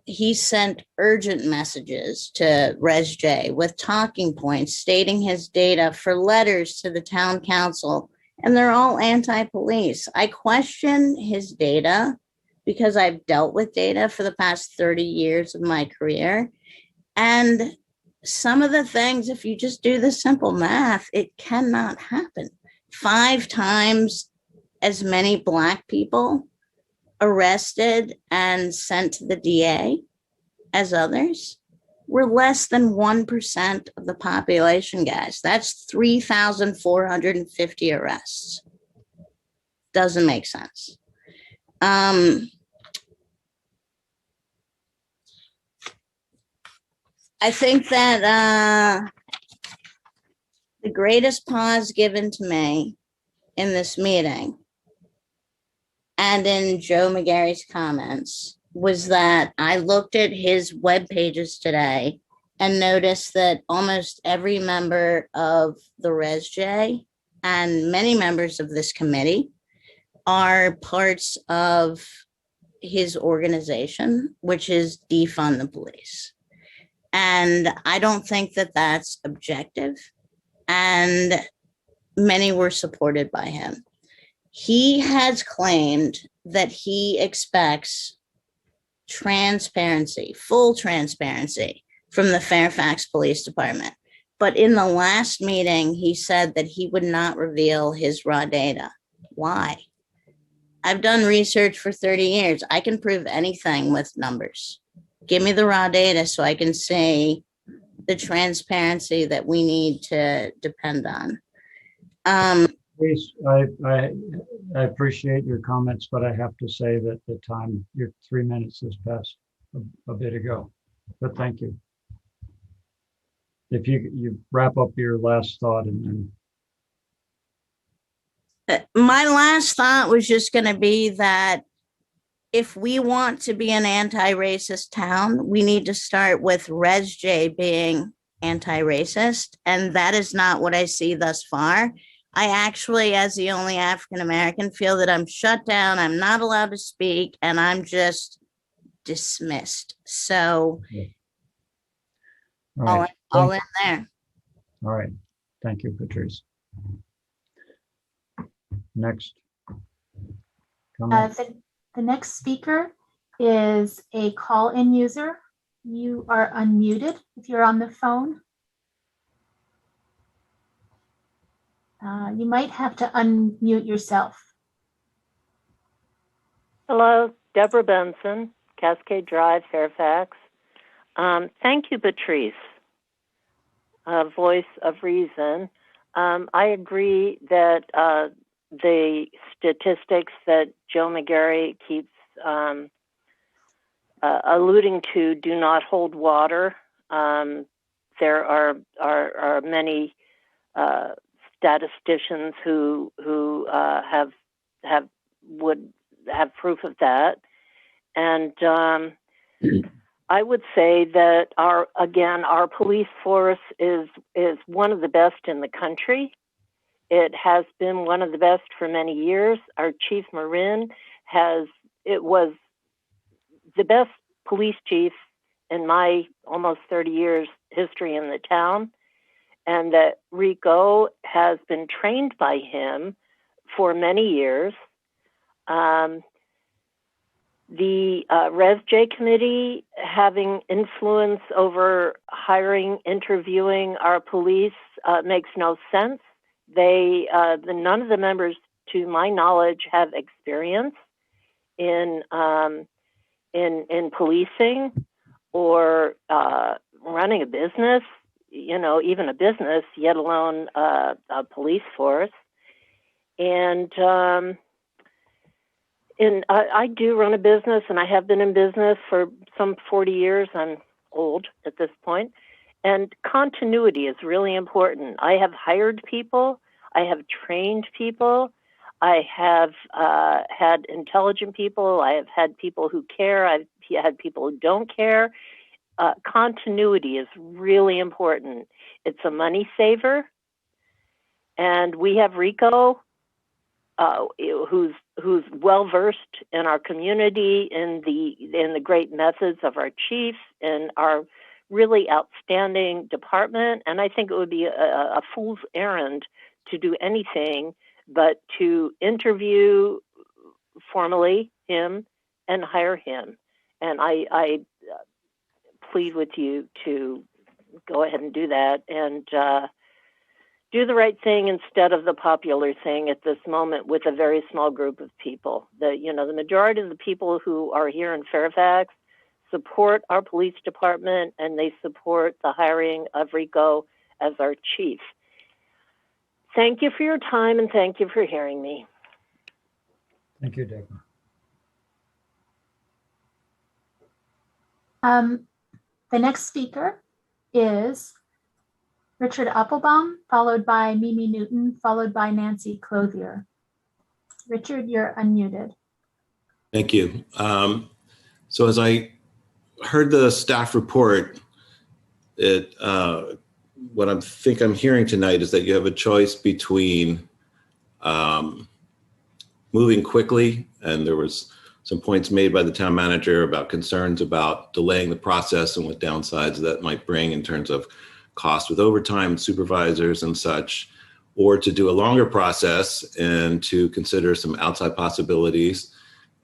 He sent urgent messages to ResJ with talking points stating his data for letters to the town council, and they're all anti-police. I question his data because I've dealt with data for the past 30 years of my career. And some of the things, if you just do the simple math, it cannot happen. 5 times as many Black people arrested and sent to the DA as others. We're less than 1% of the population, guys. That's 3,450 arrests. Doesn't make sense. I think that the greatest pause given to me in this meeting and in Joe McGarry's comments was that I looked at his web pages today and noticed that almost every member of the ResJ and many members of this committee are parts of his organization, which is Defund the Police. And I don't think that that's objective. And many were supported by him. He has claimed that he expects transparency, full transparency from the Fairfax Police Department. But in the last meeting, he said that he would not reveal his raw data. Why? I've done research for 30 years. I can prove anything with numbers. Give me the raw data so I can see the transparency that we need to depend on. Please, I appreciate your comments, but I have to say that the time, your 3 minutes has passed a bit ago, but thank you. If you wrap up your last thought and then. My last thought was just going to be that if we want to be an anti-racist town, we need to start with ResJ being anti-racist, and that is not what I see thus far. I actually, as the only African-American, feel that I'm shut down, I'm not allowed to speak, and I'm just dismissed. So All all in there. All right. Thank you, Patrice. Next. The next speaker is a call-in user. You are unmuted if you're on the phone. You might have to unmute yourself. Hello, Deborah Benson, Cascade Drive, Fairfax. Thank you, Patrice, voice of reason. I agree that the statistics that Joe McGarry keeps alluding to do not hold water. There are many statisticians who would have proof of that, and I would say that our police force is one of the best in the country. It has been one of the best for many years. Our Chief Marin was the best police chief in my almost 30 years history in the town, and that Rico has been trained by him for many years. The ResJ committee having influence over hiring, interviewing our police makes no sense. None of the members, to my knowledge, have experience in policing or running a business, even a business, yet alone a police force. And I do run a business, and I have been in business for some 40 years. I'm old at this point. And continuity is really important. I have hired people. I have trained people. I have had intelligent people. I have had people who care. I've had people who don't care. Continuity is really important. It's a money saver. And we have Rico, who's well versed in our community, in the great methods of our chiefs, in our really outstanding department. And I think it would be a fool's errand to do anything but to interview formally him and hire him. And I plead with you to go ahead and do that, and do the right thing instead of the popular thing at this moment with a very small group of people. The majority of the people who are here in Fairfax support our police department, and they support the hiring of Rico as our chief. Thank you for your time, and thank you for hearing me. Thank you, Dagmar. The next speaker is Richard Applebaum, followed by Mimi Newton, followed by Nancy Clothier. Richard, you're unmuted. Thank you. So as I heard the staff report, what I think I'm hearing tonight is that you have a choice between moving quickly, and there was some points made by the town manager about concerns about delaying the process and what downsides that might bring in terms of cost with overtime and supervisors and such, or to do a longer process and to consider some outside possibilities.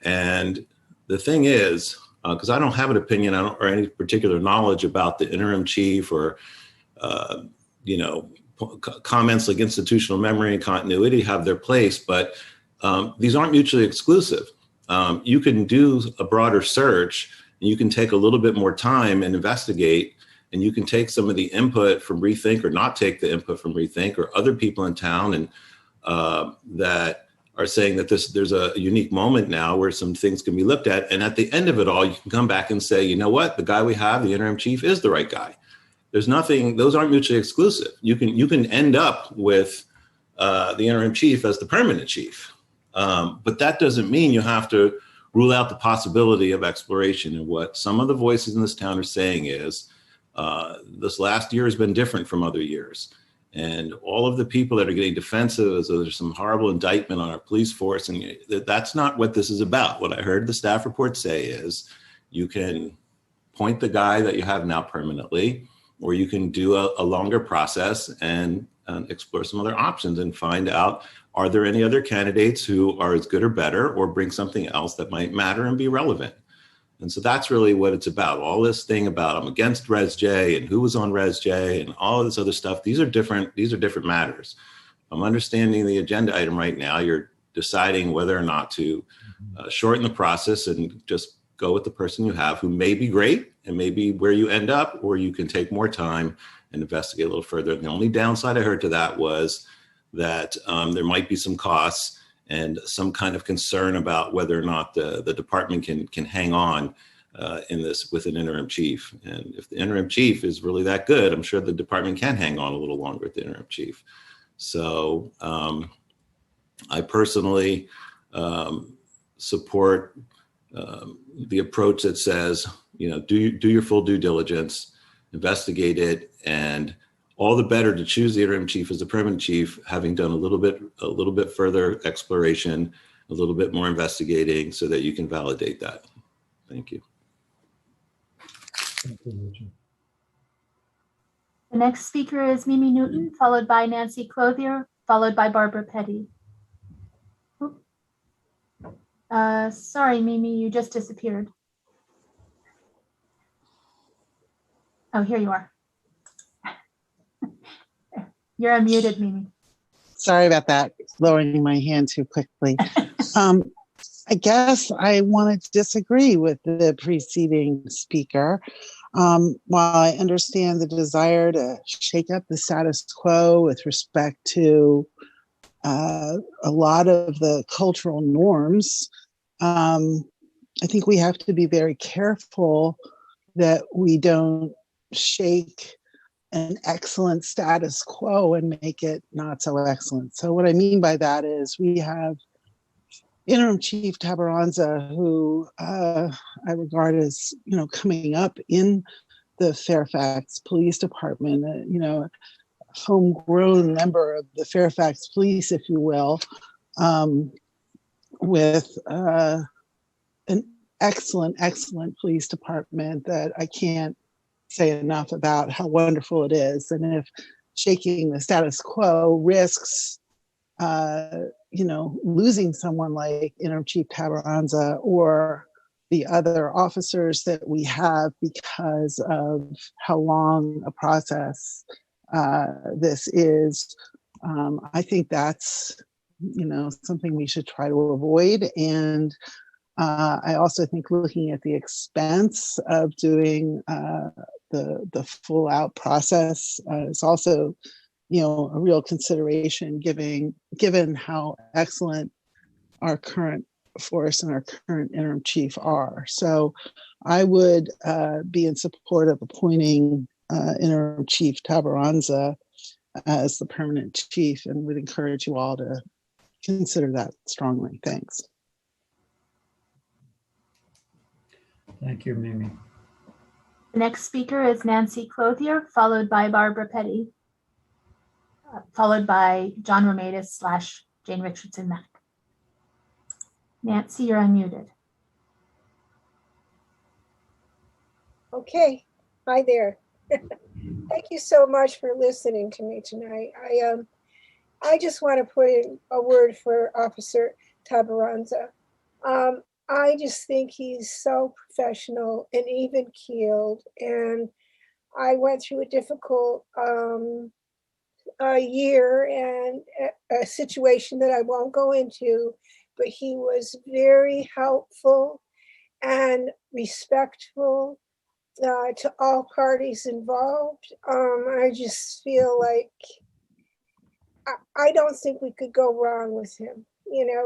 And the thing is, because I don't have an opinion or any particular knowledge about the interim chief or, comments like institutional memory and continuity have their place, but these aren't mutually exclusive. You can do a broader search, and you can take a little bit more time and investigate, and you can take some of the input from Rethink or not take the input from Rethink or other people in town and that are saying that there's a unique moment now where some things can be looked at. And at the end of it all, you can come back and say, you know what, the guy we have, the interim chief, is the right guy. There's nothing, those aren't mutually exclusive. You can end up with the interim chief as the permanent chief. But that doesn't mean you have to rule out the possibility of exploration. And what some of the voices in this town are saying is this last year has been different from other years. And all of the people that are getting defensive as though there's some horrible indictment on our police force, and that's not what this is about. What I heard the staff report say is you can point the guy that you have now permanently, or you can do a longer process and explore some other options and find out, are there any other candidates who are as good or better or bring something else that might matter and be relevant? And so that's really what it's about. All this thing about I'm against Res J and who was on Res J and all of this other stuff. These are different matters. I'm understanding the agenda item right now. You're deciding whether or not to shorten the process and just go with the person you have who may be great and maybe where you end up, or you can take more time and investigate a little further. And the only downside I heard to that was that there might be some costs and some kind of concern about whether or not the department can hang on in this with an interim chief. And if the interim chief is really that good, I'm sure the department can hang on a little longer with the interim chief. So I personally support the approach that says, do your full due diligence, investigate it, and all the better to choose the interim chief as the permanent chief, having done a little bit further exploration, a little bit more investigating, so that you can validate that. Thank you. Thank you, Richard. The next speaker is Mimi Newton, followed by Nancy Clothier, followed by Barbara Petty. Sorry, Mimi, you just disappeared. Oh, here you are. You're unmuted, Mimi. Sorry about that, lowering my hand too quickly. I guess I want to disagree with the preceding speaker. While I understand the desire to shake up the status quo with respect to a lot of the cultural norms, I think we have to be very careful that we don't shake an excellent status quo and make it not so excellent. So what I mean by that is we have Interim Chief Tabaranza, who I regard as, coming up in the Fairfax Police Department, a homegrown member of the Fairfax Police, if you will, with an excellent police department that I can't say enough about how wonderful it is. And if shaking the status quo risks, losing someone like Interim Chief Tabaranza or the other officers that we have because of how long a process this is, I think that's, something we should try to avoid. And I also think looking at the expense of doing the full out process is also, a real consideration given how excellent our current force and our current interim chief are. So I would be in support of appointing interim chief Tabaranza as the permanent chief, and would encourage you all to consider that strongly. Thanks. Thank you, Mimi. The next speaker is Nancy Clothier, followed by Barbara Petty, followed by John Romatus / Jane Richardson Mack. Nancy, you're unmuted. Okay, hi there. Thank you so much for listening to me tonight. I just want to put in a word for Officer Tabaranza. I just think he's so professional and even keeled. And I went through a difficult year and a situation that I won't go into, but he was very helpful and respectful to all parties involved. I just feel like I don't think we could go wrong with him.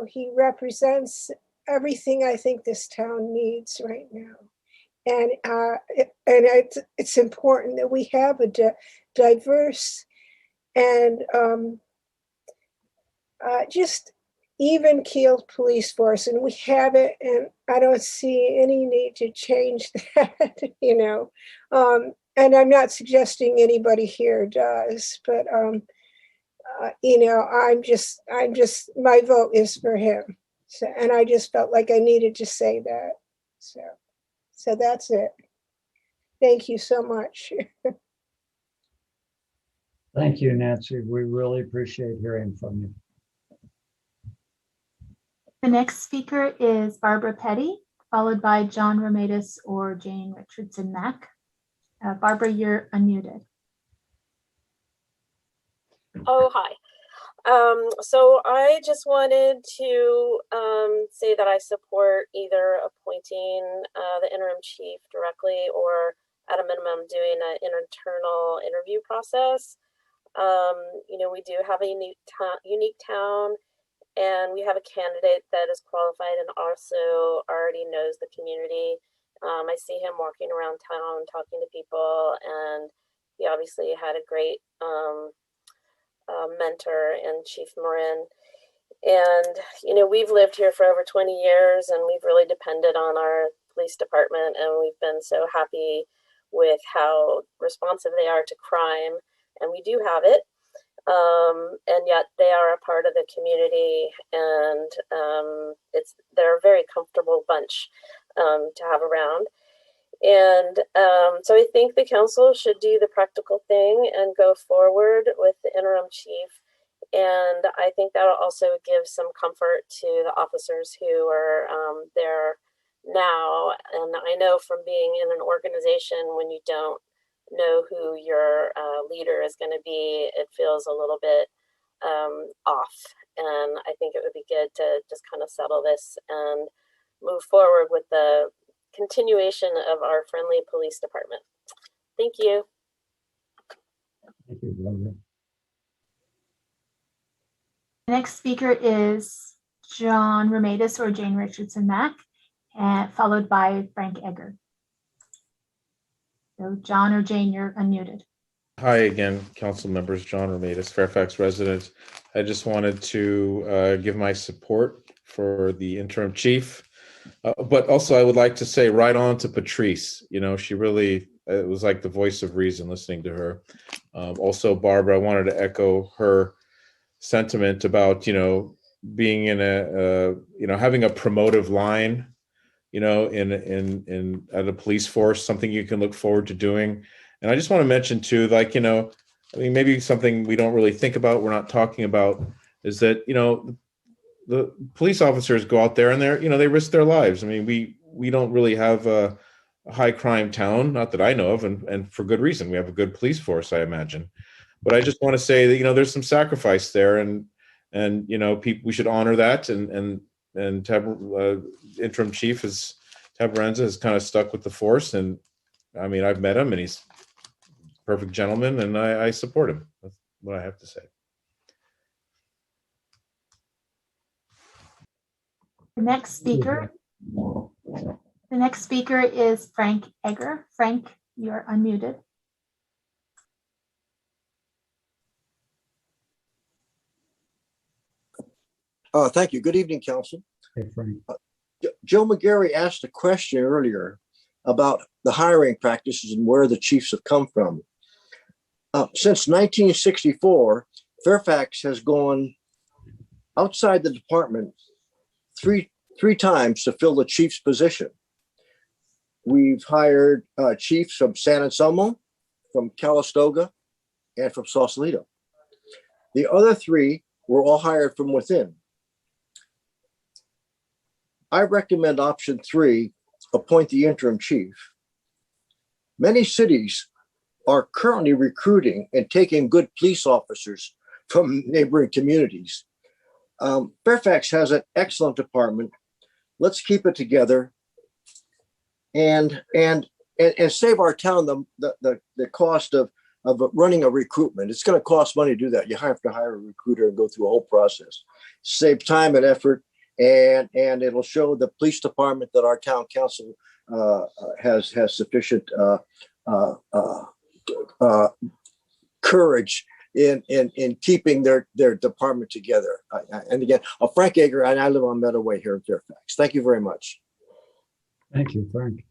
He represents everything I think this town needs right now. And it's important that we have a diverse and just even-keeled police force, and we have it, and I don't see any need to change that, and I'm not suggesting anybody here does, but I'm just my vote is for him. So, and I just felt like I needed to say that. So that's it. Thank you so much. Thank you, Nancy. We really appreciate hearing from you. The next speaker is Barbara Petty, followed by John Romatus or Jane Richardson Mack. Barbara, you're unmuted. Oh, hi. So I just wanted to say that I support either appointing the interim chief directly or at a minimum doing an internal interview process. We do have a unique town, and we have a candidate that is qualified and also already knows the community. I see him walking around town talking to people, and he obviously had a great mentor in Chief Marin. And, we've lived here for over 20 years, and we've really depended on our police department, and we've been so happy with how responsive they are to crime, and we do have it. And yet they are a part of the community, and they're a very comfortable bunch to have around. And so I think the council should do the practical thing and go forward with the interim chief. And I think that'll also give some comfort to the officers who are there now. And I know from being in an organization, when you don't know who your leader is going to be, it feels a little bit off. And I think it would be good to just kind of settle this and move forward with the continuation of our friendly police department. Thank you. Thank you, Barbara. The next speaker is John Romatus or Jane Richardson Mack, followed by Frank Egger. So John or Jane, you're unmuted. Hi again, council members. John Romatus, Fairfax resident. I just wanted to give my support for the interim chief. But also I would like to say right on to Patrice. She really, it was like the voice of reason listening to her. Also, Barbara, I wanted to echo her sentiment about, being in having a promotive line, in at a police force, something you can look forward to doing. And I just want to mention too, maybe something we don't really think about, we're not talking about, is that, the police officers go out there and they risk their lives. I mean, we don't really have a high crime town, not that I know of, and for good reason. We have a good police force, I imagine. But I just want to say that, there's some sacrifice there, and we should honor that. And interim chief Tabarenza has kind of stuck with the force. And I mean, I've met him, and he's a perfect gentleman, and I support him. That's what I have to say. The next speaker is Frank Egger. Frank, you're unmuted. Thank you. Good evening, Council. Hey, Frank. Joe McGarry asked a question earlier about the hiring practices and where the chiefs have come from. Since 1964, Fairfax has gone outside the department three times to fill the chief's position. We've hired chiefs from San Anselmo, from Calistoga, and from Sausalito. The other three were all hired from within. I recommend option 3, appoint the interim chief. Many cities are currently recruiting and taking good police officers from neighboring communities. Fairfax has an excellent department. Let's keep it together and save our town the cost of running a recruitment. It's going to cost money to do that. You have to hire a recruiter and go through a whole process. Save time and effort, and it'll show the police department that our town council has sufficient courage in keeping their department together. And again, Frank Egger, and I live on Meadow Way here in Fairfax. Thank you very much. Thank you, Frank.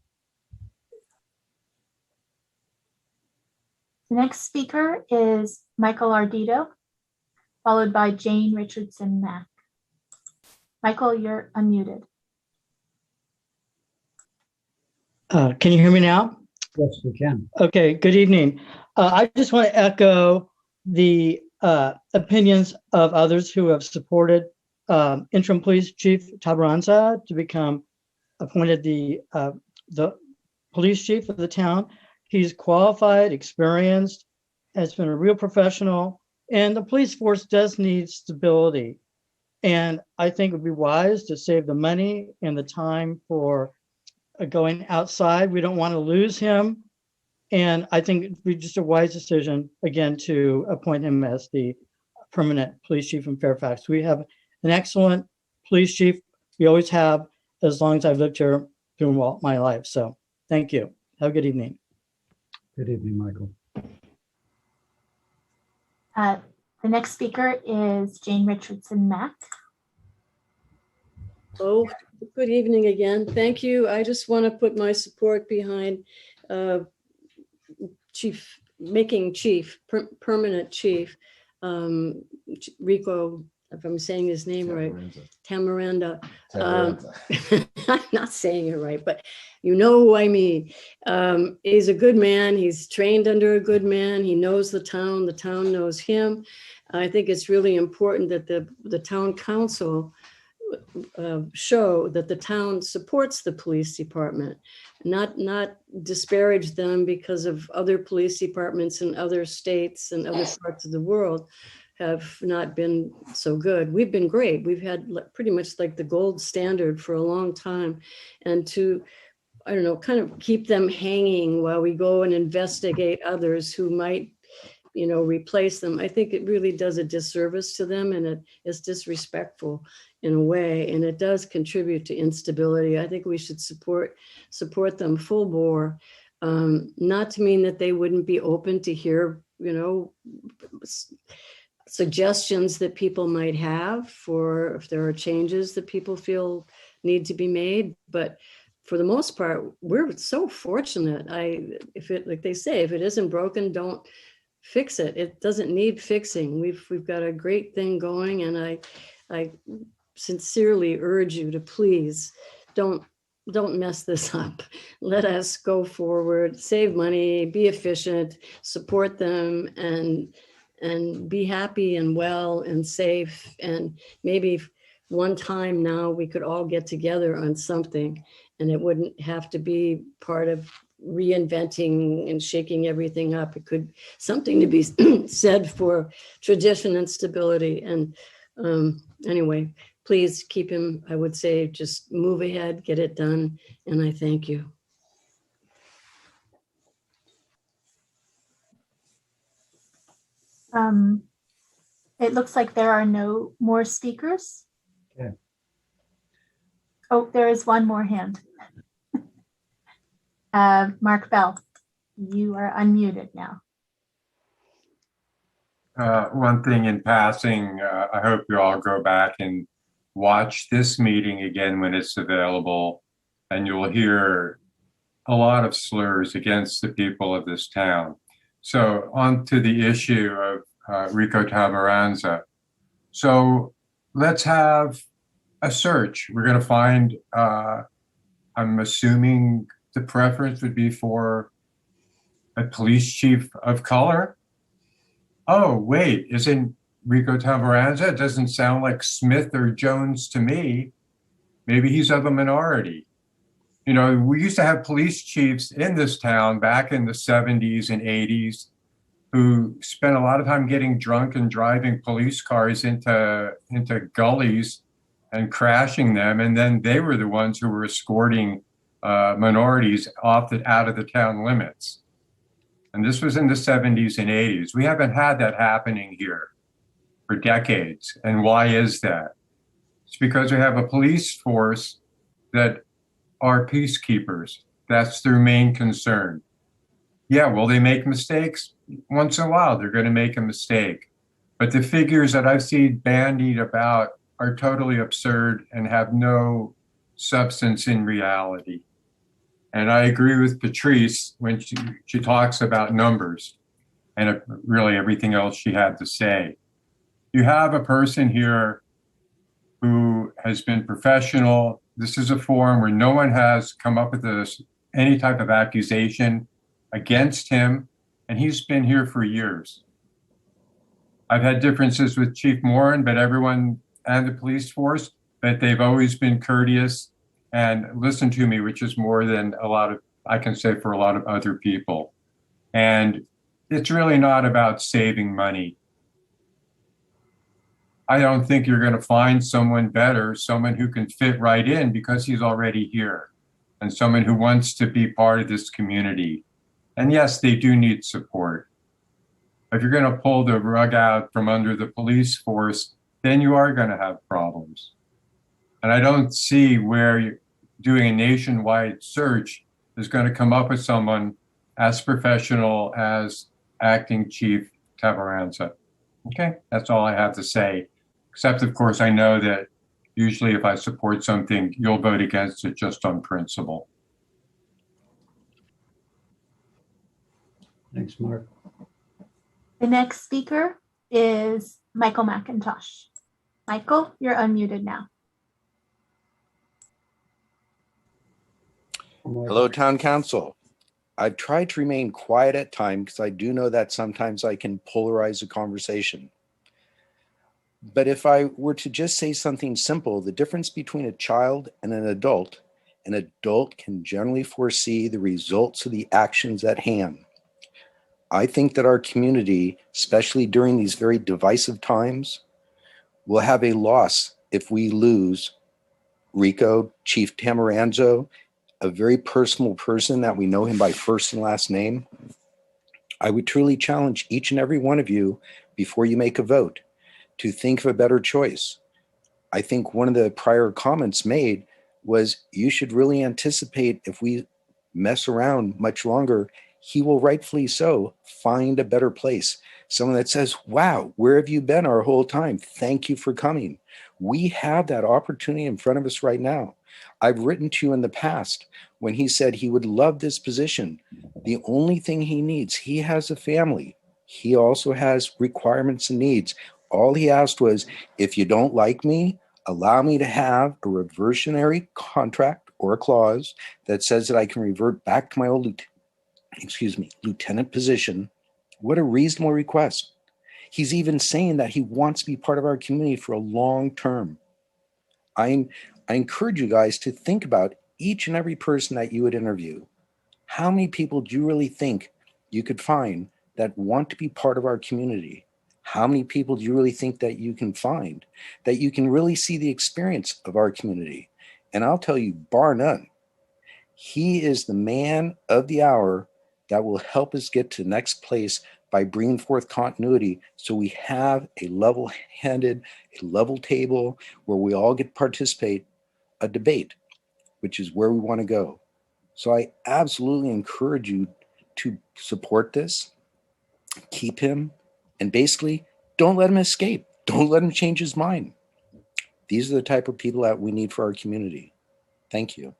The next speaker is Michael Ardito, followed by Jane Richardson Mack. Michael, you're unmuted. Can you hear me now? Yes, we can. Okay, good evening. I just want to echo the opinions of others who have supported interim police chief Tabarenza to become appointed the police chief of the town. He's qualified, experienced, has been a real professional, and the police force does need stability. And I think it would be wise to save the money and the time for going outside. We don't want to lose him. And I think it'd be just a wise decision, again, to appoint him as the permanent police chief in Fairfax. We have an excellent police chief. We always have, as long as I've lived here through my life. So thank you. Have a good evening. Good evening, Michael. The next speaker is Jane Richardson Mack. Oh, good evening again. Thank you. I just want to put my support behind permanent chief, Rico, if I'm saying his name right, Tamaranda. I'm not saying it right, but you know who I mean. He's a good man. He's trained under a good man. He knows the town knows him. I think it's really important that the town council show that the town supports the police department, not disparage them because of other police departments in other states and other parts of the world have not been so good. We've been great. We've had pretty much like the gold standard for a long time. And to, I don't know, kind of keep them hanging while we go and investigate others who might, replace them, I think it really does a disservice to them, and it is disrespectful in a way, and it does contribute to instability. I think we should support them full bore, not to mean that they wouldn't be open to hear, suggestions that people might have for if there are changes that people feel need to be made. But for the most part, we're so fortunate. Like they say, if it isn't broken, don't fix it. It doesn't need fixing. We've got a great thing going, and I sincerely urge you to please don't mess this up. Let us go forward, save money, be efficient, support them, and be happy and well and safe. And maybe one time now we could all get together on something, and it wouldn't have to be part of reinventing and shaking everything up. It could something to be said for tradition and stability. And anyway, please keep him, I would say, just move ahead, get it done. And I thank you. It looks like there are no more speakers. Okay. Oh, there is one more hand. Mark Bell, you are unmuted now. One thing in passing, I hope you all go back and watch this meeting again when it's available, and you'll hear a lot of slurs against the people of this town. So on to the issue of Rico Tabaranza. So let's have a search. We're going to find, I'm assuming the preference would be for a police chief of color. Oh, wait, isn't Rico Tabaranza? It doesn't sound like Smith or Jones to me. Maybe he's of a minority. You know, we used to have police chiefs in this town back in the 70s and 80s who spent a lot of time getting drunk and driving police cars into gullies and crashing them. And then they were the ones who were escorting minorities out of the town limits. And this was in the 70s and 80s. We haven't had that happening here for decades. And why is that? It's because we have a police force that are peacekeepers. That's their main concern. Yeah, will they make mistakes? Once in a while, they're going to make a mistake. But the figures that I've seen bandied about are totally absurd and have no substance in reality. And I agree with Patrice when she talks about numbers and really everything else she had to say. You have a person here who has been professional. This is a forum where no one has come up with any type of accusation against him, and he's been here for years. I've had differences with Chief Moran, but everyone and the police force, but they've always been courteous and listened to me, which is more than I can say for a lot of other people. And it's really not about saving money. I don't think you're going to find someone better, someone who can fit right in because he's already here, and someone who wants to be part of this community. And yes, they do need support. If you're going to pull the rug out from under the police force, then you are going to have problems. And I don't see where doing a nationwide search is going to come up with someone as professional as Acting Chief Tabaranza. Okay, that's all I have to say. Except, of course, I know that usually if I support something, you'll vote against it just on principle. Thanks, Mark. The next speaker is Michael McIntosh. Michael, you're unmuted now. Hello, Town Council. I've tried to remain quiet at times because I do know that sometimes I can polarize the conversation. But if I were to just say something simple, the difference between a child and an adult can generally foresee the results of the actions at hand. I think that our community, especially during these very divisive times, will have a loss if we lose Rico, Chief Tabaranza, a very personal person that we know him by first and last name. I would truly challenge each and every one of you before you make a vote to think of a better choice. I think one of the prior comments made was you should really anticipate if we mess around much longer, he will rightfully so find a better place. Someone that says, wow, where have you been our whole time? Thank you for coming. We have that opportunity in front of us right now. I've written to you in the past when he said he would love this position. The only thing he needs, he has a family. He also has requirements and needs. All he asked was, if you don't like me, allow me to have a reversionary contract or a clause that says that I can revert back to my old lieutenant position. What a reasonable request. He's even saying that he wants to be part of our community for a long term. I encourage you guys to think about each and every person that you would interview. How many people do you really think you could find that want to be part of our community? How many people do you really think that you can find that you can really see the experience of our community? And I'll tell you, bar none, he is the man of the hour that will help us get to the next place by bringing forth continuity, so we have a level-handed, a level table where we all get to participate, a debate, which is where we want to go. So I absolutely encourage you to support this, keep him, and basically don't let him escape. Don't let him change his mind. These are the type of people that we need for our community. Thank you.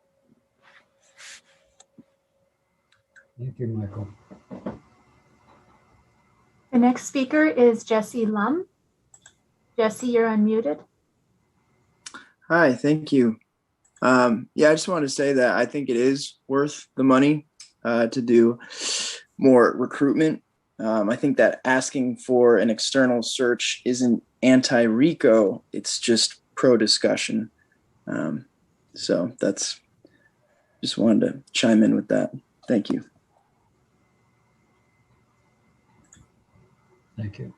Thank you, Michael. The next speaker is Jesse Lum. Jesse, you're unmuted. Hi, thank you. Yeah, I just want to say that I think it is worth the money to do more recruitment. I think that asking for an external search isn't anti-RICO, it's just pro-discussion. So that's, just wanted to chime in with that. Thank you. Thank you.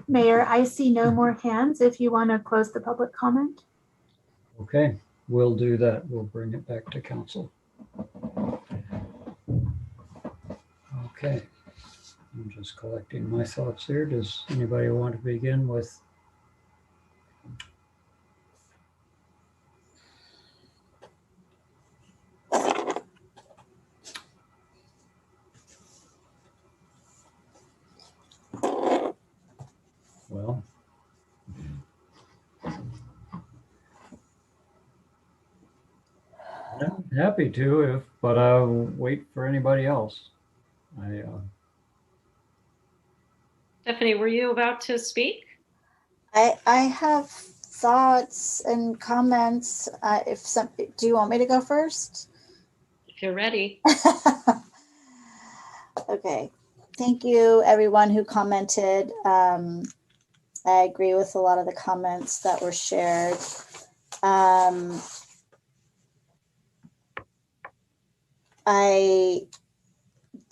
Mayor, I see no more hands if you want to close the public comment. Okay, we'll do that. We'll bring it back to council. Okay, I'm just collecting my thoughts here. Does anybody want to begin with? Well, I'm happy to, but I'll wait for anybody else. Stephanie, were you about to speak? I have thoughts and comments. Do you want me to go first? If you're ready. Okay. Thank you, everyone who commented. I agree with a lot of the comments that were shared. I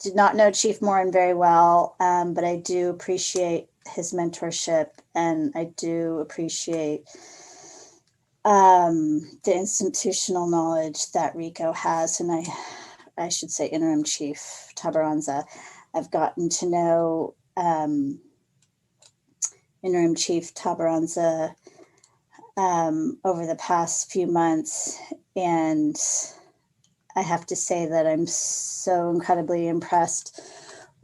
did not know Chief Morin very well, but I do appreciate his mentorship, and I do appreciate the institutional knowledge that RICO has, and I should say Interim Chief Tabaranza. I've gotten to know Interim Chief Tabaranza over the past few months, and I have to say that I'm so incredibly impressed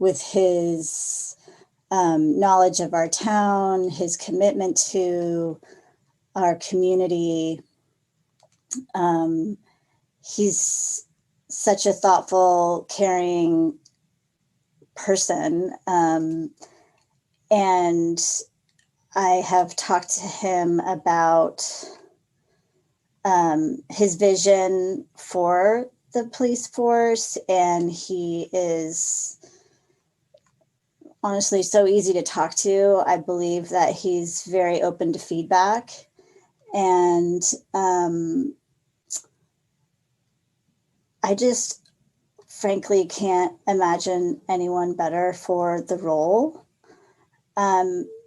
with his knowledge of our town, his commitment to our community. He's such a thoughtful, caring person. And I have talked to him about his vision for the police force, and he is honestly so easy to talk to. I believe that he's very open to feedback, and I just frankly can't imagine anyone better for the role.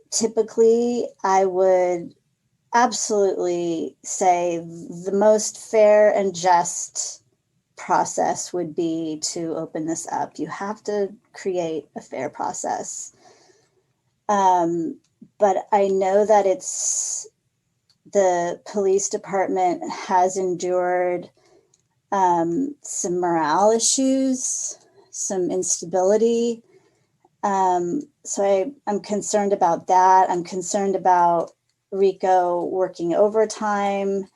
Typically, I would absolutely say the most fair and just process would be to open this up. You have to create a fair process. But I know that the police department has endured some morale issues, some instability. So I'm concerned about that. I'm concerned about RICO working overtime,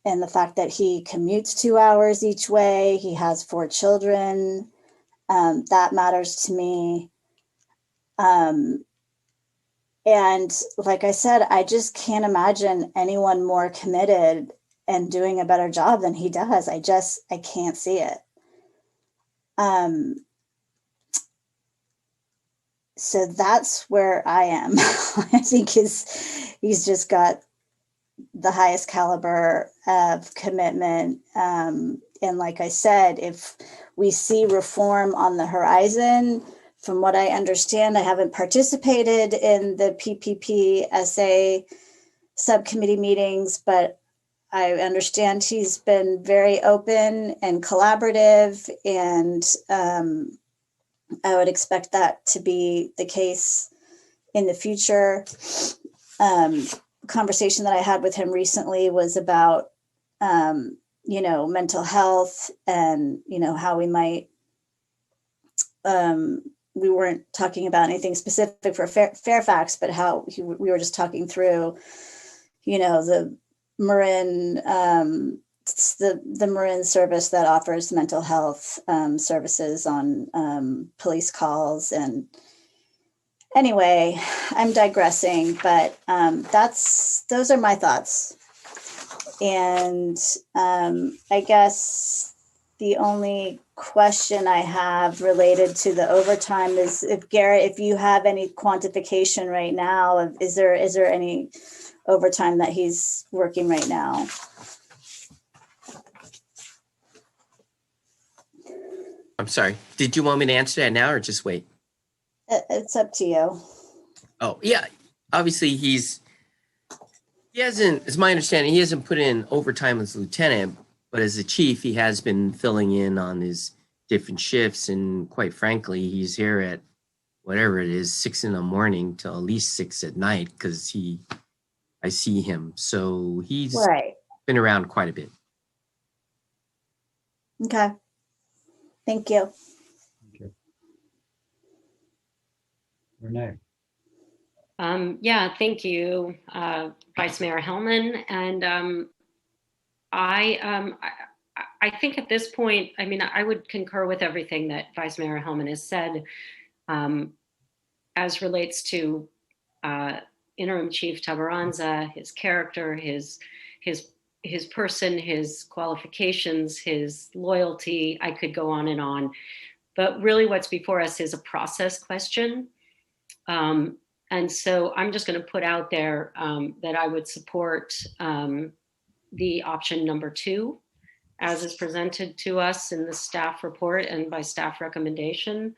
and the fact that he commutes 2 hours each way. He has 4 children. That matters to me. And like I said, I just can't imagine anyone more committed and doing a better job than he does. I can't see it. So that's where I am. I think he's just got the highest caliber of commitment. And like I said, if we see reform on the horizon, from what I understand, I haven't participated in the PPPSA subcommittee meetings, but I understand he's been very open and collaborative, and I would expect that to be the case in the future. Conversation that I had with him recently was about, mental health and, how we might, we weren't talking about anything specific for Fairfax, but how we were just talking through, the Marin, the Marin service that offers mental health services on police calls. And anyway, I'm digressing, but those are my thoughts. And I guess the only question I have related to the overtime is, if Garrett, if you have any quantification right now, is there any overtime that he's working right now? I'm sorry. Did you want me to answer that now or just wait? It's up to you. Oh, yeah. Obviously, he hasn't, it's my understanding, he hasn't put in overtime as lieutenant, but as a chief, he has been filling in on his different shifts. And quite frankly, he's here at whatever it is, 6 a.m. till at least 6 p.m. because I see him. So he's been around quite a bit. Okay. Thank you. Renee. Yeah, thank you, Vice Mayor Hellman. And I think at this point, I mean, I would concur with everything that Vice Mayor Hellman has said as relates to Interim Chief Tabaranza, his character, his person, his qualifications, his loyalty. I could go on and on. But really what's before us is a process question. And so I'm just going to put out there that I would support the option number 2, as is presented to us in the staff report and by staff recommendation.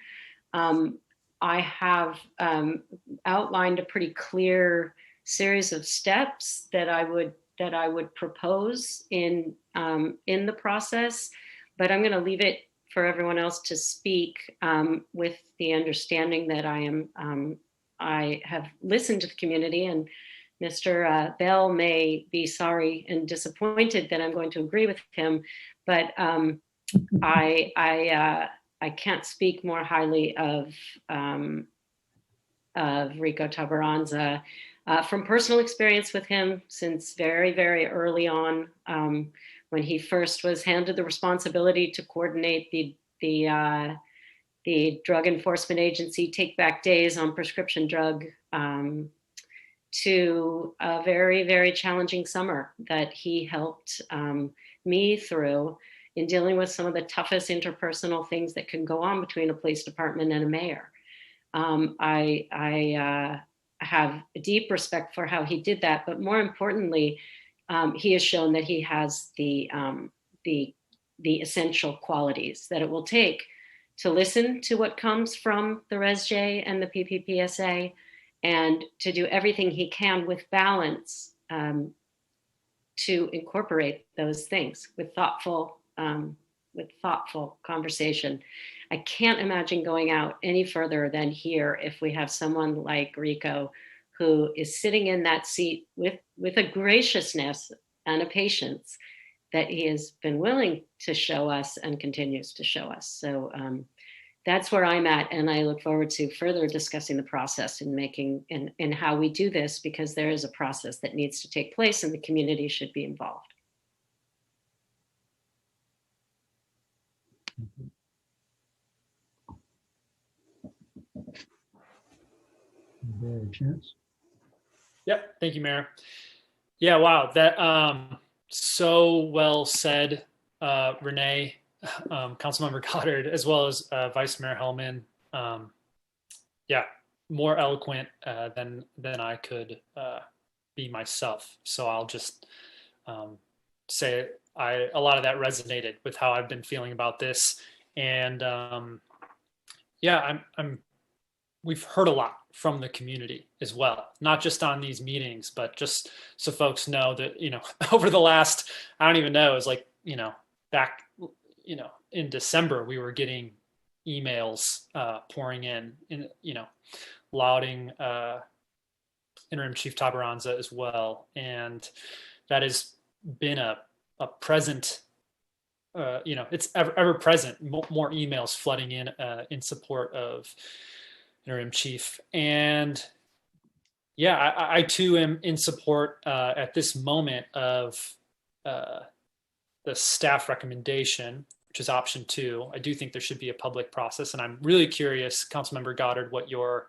I have outlined a pretty clear series of steps that I would propose in the process, but I'm going to leave it for everyone else to speak with the understanding that I have listened to the community, and Mr. Bell may be sorry and disappointed that I'm going to agree with him, but I can't speak more highly of Rico Tabaranza from personal experience with him since very, very early on, when he first was handed the responsibility to coordinate the Drug Enforcement Agency take-back days on prescription drug, to a very, very challenging summer that he helped me through in dealing with some of the toughest interpersonal things that can go on between a police department and a mayor. I have a deep respect for how he did that, but more importantly, he has shown that he has the essential qualities that it will take to listen to what comes from the ResJ and the PPPSA, and to do everything he can with balance to incorporate those things with thoughtful conversation. I can't imagine going out any further than here if we have someone like Rico, who is sitting in that seat with a graciousness and a patience that he has been willing to show us and continues to show us. So that's where I'm at, and I look forward to further discussing the process and how we do this, because there is a process that needs to take place and the community should be involved. Chance? Yep. Thank you, Mayor. Yeah. Wow. That so well said, Renee, Councilmember Goddard, as well as Vice Mayor Hellman. Yeah, more eloquent than I could be myself. So I'll just say a lot of that resonated with how I've been feeling about this. And yeah, we've heard a lot from the community as well, not just on these meetings, but just so folks know that, you know, over the last, I don't even know, it was like, you know, back, you know, in December, we were getting emails pouring in, you know, lauding Interim Chief Tabaranza as well. And that has been a present, you know, it's ever present, more emails flooding in support of Interim Chief. And yeah, I too am in support at this moment of the staff recommendation, which is option 2. I do think there should be a public process, and I'm really curious, Councilmember Goddard, what your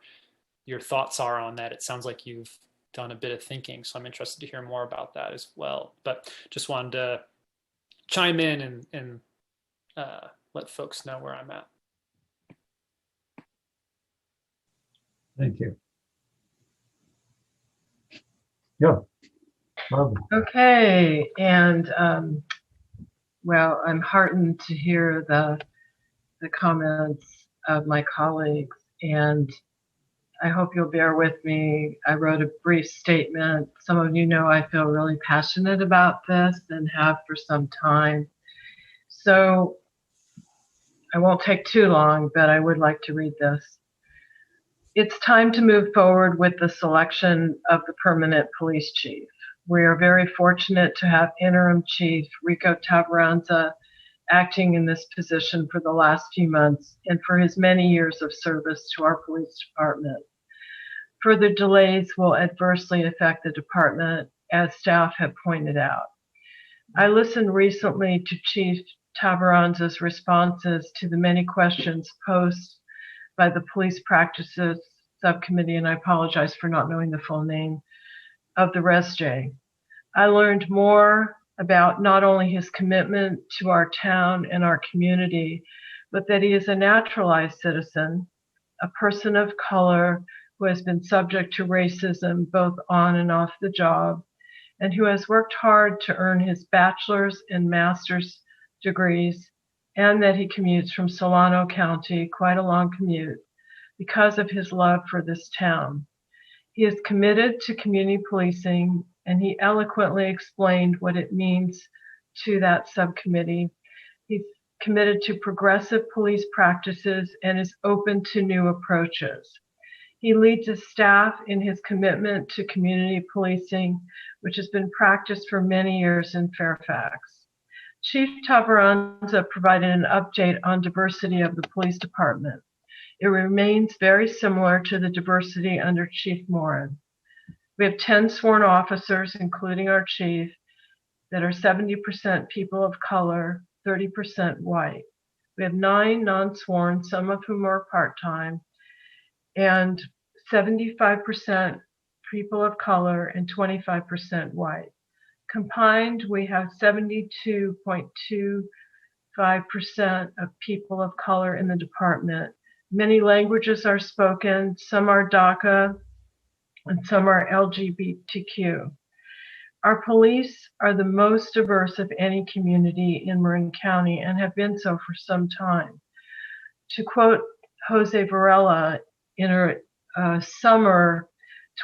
thoughts are on that. It sounds like you've done a bit of thinking, so I'm interested to hear more about that as well. But just wanted to chime in and let folks know where I'm at. Thank you. Yeah. Barbara. Okay, and well, I'm heartened to hear the comments of my colleagues, and I hope you'll bear with me. I wrote a brief statement. Some of you know I feel really passionate about this and have for some time. So I won't take too long, but I would like to read this. It's time to move forward with the selection of the permanent police chief. We are very fortunate to have Interim Chief Rico Tabaranza acting in this position for the last few months and for his many years of service to our police department. Further delays will adversely affect the department, as staff have pointed out. I listened recently to Chief Tabaranza's responses to the many questions posed by the Police Practices Subcommittee, and I apologize for not knowing the full name, of the ResJ. I learned more about not only his commitment to our town and our community, but that he is a naturalized citizen, a person of color who has been subject to racism both on and off the job, and who has worked hard to earn his bachelor's and master's degrees, and that he commutes from Solano County, quite a long commute, because of his love for this town. He is committed to community policing, and he eloquently explained what it means to that subcommittee. He's committed to progressive police practices and is open to new approaches. He leads his staff in his commitment to community policing, which has been practiced for many years in Fairfax. Chief Tabaranza provided an update on diversity of the police department. It remains very similar to the diversity under Chief Moran. We have 10 sworn officers, including our chief, that are 70% people of color, 30% white. We have 9 non-sworn, some of whom are part-time, and 75% people of color and 25% white. Combined, we have 72.25% of people of color in the department. Many languages are spoken, some are DACA, and some are LGBTQ. Our police are the most diverse of any community in Marin County and have been so for some time. To quote Jose Varela in a summer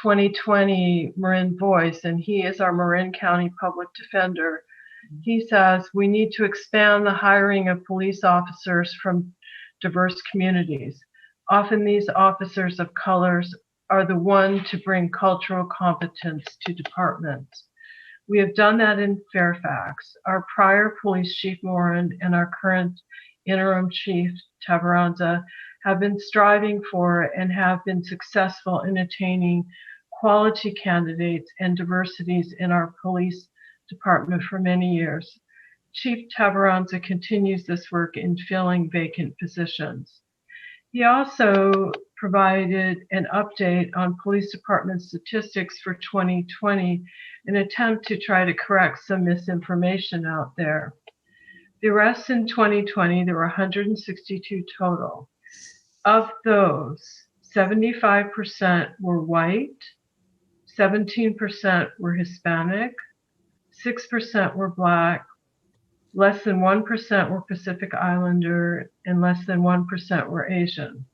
2020 Marin Voice, and he is our Marin County Public Defender, he says, we need to expand the hiring of police officers from diverse communities. Often these officers of colors are the one to bring cultural competence to departments. We have done that in Fairfax. Our prior police chief Moran and our current interim chief Tabaranza have been striving for and have been successful in attaining quality candidates and diversities in our police department for many years. Chief Tabaranza continues this work in filling vacant positions. He also provided an update on police department statistics for 2020, an attempt to try to correct some misinformation out there. The arrests in 2020, there were 162 total. Of those, 75% were white, 17% were Hispanic, 6% were Black, less than 1% were Pacific Islander, and less than 1% were Asian.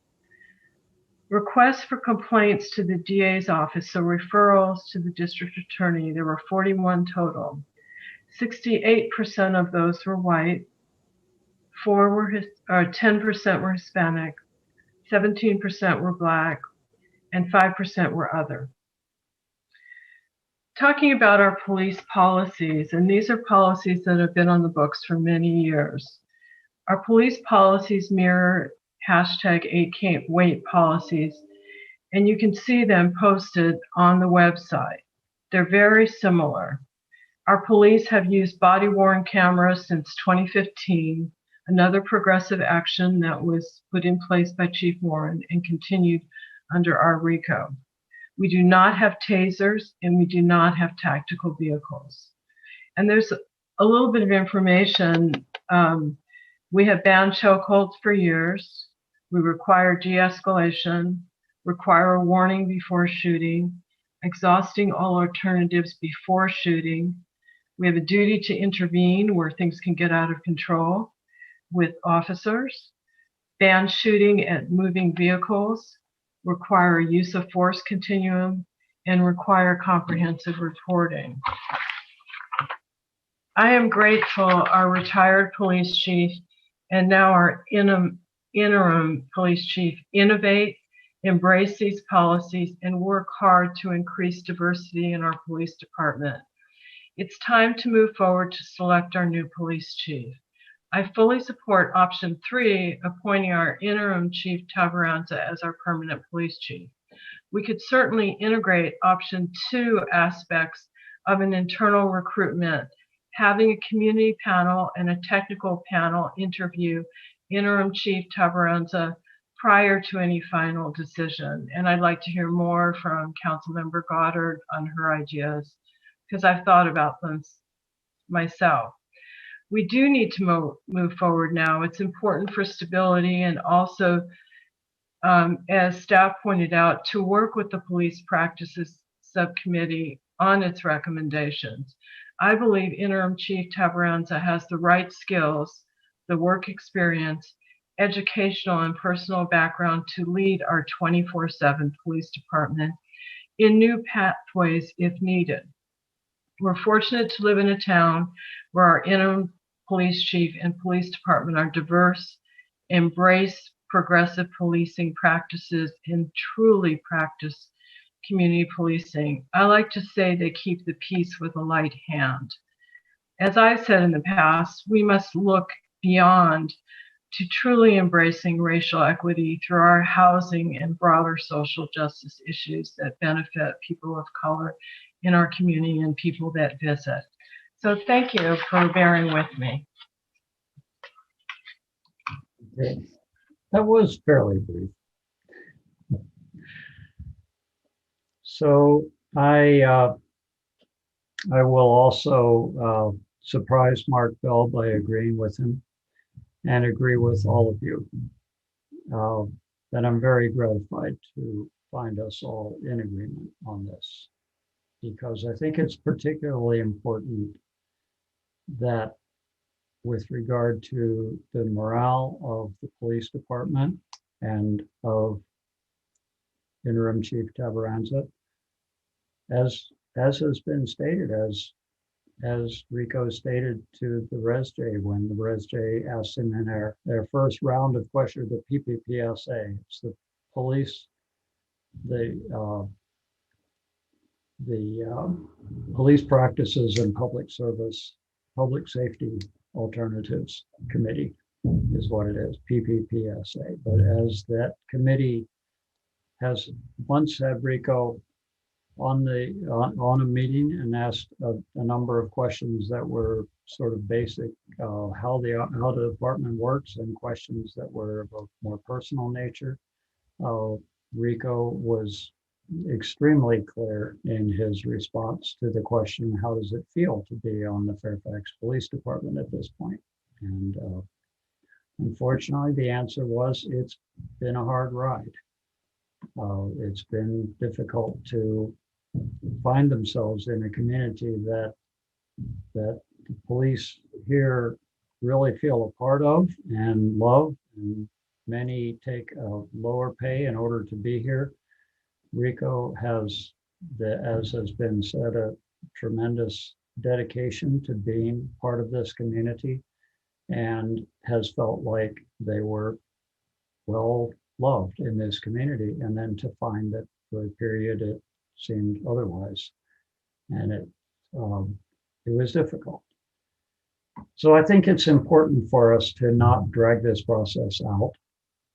Requests for complaints to the DA's office, so referrals to the district attorney, there were 41 total. 68% of those were white, 10% were Hispanic, 17% were Black, and 5% were other. Talking about our police policies, and these are policies that have been on the books for many years. Our police policies mirror #8CAN'TWAIT policies, and you can see them posted on the website. They're very similar. Our police have used body-worn cameras since 2015, another progressive action that was put in place by Chief Warren and continued under our RICO. We do not have tasers, and we do not have tactical vehicles. And there's a little bit of information. We have banned chokeholds for years. We require de-escalation, require a warning before shooting, exhausting all alternatives before shooting. We have a duty to intervene where things can get out of control with officers, ban shooting at moving vehicles, require use of force continuum, and require comprehensive reporting. I am grateful our retired police chief and now our interim police chief innovate, embrace these policies, and work hard to increase diversity in our police department. It's time to move forward to select our new police chief. I fully support option 3, appointing our interim chief Tabaranza as our permanent police chief. We could certainly integrate option 2 aspects of an internal recruitment, having a community panel and a technical panel interview interim chief Tabaranza prior to any final decision. And I'd like to hear more from Councilmember Goddard on her ideas, because I've thought about them myself. We do need to move forward now. It's important for stability and also, as staff pointed out, to work with the police practices subcommittee on its recommendations. I believe interim chief Tabaranza has the right skills, the work experience, educational and personal background to lead our 24/7 police department in new pathways if needed. We're fortunate to live in a town where our interim police chief and police department are diverse, embrace progressive policing practices, and truly practice community policing. I like to say they keep the peace with a light hand. As I've said in the past, we must look beyond to truly embracing racial equity through our housing and broader social justice issues that benefit people of color in our community and people that visit. So thank you for bearing with me. Okay. That was fairly brief. So I will also surprise Mark Bell by agreeing with him and agree with all of you. That I'm very gratified to find us all in agreement on this, because I think it's particularly important that with regard to the morale of the police department and of interim chief Tabaranza, as has been stated, as Rico stated to the ResJ when the ResJ asked him in their first round of questions, the PPPSA, it's the police, the Police Practices and Public Safety Alternatives Committee is what it is, PPPSA. But as that committee has once had Rico on a meeting and asked a number of questions that were sort of basic, how the department works, and questions that were of a more personal nature. Rico was extremely clear in his response to the question, how does it feel to be on the Fairfax Police Department at this point? And unfortunately, the answer was, it's been a hard ride. It's been difficult to find themselves in a community that the police here really feel a part of and love, and many take a lower pay in order to be here. Rico has, as has been said, a tremendous dedication to being part of this community and has felt like they were well loved in this community, and then to find that for a period it seemed otherwise, and it was difficult. So I think it's important for us to not drag this process out,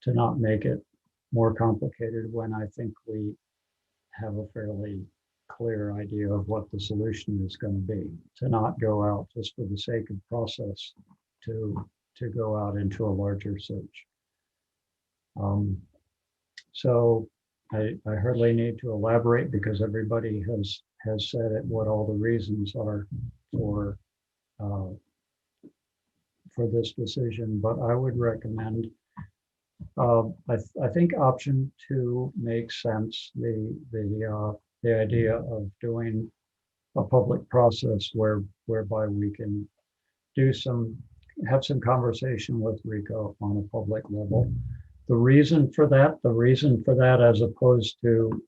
to not make it more complicated when I think we have a fairly clear idea of what the solution is going to be, to not go out just for the sake of process, to go out into a larger search. So I hardly need to elaborate because everybody has said it, what all the reasons are for this decision, but I would recommend, I think option 2 makes sense. The idea of doing a public process whereby we can have some conversation with Rico on a public level. The reason for that, as opposed to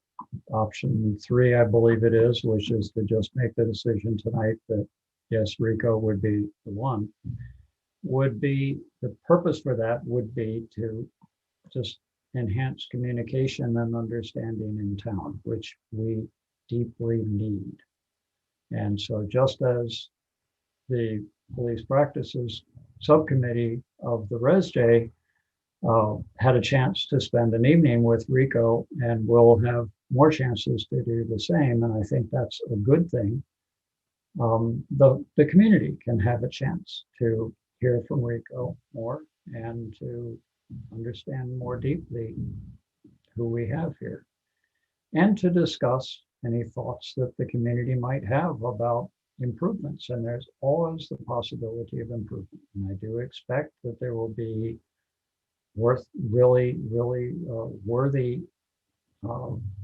option 3, I believe it is, which is to just make the decision tonight that yes, Rico would be the one, would be, the purpose for that would be to just enhance communication and understanding in town, which we deeply need. And so just as the police practices subcommittee of the ResJ had a chance to spend an evening with Rico, and we'll have more chances to do the same, and I think that's a good thing. The community can have a chance to hear from Rico more and to understand more deeply who we have here, and to discuss any thoughts that the community might have about improvements. And there's always the possibility of improvement. And I do expect that there will be really worthy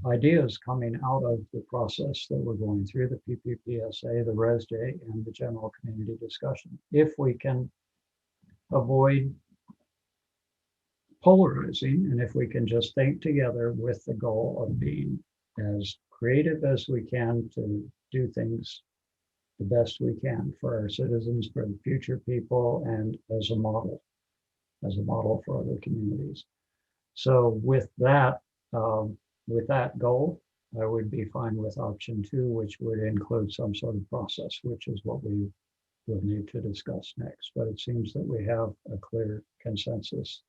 ideas coming out of the process that we're going through, the PPPSA, the ResJ, and the general community discussion. If we can avoid polarizing, and if we can just think together with the goal of being as creative as we can to do things the best we can for our citizens, for the future people, and as a model for other communities. So with that goal, I would be fine with option 2, which would include some sort of process, which is what we will need to discuss next. But it seems that we have a clear consensus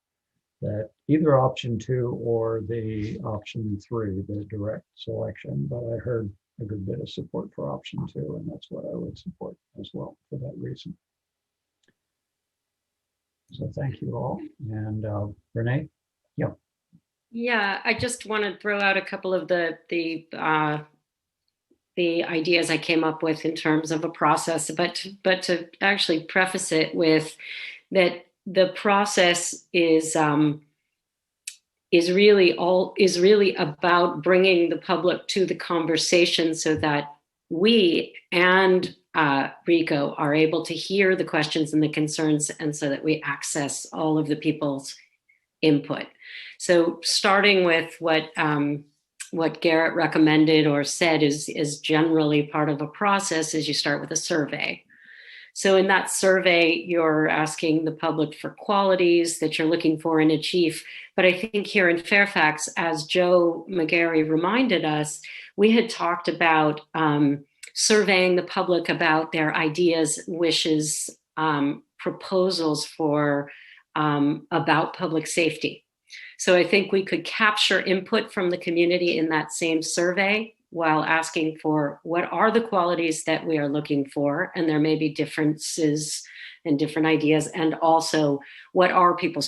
that either option 2 or the option 3, the direct selection, but I heard a good bit of support for option 2, and that's what I would support as well for that reason. So thank you all. And Renee? Yeah. Yeah, I just want to throw out a couple of the ideas I came up with in terms of a process, but to actually preface it with that the process is really about bringing the public to the conversation so that we and Rico are able to hear the questions and the concerns, and so that we access all of the people's input. So starting with what Garrett recommended or said is generally part of a process, is you start with a survey. So in that survey, you're asking the public for qualities that you're looking for in a chief. But I think here in Fairfax, as Joe McGarry reminded us, we had talked about surveying the public about their ideas, wishes, proposals for about public safety. So I think we could capture input from the community in that same survey while asking for what are the qualities that we are looking for, and there may be differences and different ideas, and also what are people's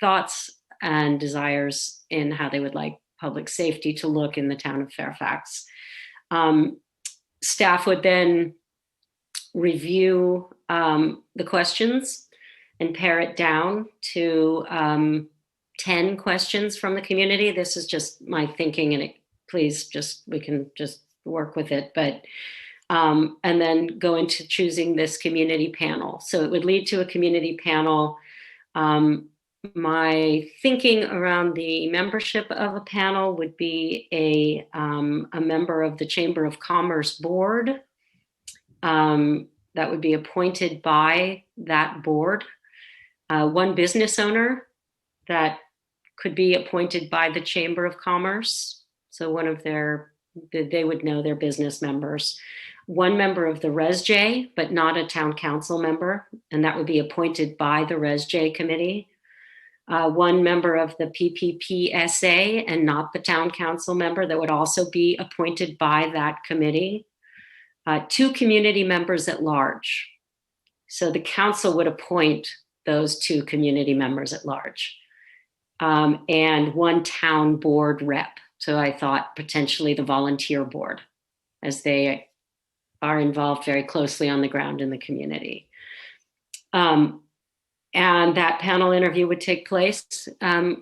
thoughts and desires in how they would like public safety to look in the town of Fairfax. Staff would then review the questions and pare it down to 10 questions from the community. This is just my thinking, and it please we can just work with it. But and then go into choosing this community panel. So it would lead to a community panel. My thinking around the membership of a panel would be a member of the Chamber of Commerce board that would be appointed by that board. One business owner that could be appointed by the Chamber of Commerce. So one of they would know their business members. One member of the ResJ, but not a town council member, and that would be appointed by the ResJ committee. One member of the PPPSA and not the town council member that would also be appointed by that committee. Two community members at large. So the council would appoint those two community members at large. And one town board rep. So I thought potentially the volunteer board, as they are involved very closely on the ground in the community. And that panel interview would take place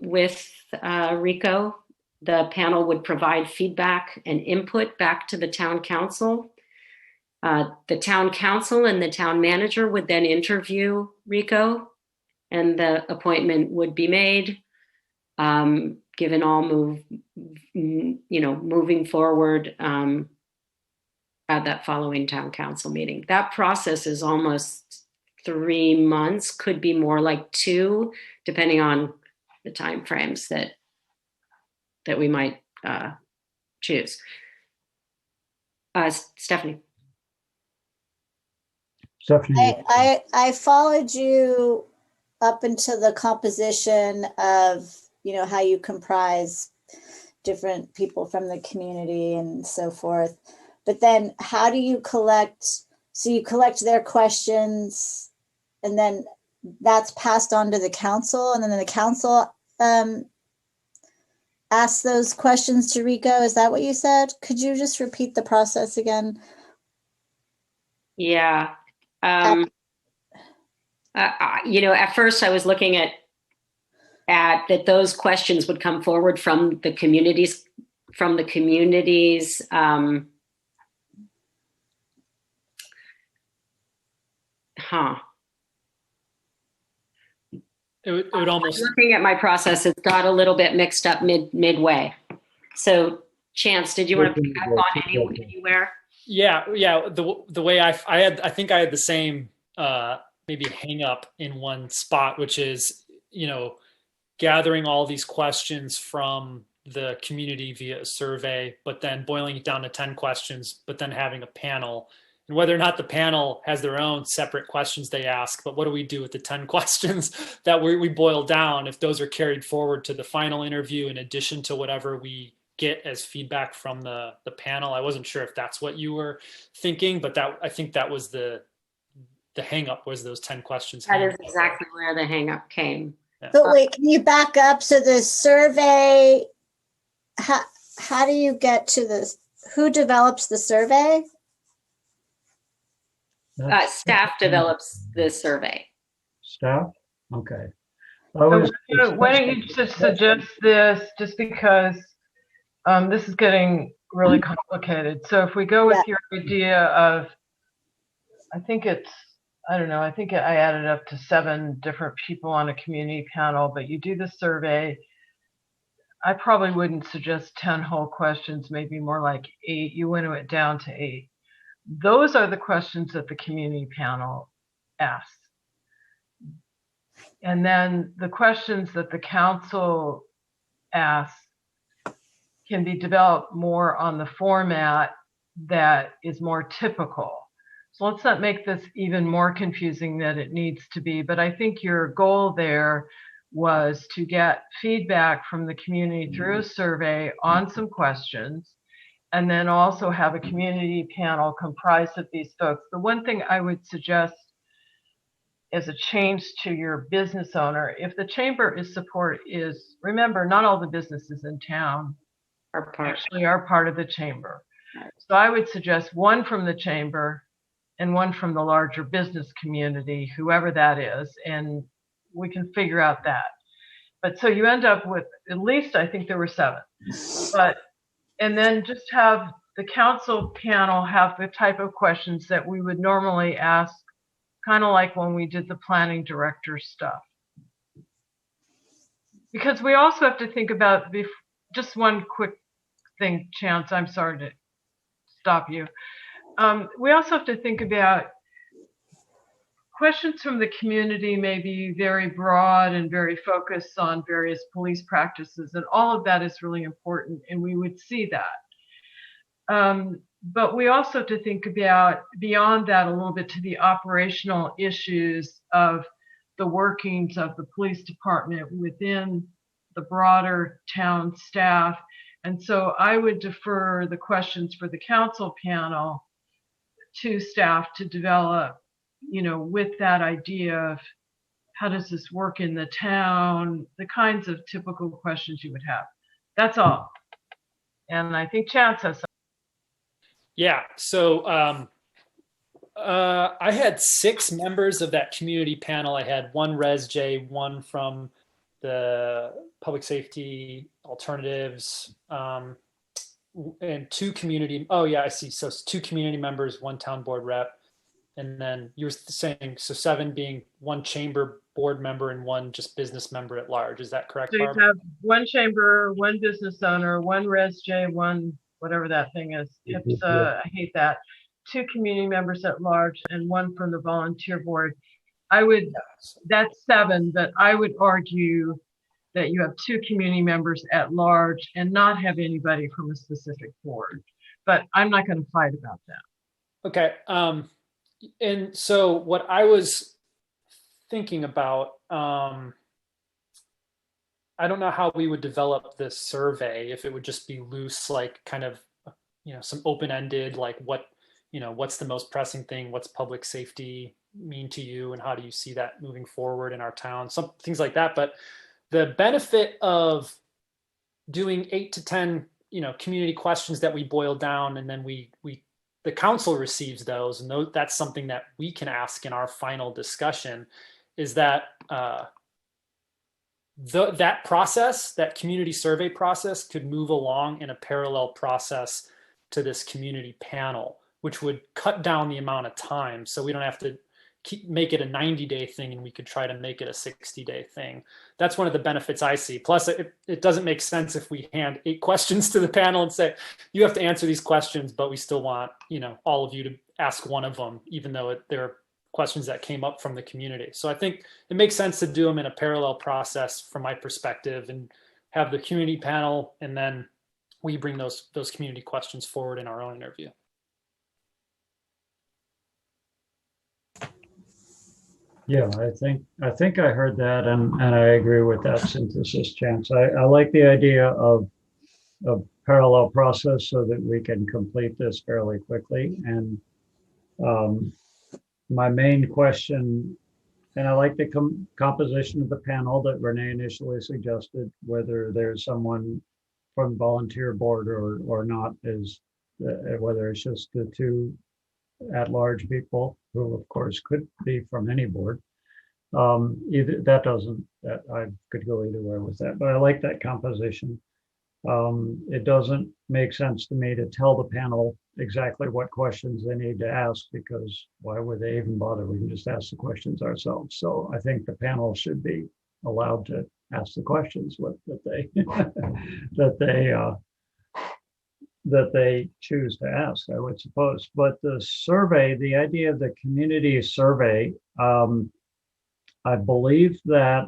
with Rico. The panel would provide feedback and input back to the town council. The town council and the town manager would then interview Rico, and the appointment would be made, given all moving forward at that following town council meeting. That process is almost 3 months, could be more like 2, depending on the time frames that we might choose. Stephanie. I followed you up into the composition of, how you comprise different people from the community and so forth. But then how do you collect? So you collect their questions and then that's passed on to the council, and then the council asks those questions to Rico. Is that what you said? Could you just repeat the process again? Yeah. At first I was looking at that those questions would come forward from the communities, It would almost, looking at my process, it got a little bit mixed up midway. So Chance, did you want to pick up on anywhere? Yeah. The way I think I had the same maybe hang up in one spot, which is, gathering all these questions from the community via a survey, but then boiling it down to 10 questions, but then having a panel. And whether or not the panel has their own separate questions they ask, but what do we do with the 10 questions that we boil down if those are carried forward to the final interview in addition to whatever we get as feedback from the panel? I wasn't sure if that's what you were thinking, but I think that was the hang up, was those 10 questions. That is exactly where the hang up came. Yeah. But wait, can you back up? So the survey, how do you get to this? Who develops the survey? Staff develops the survey. Staff? Okay. Why don't you just suggest this, just because this is getting really complicated. So if we go with your idea of, I think I added up to 7 different people on a community panel, but you do the survey. I probably wouldn't suggest 10 whole questions, maybe more like 8. You winnow it down to 8. Those are the questions that the community panel asks. And then the questions that the council asks can be developed more on the format that is more typical. So let's not make this even more confusing than it needs to be. But I think your goal there was to get feedback from the community through a survey on some questions, and then also have a community panel comprised of these folks. The one thing I would suggest as a change to your business owner, if the chamber remember, not all the businesses in town are part of the chamber. So I would suggest one from the chamber and one from the larger business community, whoever that is, and we can figure out that. But so you end up with, at least I think there were 7, but and then just have the council panel have the type of questions that we would normally ask, kind of like when we did the planning director stuff. Because we also have to think about, just one quick thing, Chance, I'm sorry to stop you. We also have to think about questions from the community may be very broad and very focused on various police practices, and all of that is really important, and we would see that. But we also have to think about beyond that a little bit to the operational issues of the workings of the police department within the broader town staff. And so I would defer the questions for the council panel to staff to develop, with that idea of how does this work in the town, the kinds of typical questions you would have. That's all. And I think Chance has something. Yeah, so I had 6 members of that community panel. I had 1 Res J, 1 from the public safety alternatives, and 2 community. Oh yeah, I see. So it's 2 community members, 1 town board rep, and then you were saying so 7 being 1 chamber board member and 1 just business member at large. Is that correct, So you Barbara? have 1 chamber, 1 business owner, 1 Res J, 1 whatever that thing is. HIPSA, I hate that. 2 community members at large and 1 from the volunteer board. That's 7, but I would argue that you have 2 community members at large and not have anybody from a specific board. But I'm not going to fight about that. Okay. And so what I was thinking about, I don't know how we would develop this survey, if it would just be loose, like kind of, some open-ended, like what's the most pressing thing? What's public safety mean to you? And how do you see that moving forward in our town? Some things like that. But the benefit of doing 8 to 10, community questions that we boil down, and then the council receives those, and that's something that we can ask in our final discussion, is that that process, that community survey process, could move along in a parallel process to this community panel, which would cut down the amount of time. So we don't have to make it a 90-day thing, and we could try to make it a 60-day thing. That's one of the benefits I see. Plus, it doesn't make sense if we hand 8 questions to the panel and say, you have to answer these questions, but we still want, all of you to ask one of them, even though they're questions that came up from the community. So I think it makes sense to do them in a parallel process from my perspective, and have the community panel, and then we bring those community questions forward in our own interview. Yeah, I think I heard that, and I agree with that synthesis, Chance. I like the idea of parallel process so that we can complete this fairly quickly. And my main question, and I like the composition of the panel that Renee initially suggested, whether there's someone from the volunteer board or not, is whether it's just the 2 at-large people, who of course could be from any board. That I could go either way with that, but I like that composition. It doesn't make sense to me to tell the panel exactly what questions they need to ask, because why would they even bother? We can just ask the questions ourselves. So I think the panel should be allowed to ask the questions that they choose to ask, I would suppose. But the survey, the idea of the community survey, I believe that,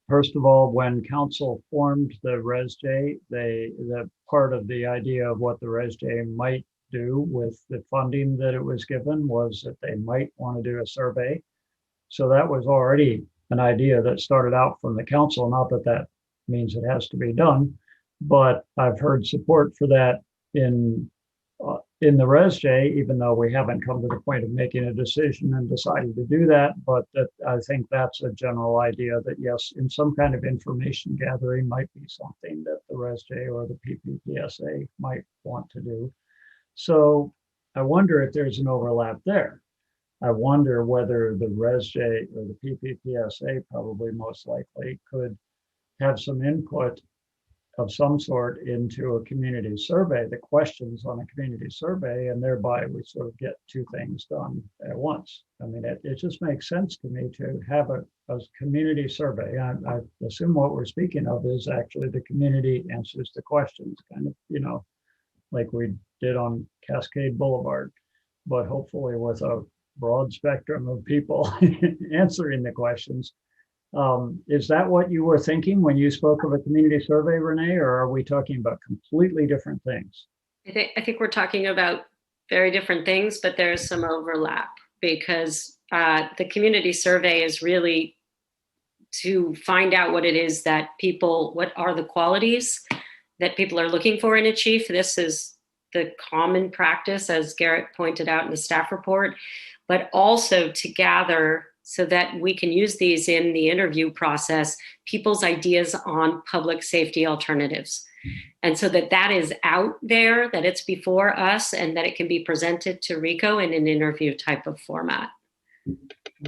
first of all, when council formed the Res J, that part of the idea of what the Res J might do with the funding that it was given was that they might want to do a survey. So that was already an idea that started out from the council. Not that that means it has to be done, but I've heard support for that in the Res J, even though we haven't come to the point of making a decision and decided to do that. But that, I think that's a general idea that yes, in some kind of information gathering might be something that the Res J or the PPPSA might want to do. So I wonder if there's an overlap there. I wonder whether the Res J or the PPPSA, probably most likely, could have some input of some sort into a community survey, the questions on a community survey, and thereby we sort of get two things done at once. I mean, it just makes sense to me to have a community survey. I assume what we're speaking of is actually the community answers the questions, kind of, like we did on Cascade Boulevard, but hopefully with a broad spectrum of people answering the questions. Is that what you were thinking when you spoke of a community survey, Renee, or are we talking about completely different things? I think we're talking about very different things, but there's some overlap because the community survey is really to find out what it is that what are the qualities that people are looking for in a chief. This is the common practice, as Garrett pointed out in the staff report, but also to gather so that we can use these in the interview process, people's ideas on public safety alternatives. And so that is out there, that it's before us, and that it can be presented to RICO in an interview type of format.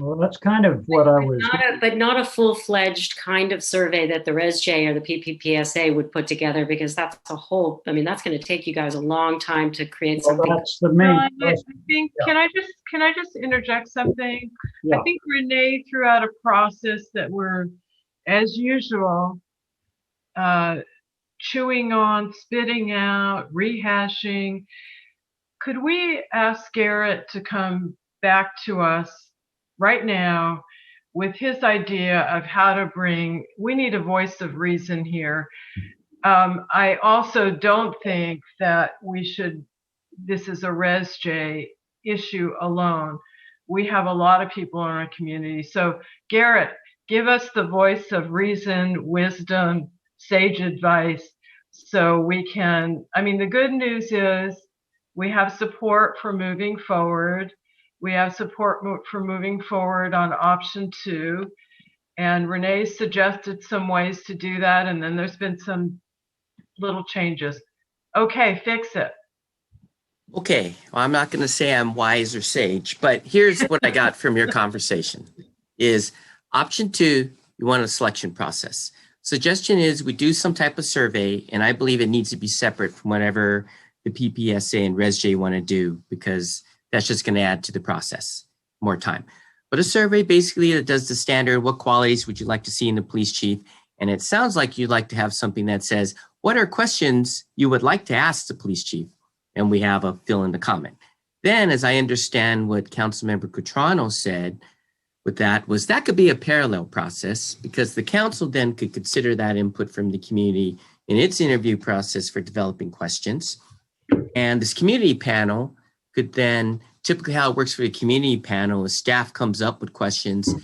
Well, that's kind of what I was. But not a full-fledged kind of survey that the ResJ or the PPPSA would put together, because that's a whole, that's going to take you guys a long time to create something. That's the main. I think, can I just interject something? Yeah. I think Renee threw out a process that we're, as usual, chewing on, spitting out, rehashing. Could we ask Garrett to come back to us right now with his idea of how to we need a voice of reason here. I also don't think that this is a ResJ issue alone. We have a lot of people in our community. So Garrett, give us the voice of reason, wisdom, sage advice, so we can, the good news is we have support for moving forward. We have support for moving forward on option 2. And Renee suggested some ways to do that. And then there's been some little changes. Okay, fix it. Okay, well, I'm not going to say I'm wise or sage, but here's what I got from your conversation is option 2, you want a selection process. Suggestion is we do some type of survey, and I believe it needs to be separate from whatever the PPSA and ResJ want to do, because that's just going to add to the process, more time. But a survey basically that does the standard, what qualities would you like to see in the police chief? And it sounds like you'd like to have something that says, what are questions you would like to ask the police chief? And we have a fill in the comment. Then, as I understand what Councilmember Cutrano said with that could be a parallel process, because the council then could consider that input from the community in its interview process for developing questions. And this community panel could then, typically how it works for the community panel is staff comes up with questions,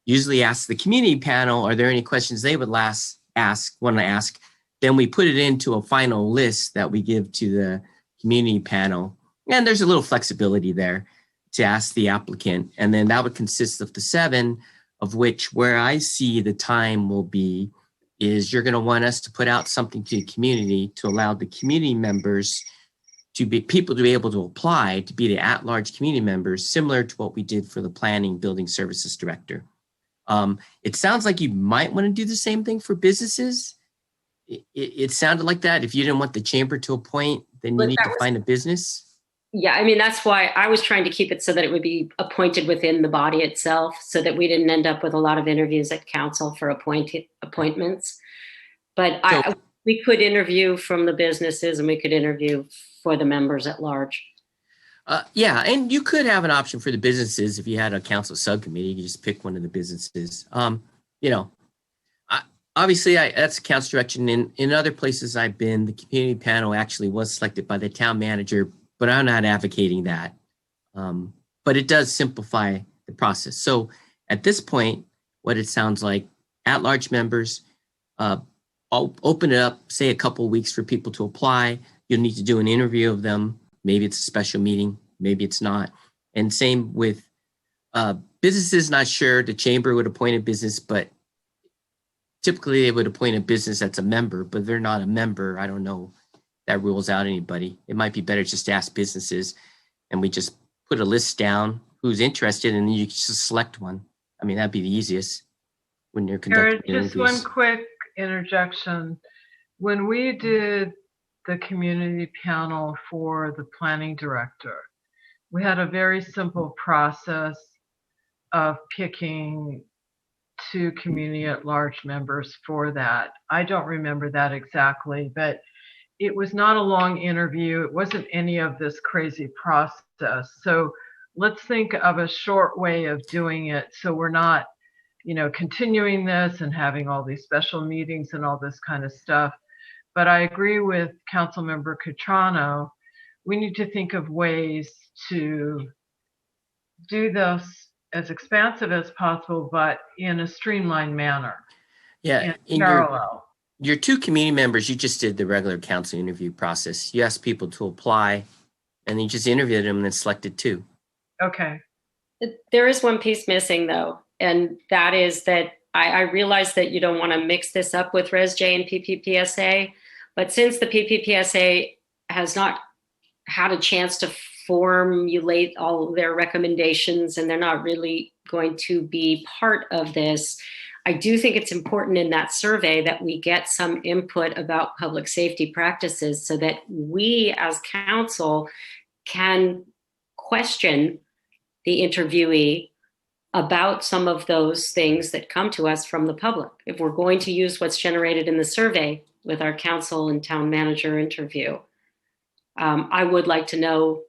usually asks the community panel, are there any questions they would want to ask? Then we put it into a final list that we give to the community panel. And there's a little flexibility there to ask the applicant. And then that would consist of the 7, of which where I see the time will be is you're going to want us to put out something to the community to allow the community members to be able to apply to be the at-large community members, similar to what we did for the planning building services director. It sounds like you might want to do the same thing for businesses. It sounded like that. If you didn't want the chamber to appoint, then you need to find a business. Yeah, that's why I was trying to keep it so that it would be appointed within the body itself, so that we didn't end up with a lot of interviews at council for appointments. But we could interview from the businesses, and we could interview for the members at large. Yeah, and you could have an option for the businesses if you had a council subcommittee. You just pick one of the businesses. Obviously, that's council direction. In other places I've been, the community panel actually was selected by the town manager, but I'm not advocating that. But it does simplify the process. So at this point, what it sounds like, at-large members, I'll open it up, say a couple of weeks for people to apply. You'll need to do an interview of them. Maybe it's a special meeting, maybe it's not. And same with businesses, not sure. The chamber would appoint a business, but typically they would appoint a business that's a member, but they're not a member. I don't know. That rules out anybody. It might be better just to ask businesses, and we just put a list down who's interested, and you just select one. That'd be the easiest when you're conducting interviews. Just one quick interjection. When we did the community panel for the planning director, we had a very simple process of picking 2 community at large members for that. I don't remember that exactly, but it was not a long interview. It wasn't any of this crazy process. So let's think of a short way of doing it, so we're not, continuing this and having all these special meetings and all this kind of stuff. But I agree with Councilmember Cutrano. We need to think of ways to do this as expansive as possible, but in a streamlined manner. Yeah, in parallel. Your 2 community members, you just did the regular council interview process. You asked people to apply, and you just interviewed them and then selected 2. Okay. There is one piece missing, though, and that is that I realize that you don't want to mix this up with Res J and PPPSA, but since the PPPSA has not had a chance to formulate all their recommendations and they're not really going to be part of this, I do think it's important in that survey that we get some input about public safety practices so that we as council can question the interviewee about some of those things that come to us from the public. If we're going to use what's generated in the survey with our council and town manager interview, I would like to know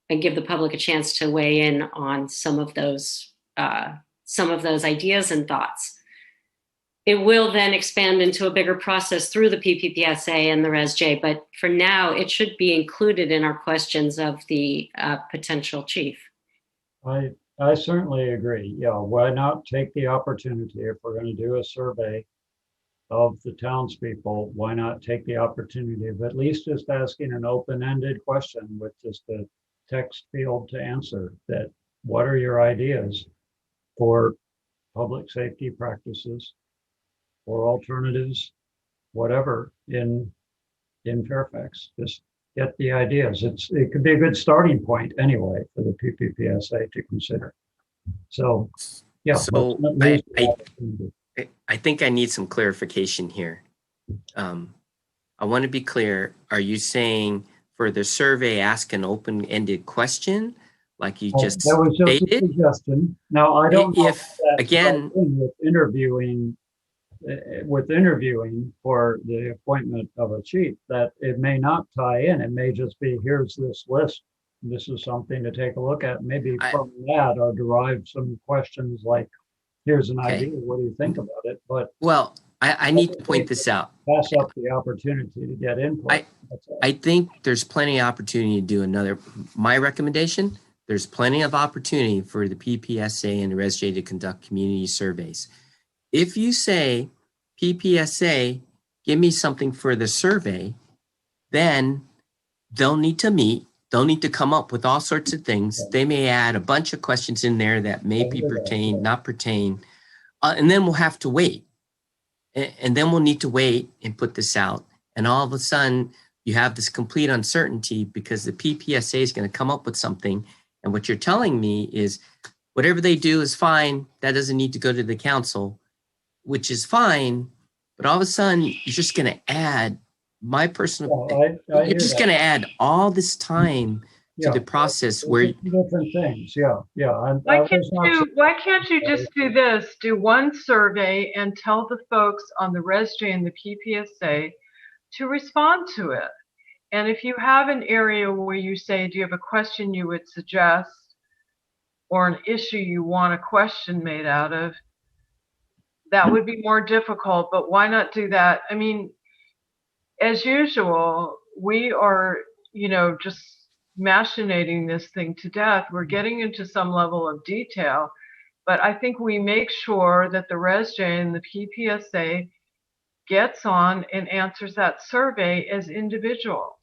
and give the public a chance to weigh in on some of those ideas and thoughts. It will then expand into a bigger process through the PPPSA and the Res J, but for now, it should be included in our questions of the potential chief. I certainly agree. Yeah, why not take the opportunity if we're going to do a survey of the townspeople? Why not take the opportunity of at least just asking an open-ended question with just a text field to answer that? What are your ideas for public safety practices or alternatives, whatever in Fairfax? Just get the ideas. It could be a good starting point anyway for the PPPSA to consider. So yeah. So I think I need some clarification here. I want to be clear. Are you saying for the survey, ask an open-ended question like you just that was just stated? a suggestion. Now I don't know if again with interviewing for the appointment of a chief, that it may not tie in. It may just be, here's this list. This is something to take a look at. Maybe from that or derive some questions like, here's an idea. What do you think about it? But well, I need to point this out. Pass up the opportunity to get input. I think there's plenty of opportunity to do my recommendation, there's plenty of opportunity for the PPSA and the Res J to conduct community surveys. If you say, PPSA, give me something for the survey, then they'll need to meet. They'll need to come up with all sorts of things. They may add a bunch of questions in there that may be pertain, not pertain. And then we'll have to wait. And then we'll need to wait and put this out. And all of a sudden, you have this complete uncertainty because the PPSA is going to come up with something. And what you're telling me is whatever they do is fine. That doesn't need to go to the council, which is fine. But all of a sudden, you're just going to add my personal, you're just going to add all this time to the process where different things. Yeah. Why can't you just do this? Do one survey and tell the folks on the Res J and the PPSA to respond to it. And if you have an area where you say, do you have a question you would suggest or an issue you want a question made out of, that would be more difficult, but why not do that? I mean, as usual, we are, just machinating this thing to death. We're getting into some level of detail, but I think we make sure that the Res J and the PPSA gets on and answers that survey as individuals.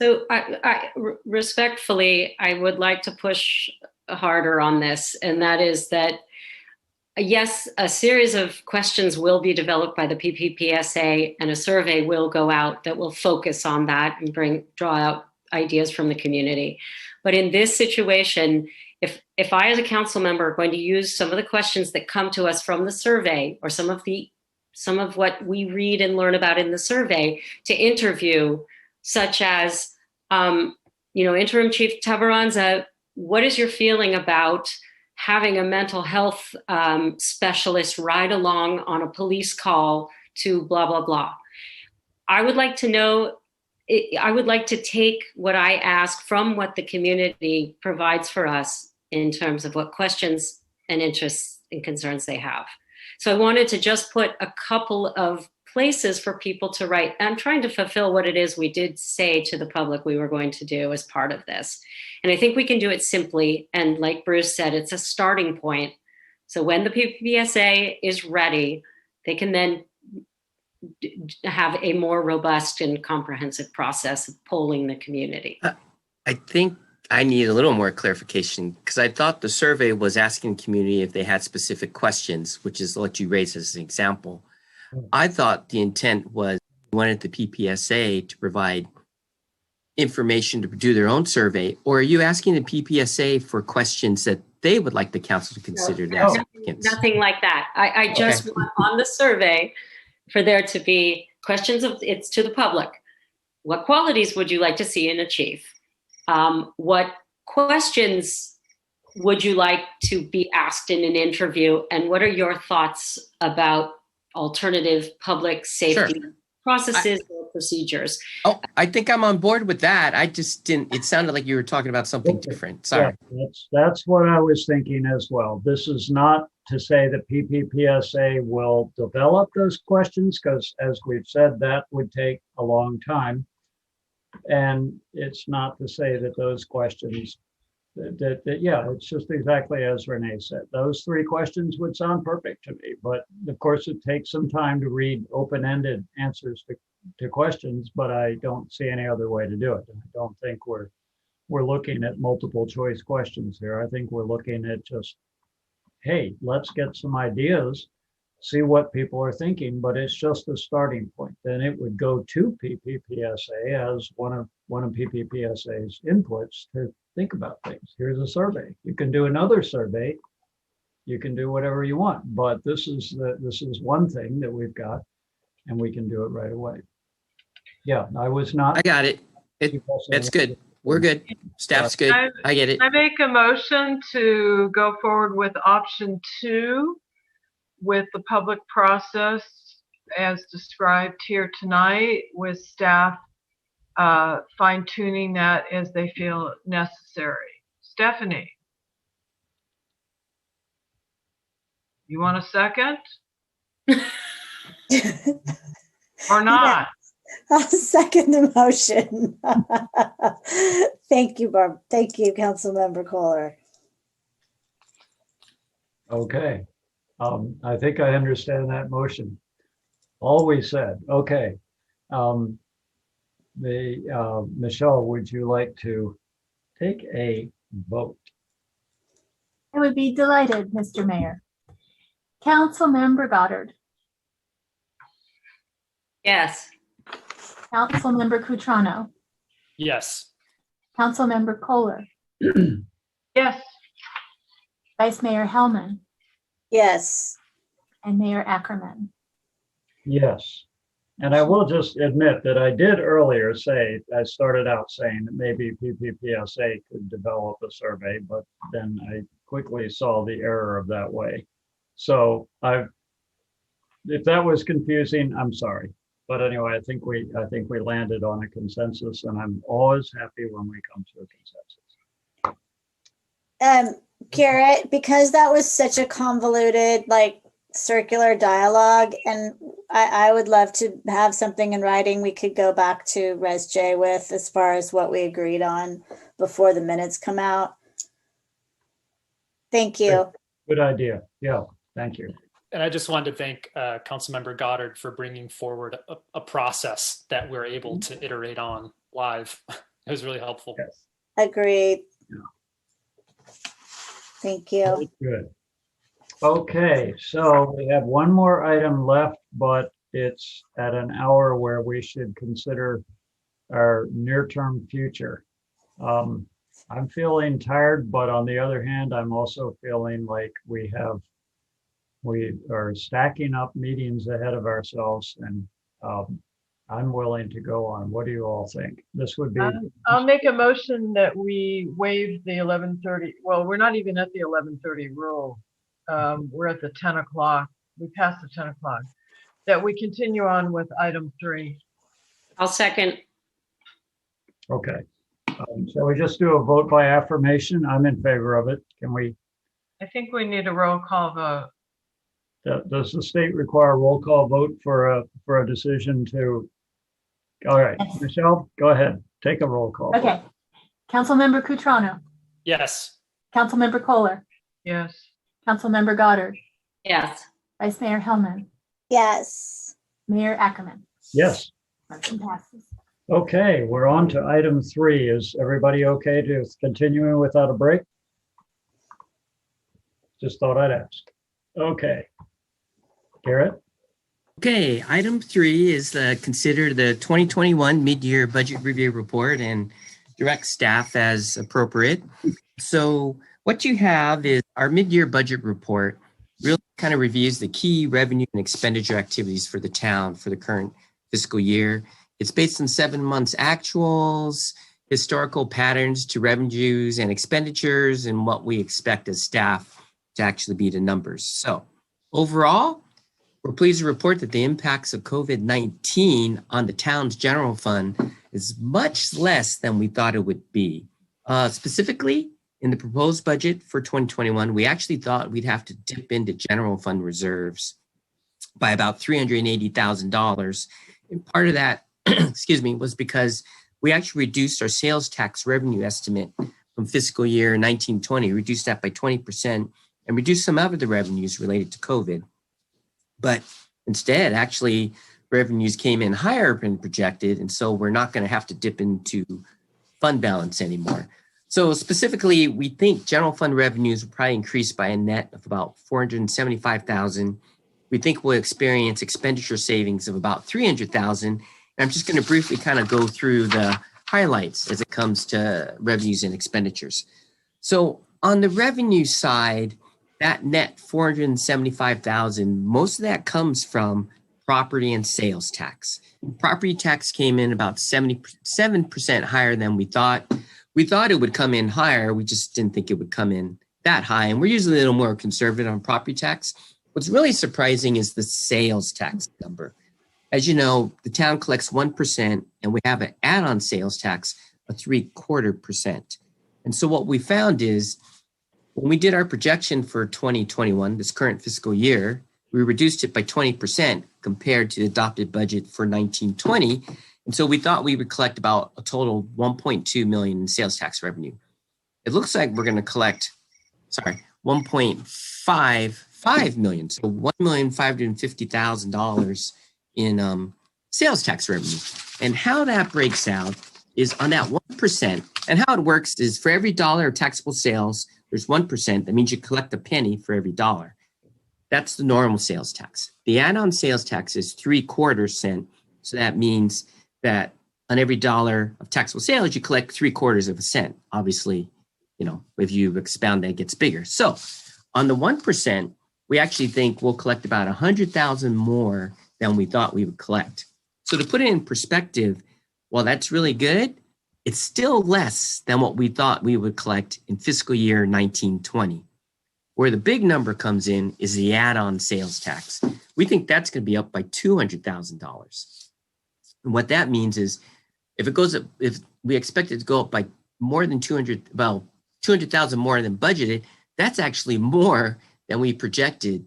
So respectfully, I would like to push harder on this, and that is that yes, a series of questions will be developed by the PPPSA and a survey will go out that will focus on that and draw out ideas from the community. But in this situation, if I as a council member are going to use some of the questions that come to us from the survey or some of the some of what we read and learn about in the survey to interview, such as, Interim Chief Tabaranza, what is your feeling about having a mental health specialist ride along on a police call to blah, blah, blah? I would like to know, I would like to take what I ask from what the community provides for us in terms of what questions and interests and concerns they have. So I wanted to just put a couple of places for people to write. I'm trying to fulfill what it is we did say to the public we were going to do as part of this. And I think we can do it simply. And like Bruce said, it's a starting point. So when the PPSA is ready, they can then have a more robust and comprehensive process of polling the community. I think I need a little more clarification because I thought the survey was asking the community if they had specific questions, which is what you raised as an example. I thought the intent was wanted the PPSA to provide information to do their own survey, or are you asking the PPSA for questions that they would like the council to consider to ask applicants? Nothing like that. I just want on the survey for there to be questions it's to the public. What qualities would you like to see in a chief? What questions would you like to be asked in an interview? And what are your thoughts about alternative public safety processes or procedures? Oh, I think I'm on board with that. I just didn't, it sounded like you were talking about something different. Sorry. Yeah, that's what I was thinking as well. This is not to say that PPPSA will develop those questions, because as we've said, that would take a long time. And it's not to say that those questions it's just exactly as Renee said. Those three questions would sound perfect to me, but of course it takes some time to read open-ended answers to questions, but I don't see any other way to do it. I don't think we're looking at multiple choice questions here. I think we're looking at just, hey, let's get some ideas, see what people are thinking, but it's just a starting point. Then it would go to PPPSA as one of PPPSA's inputs to think about things. Here's a survey. You can do another survey. You can do whatever you want, but this is one thing that we've got, and we can do it right away. Yeah, I was not. I got it. That's good. We're good. Staff's good. I get it. I make a motion to go forward with option 2 with the public process as described here tonight, with staff fine-tuning that as they feel necessary. Stephanie, you want a second? Or not? I'll second the motion. Thank you, Barb. Thank you, Councilmember Kohler. Okay. I think I understand that motion. All we said. Okay. Michelle, would you like to take a vote? I would be delighted, Mr. Mayor. Councilmember Goddard. Yes. Councilmember Cutrano. Yes. Councilmember Kohler. Yes. Vice Mayor Hellman. Yes. And Mayor Ackerman. Yes. And I will just admit that I did earlier say, I started out saying that maybe PPPSA could develop a survey, but then I quickly saw the error of that way. So if that was confusing, I'm sorry. But anyway, I think we landed on a consensus, and I'm always happy when we come to a consensus. Garrett, because that was such a convoluted, circular dialogue, and I would love to have something in writing we could go back to Res J with as far as what we agreed on before the minutes come out. Thank you. Good idea. Yeah, thank you. And I just wanted to thank Councilmember Goddard for bringing forward a process that we're able to iterate on live. It was really helpful. Yes. Agreed. Yeah. Thank you. Good. Okay, so we have one more item left, but it's at an hour where we should consider our near-term future. I'm feeling tired, but on the other hand, I'm also feeling like we have We are stacking up meetings ahead of ourselves, and I'm willing to go on. What do you all think? This would be. I'll make a motion that we waive the 11:30. Well, we're not even at the 11:30 rule. We're at the 10 o'clock. We passed the 10 o'clock. That we continue on with item 3. I'll second. Okay. So we just do a vote by affirmation. I'm in favor of it. Can we? I think we need a roll call vote. Does the state require a roll call vote for a decision to? All right, Michelle, go ahead. Take a roll call. Okay. Councilmember Cutrano. Yes. Councilmember Kohler. Yes. Councilmember Goddard. Yes. Vice Mayor Hellman. Yes. Mayor Ackerman. Yes. Motion passes. Okay, we're on to item 3. Is everybody okay to continuing without a break? Just thought I'd ask. Okay. Garrett? Okay, item 3 is consider the 2021 mid-year budget review report and direct staff as appropriate. So what you have is our mid-year budget report really kind of reviews the key revenue and expenditure activities for the town for the current fiscal year. It's based on 7 months actuals, historical patterns to revenues and expenditures, and what we expect as staff to actually be the numbers. So overall, we're pleased to report that the impacts of COVID-19 on the town's general fund is much less than we thought it would be. Specifically, in the proposed budget for 2021, we actually thought we'd have to dip into general fund reserves by about $380,000. And part of that, excuse me, was because we actually reduced our sales tax revenue estimate from fiscal year 1920, reduced that by 20%, and reduced some other revenues related to COVID. But instead, actually, revenues came in higher than projected, and so we're not going to have to dip into fund balance anymore. So specifically, we think general fund revenues will probably increase by a net of about $475,000. We think we'll experience expenditure savings of about $300,000. And I'm just going to briefly kind of go through the highlights as it comes to revenues and expenditures. So on the revenue side, that net $475,000, most of that comes from property and sales tax. Property tax came in about 77% higher than we thought. We thought it would come in higher. We just didn't think it would come in that high. And we're usually a little more conservative on property tax. What's really surprising is the sales tax number. As you know, the town collects 1%, and we have an add-on sales tax of 0.75%. And so what we found is when we did our projection for 2021, this current fiscal year, we reduced it by 20% compared to the adopted budget for 1920. And so we thought we would collect about a total of $1.2 million in sales tax revenue. It looks like we're going to collect, $1.55 million. So $1,550,000 in sales tax revenue. And how that breaks out is on that 1%. And how it works is for every dollar of taxable sales, there's 1%. That means you collect a penny for every dollar. That's the normal sales tax. The add-on sales tax is 0.75 cents. So that means that on every dollar of taxable sales, you collect 0.75 cents. Obviously, if you expound that, it gets bigger. So on the 1%, we actually think we'll collect about 100,000 more than we thought we would collect. So to put it in perspective, while that's really good, it's still less than what we thought we would collect in fiscal year 1920. Where the big number comes in is the add-on sales tax. We think that's going to be up by $200,000. And what that means is if it goes up, if we expect it to go up by more than 200,000 more than budgeted, that's actually more than we projected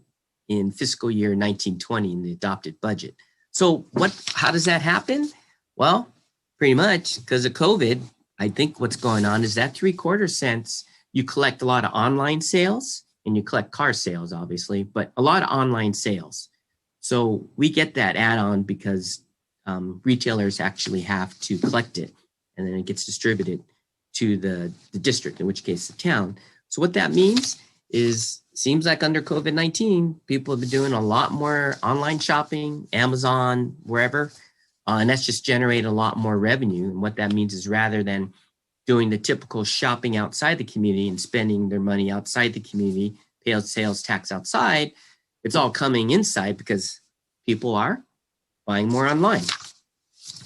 in fiscal year 1920 in the adopted budget. So how does that happen? Well, pretty much because of COVID, I think what's going on is that 0.75 cents, you collect a lot of online sales and you collect car sales, obviously, but a lot of online sales. So we get that add-on because retailers actually have to collect it, and then it gets distributed to the district, in which case the town. So what that means is, seems like under COVID-19, people have been doing a lot more online shopping, Amazon, wherever, and that's just generated a lot more revenue. And what that means is rather than doing the typical shopping outside the community and spending their money outside the community, pay sales tax outside, it's all coming inside because people are buying more online.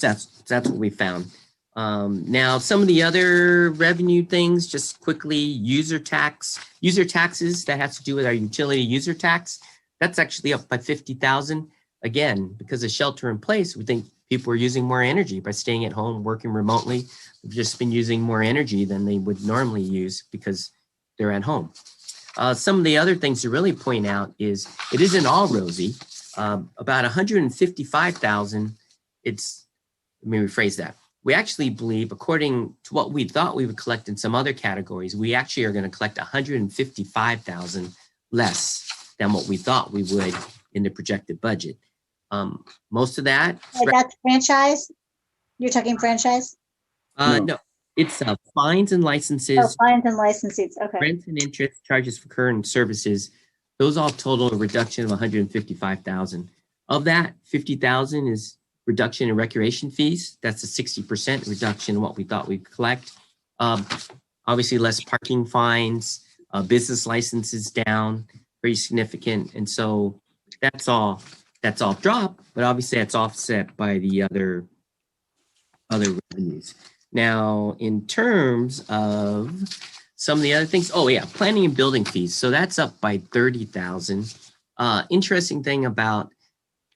That's what we found. Now, some of the other revenue things, just quickly, user taxes, that has to do with our utility user tax. That's actually up by 50,000. Again, because of shelter in place, we think people are using more energy by staying at home, working remotely. They've just been using more energy than they would normally use because they're at home. Some of the other things to really point out is it isn't all rosy. About 155,000, let me rephrase that. We actually believe, according to what we thought we would collect in some other categories, we actually are going to collect 155,000 less than what we thought we would in the projected budget. Most of that. That's franchise? You're talking franchise? No, it's fines and licenses. Oh, fines and licenses. Okay. Rents and interest, charges for current services. Those all total a reduction of 155,000. Of that, 50,000 is reduction in recreation fees. That's a 60% reduction in what we thought we'd collect. Obviously, less parking fines, business licenses down, pretty significant. And so that's all drop, but obviously that's offset by the other revenues. Now, in terms of some of the other things, planning and building fees. So that's up by 30,000. Interesting thing about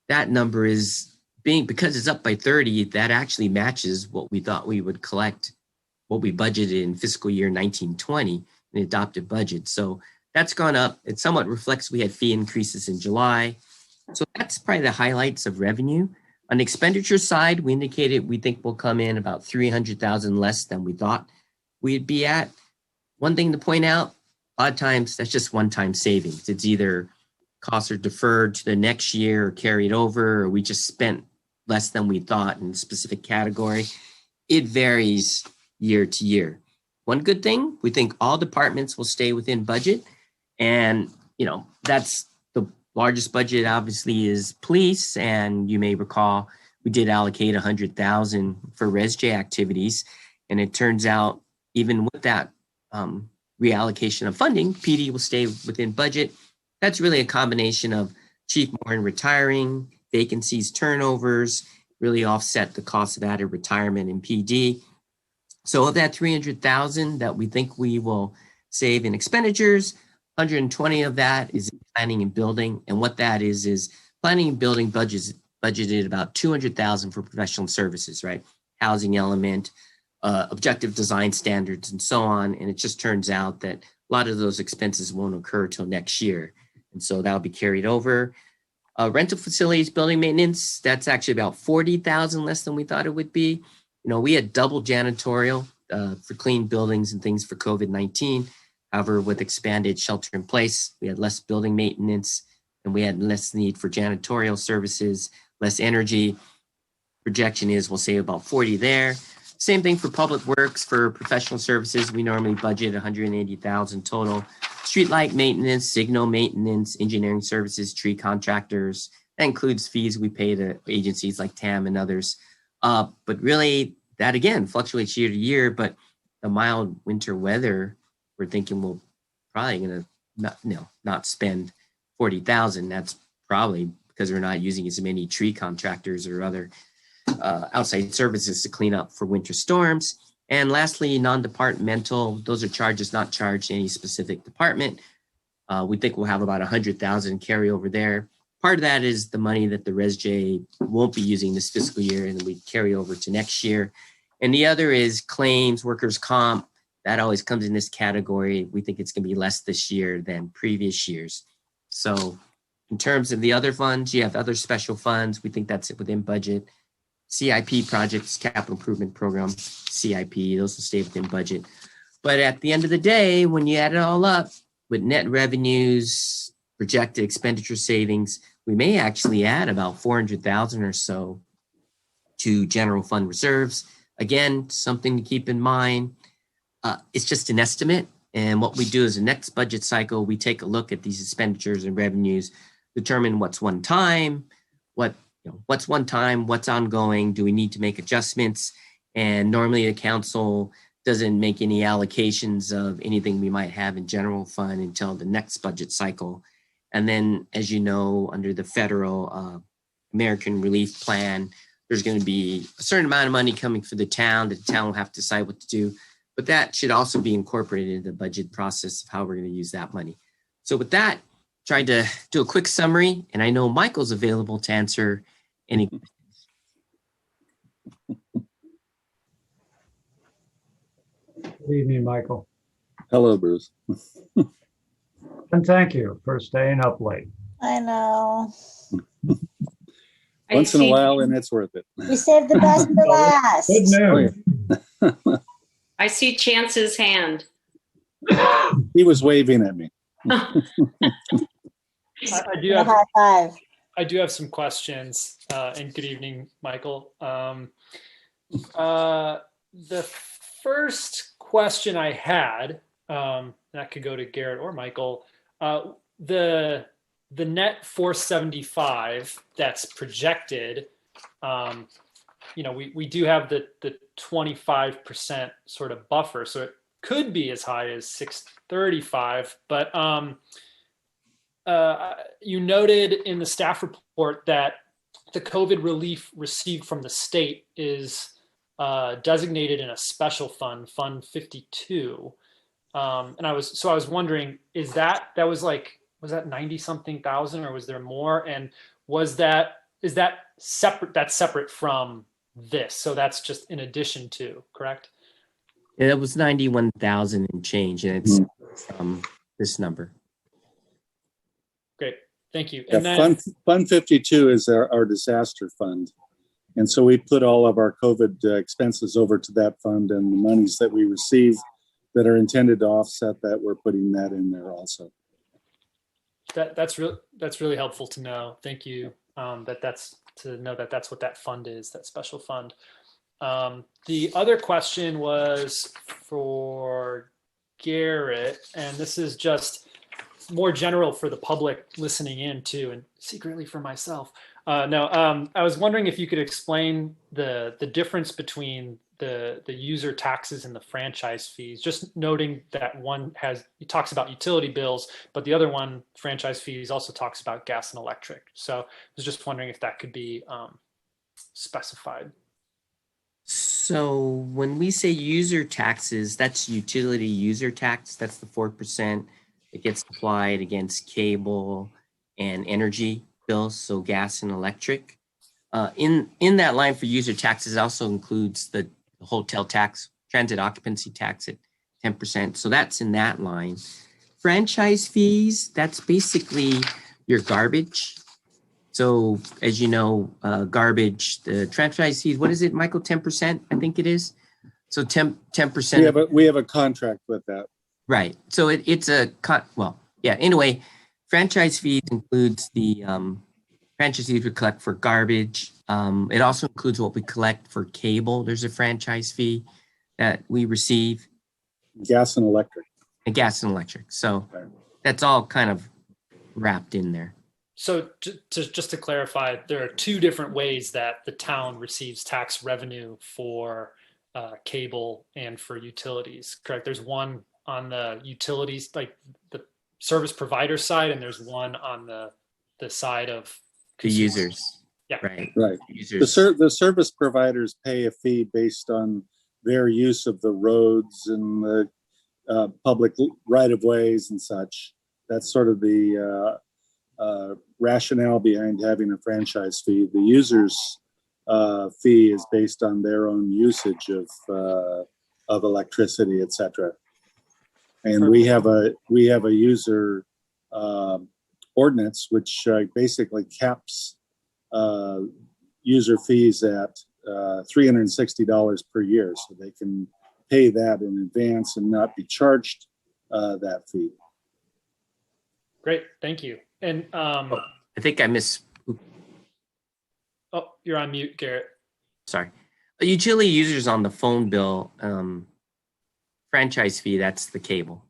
that number is because it's up by 30, that actually matches what we thought we would collect, what we budgeted in fiscal year 1920 in the adopted budget. So that's gone up. It somewhat reflects we had fee increases in July. So that's probably the highlights of revenue. On the expenditure side, we indicated we think we'll come in about 300,000 less than we thought we'd be at. One thing to point out, a lot of times that's just one-time savings. It's either costs are deferred to the next year or carried over, or we just spent less than we thought in a specific category. It varies year to year. One good thing, we think all departments will stay within budget. And, that's the largest budget obviously is police. And you may recall we did allocate 100,000 for ResJ activities. And it turns out even with that reallocation of funding, PD will stay within budget. That's really a combination of Chief Morin retiring, vacancies, turnovers, really offset the cost of added retirement in PD. So of that 300,000 that we think we will save in expenditures, 120 of that is in planning and building. And what that is planning and building budgeted about 200,000 for professional services, right? Housing element, objective design standards, and so on. And it just turns out that a lot of those expenses won't occur till next year. And so that'll be carried over. Rental facilities, building maintenance, that's actually about 40,000 less than we thought it would be. We had double janitorial for clean buildings and things for COVID-19. However, with expanded shelter in place, we had less building maintenance and we had less need for janitorial services, less energy. Projection is we'll save about 40 there. Same thing for public works. For professional services, we normally budget 180,000 total. Streetlight maintenance, signal maintenance, engineering services, tree contractors. That includes fees we pay to agencies like TAM and others. But really, that again fluctuates year to year. But the mild winter weather, we're thinking we'll probably going to not spend 40,000. That's probably because we're not using as many tree contractors or other outside services to clean up for winter storms. And lastly, non-departmental, those are charges not charged to any specific department. We think we'll have about 100,000 carry over there. Part of that is the money that the ResJ won't be using this fiscal year and we carry over to next year. And the other is claims, workers' comp. That always comes in this category. We think it's going to be less this year than previous years. So in terms of the other funds, you have other special funds. We think that's within budget. CIP projects, capital improvement program, CIP, those will stay within budget. But at the end of the day, when you add it all up with net revenues, projected expenditure savings, we may actually add about 400,000 or so to general fund reserves. Again, something to keep in mind. It's just an estimate. And what we do is the next budget cycle, we take a look at these expenditures and revenues, determine what's one time, what's one time, what's ongoing, do we need to make adjustments? And normally the council doesn't make any allocations of anything we might have in general fund until the next budget cycle. And then, as you know, under the federal American Relief Plan, there's going to be a certain amount of money coming for the town that the town will have to decide what to do. But that should also be incorporated into the budget process of how we're going to use that money. So with that, tried to do a quick summary, and I know Michael's available to answer any questions. Good evening, Michael. Hello, Bruce. And thank you for staying up late. I know. Once in a while, and it's worth it. We saved the best for last. Good news. I see Chance's hand. He was waving at me. I do have High five. I do have some questions. And good evening, Michael. The first question I had, that could go to Garrett or Michael. The net 475 that's projected, we do have the 25% sort of buffer, so it could be as high as 635. But you noted in the staff report that the COVID relief received from the state is designated in a special fund, Fund 52. And I was wondering, was that 90 something thousand, or was there more? And is that separate? That's separate from this. So that's just in addition to, correct? Yeah, it was 91,000 and change, and it's from this number. Great, thank you. Yeah, And then Fund 52 is our disaster fund. And so we put all of our COVID expenses over to that fund, and the monies that we receive that are intended to offset that, we're putting that in there also. that's really helpful to know. Thank you. That's what that fund is, that special fund. The other question was for Garrett, and this is just more general for the public listening in too, and secretly for myself. I was wondering if you could explain the difference between the user taxes and the franchise fees, just noting that one talks about utility bills, but the other one, franchise fees, also talks about gas and electric. So I was just wondering if that could be specified. So when we say user taxes, that's utility user tax. That's the 4% that gets applied against cable and energy bills, so gas and electric. In that line for user taxes, it also includes the hotel tax, transit occupancy tax at 10%. So that's in that line. Franchise fees, that's basically your garbage. So as you know, garbage, the franchise fees, what is it, Michael? 10%, I think it is. So 10%. We have a contract with that. Right. So it's anyway, franchise fees includes the franchise fees we collect for garbage. It also includes what we collect for cable. There's a franchise fee that we receive. Gas and electric. And gas and electric. So that's all kind of wrapped in there. So just to clarify, there are two different ways that the town receives tax revenue for cable and for utilities, correct? There's one on the utilities, like the service provider side, and there's one on the side of consumers. The users. Yeah. Right. Users. The service providers pay a fee based on their use of the roads and the public right-of-ways and such. That's sort of the rationale behind having a franchise fee. The user's fee is based on their own usage of electricity, etc. And we have a user ordinance which basically caps user fees at $360 per year, so they can pay that in advance and not be charged that fee. Great, thank you. And I think I missed. Oh, you're on mute, Garrett. Sorry. Utility users on the phone bill, franchise fee, that's the cable.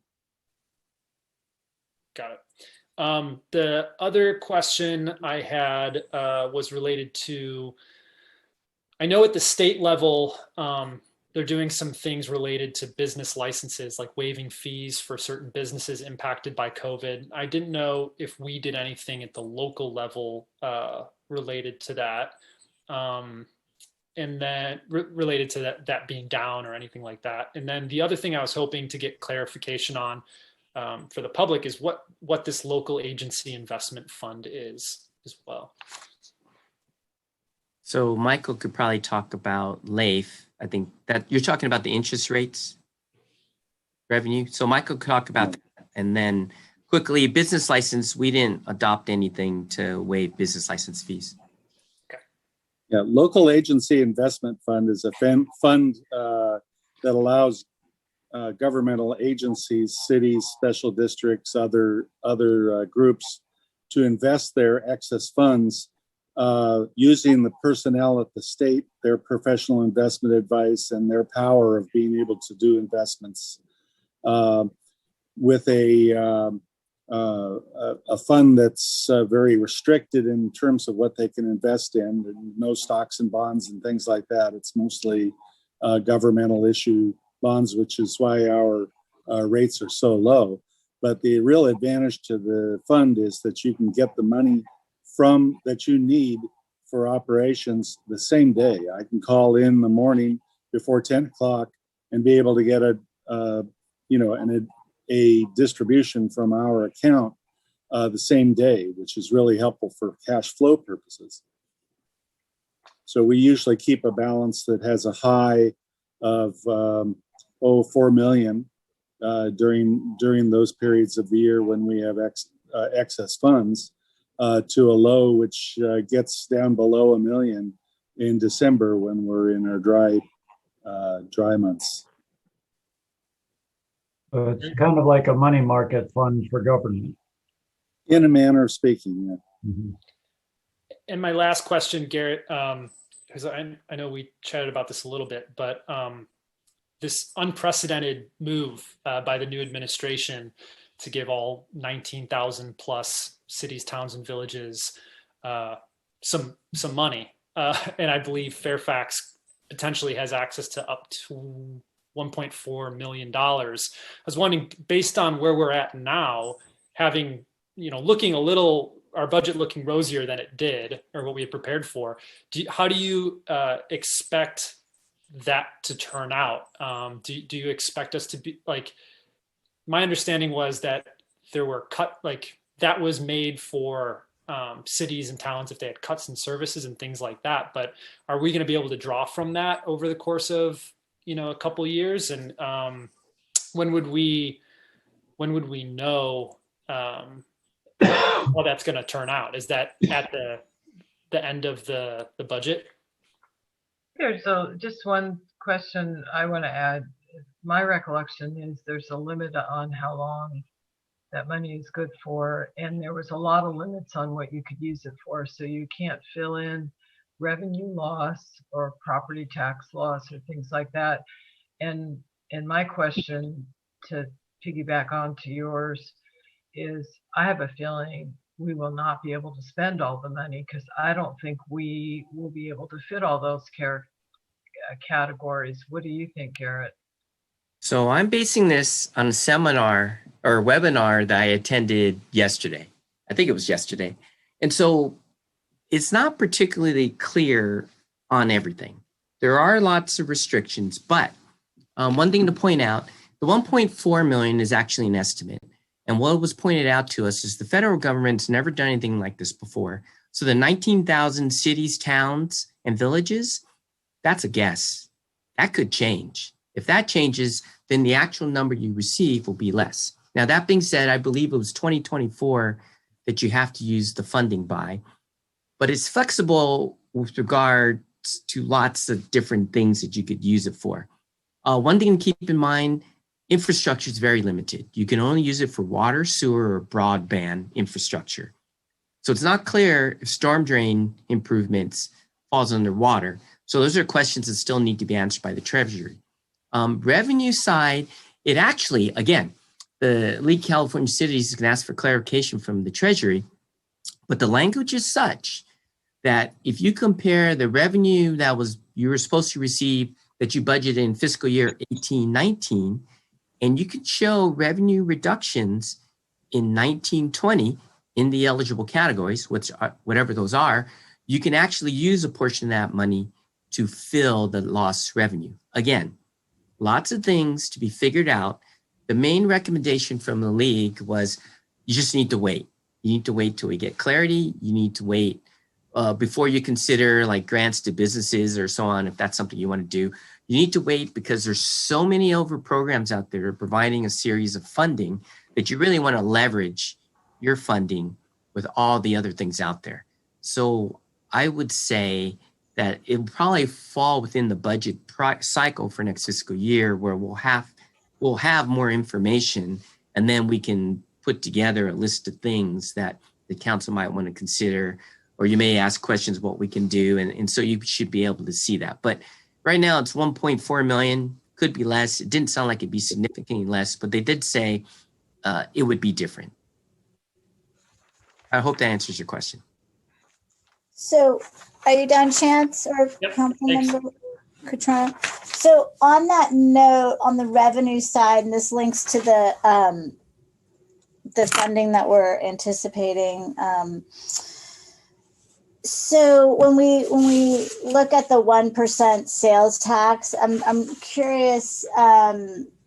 Got it. The other question I had was related to, I know at the state level, they're doing some things related to business licenses, like waiving fees for certain businesses impacted by COVID. I didn't know if we did anything at the local level related to that. And then related to that being down or anything like that. And then the other thing I was hoping to get clarification on for the public is what this local agency investment fund is as well. So Michael could probably talk about LAIF. I think that you're talking about the interest rates revenue. So Michael could talk about that. And then quickly, business license, we didn't adopt anything to waive business license fees. Yeah, local agency investment fund is a fund that allows governmental agencies, cities, special districts, other groups to invest their excess funds using the personnel at the state, their professional investment advice, and their power of being able to do investments with a fund that's very restricted in terms of what they can invest in, and no stocks and bonds and things like that. It's mostly governmental issue bonds, which is why our rates are so low. But the real advantage to the fund is that you can get the money that you need for operations the same day. I can call in the morning before 10 o'clock and be able to get a distribution from our account the same day, which is really helpful for cash flow purposes. So we usually keep a balance that has a high of 4 million during those periods of the year when we have excess funds, to a low which gets down below 1 million in December when we're in our dry months. So it's kind of like a money market fund for government. In a manner of speaking, yeah. Mm-hmm. And my last question, Garrett, because I know we chatted about this a little bit, but this unprecedented move by the new administration to give all 19,000 plus cities, towns, and villages some money. And I believe Fairfax potentially has access to up to $1.4 million. I was wondering, based on where we're at now, having, looking our budget looking rosier than it did, or what we had prepared for, how do you expect that to turn out? Do you expect us to be like, my understanding was that there were that was made for cities and towns if they had cuts in services and things like that. But are we going to be able to draw from that over the course of, a couple of years? And when would we know how that's going to turn out? Is that at the end of the budget? Here, so just one question I want to add. My recollection is there's a limit on how long that money is good for, and there was a lot of limits on what you could use it for. So you can't fill in revenue loss or property tax loss or things like that. And my question, to piggyback onto yours, is I have a feeling we will not be able to spend all the money, because I don't think we will be able to fit all those categories. What do you think, Garrett? So I'm basing this on a seminar or webinar that I attended yesterday. I think it was yesterday. And so it's not particularly clear on everything. There are lots of restrictions, but one thing to point out, the 1.4 million is actually an estimate. And what was pointed out to us is the federal government's never done anything like this before. So the 19,000 cities, towns, and villages, that's a guess. That could change. If that changes, then the actual number you receive will be less. Now, that being said, I believe it was 2024 that you have to use the funding by, but it's flexible with regard to lots of different things that you could use it for. One thing to keep in mind, infrastructure is very limited. You can only use it for water, sewer, or broadband infrastructure. So it's not clear if storm drain improvements falls underwater. So those are questions that still need to be answered by the Treasury. Revenue side, it actually, again, the League of California Cities can ask for clarification from the Treasury, but the language is such that if you compare the revenue that you were supposed to receive that you budgeted in fiscal year 18-19, and you can show revenue reductions in 19-20 in the eligible categories, whatever those are. You can actually use a portion of that money to fill the lost revenue. Again, lots of things to be figured out. The main recommendation from the league was you just need to wait. You need to wait till we get clarity. You need to wait before you consider like grants to businesses or so on, if that's something you want to do. You need to wait because there's so many over programs out there providing a series of funding that you really want to leverage your funding with all the other things out there. So I would say that it will probably fall within the budget cycle for next fiscal year, where we'll have more information, and then we can put together a list of things that the council might want to consider, or you may ask questions what we can do, and so you should be able to see that. But right now it's 1.4 million, could be less. It didn't sound like it'd be significantly less, but they did say it would be different. I hope that answers your question. So are you done, Chance, or Yep, Councilmember Cutrone? So on that note, on the revenue side, and this links to the funding that we're anticipating. So when we look at the 1% sales tax, I'm curious,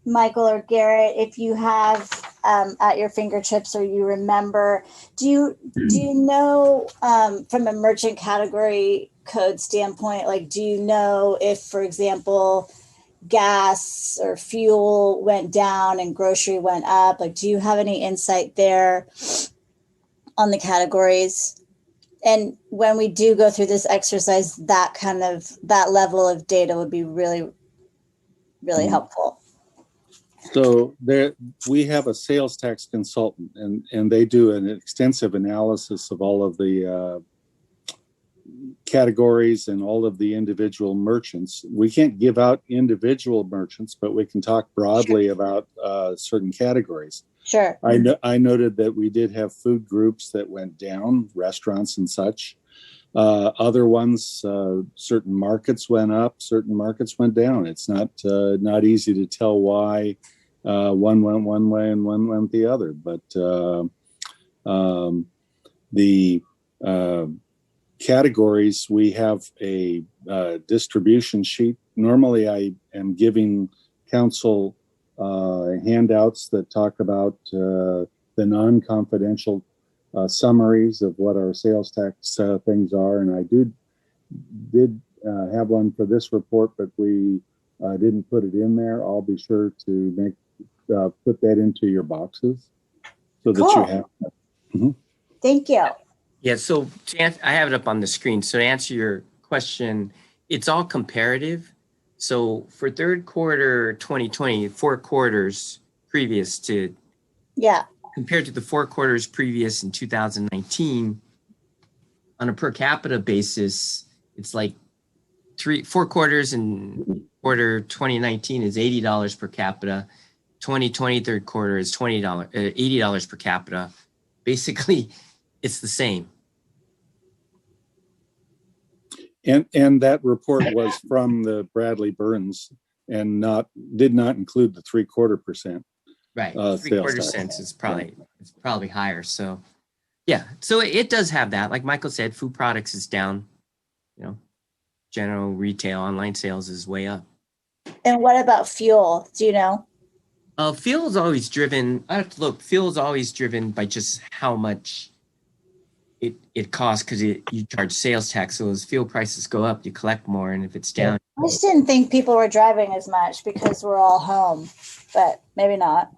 Michael or Garrett, if you have at your fingertips or you remember, do you know from a merchant category code standpoint, like do you know if, for example, gas or fuel went down and grocery went up? Like, do you have any insight there on the categories? And when we do go through this exercise, that level of data would be really, really helpful. So we have a sales tax consultant, and they do an extensive analysis of all of the categories and all of the individual merchants. We can't give out individual merchants, but we can talk broadly about certain categories. Sure. I noted that we did have food groups that went down, restaurants and such. Other ones, certain markets went up, certain markets went down. It's not easy to tell why one went one way and one went the other. But the categories, we have a distribution sheet. Normally, I am giving council handouts that talk about the non-confidential summaries of what our sales tax things are, and I did have one for this report, but we didn't put it in there. I'll be sure to put that into your boxes so that you have that. Mm-hmm. Thank you. Yeah, so I have it up on the screen. So to answer your question, it's all comparative. So for third quarter 2020, 4 quarters previous to, compared to the 4 quarters previous in 2019, on a per capita basis, it's like 4 quarters in quarter 2019 is $80 per capita. 2020 third quarter is $80 per capita. Basically, it's the same. And that report was from the Bradley Burns and did not include the 0.75%. Right, 0.75 cents is probably higher. So, yeah, so it does have that. Like Michael said, food products is down. General retail, online sales is way up. And what about fuel? Do you know? Fuel is always driven. I have to look. Fuel is always driven by just how much it costs, because you charge sales tax. So as fuel prices go up, you collect more, and if it's down, I just didn't think people were driving as much because we're all home, but maybe not.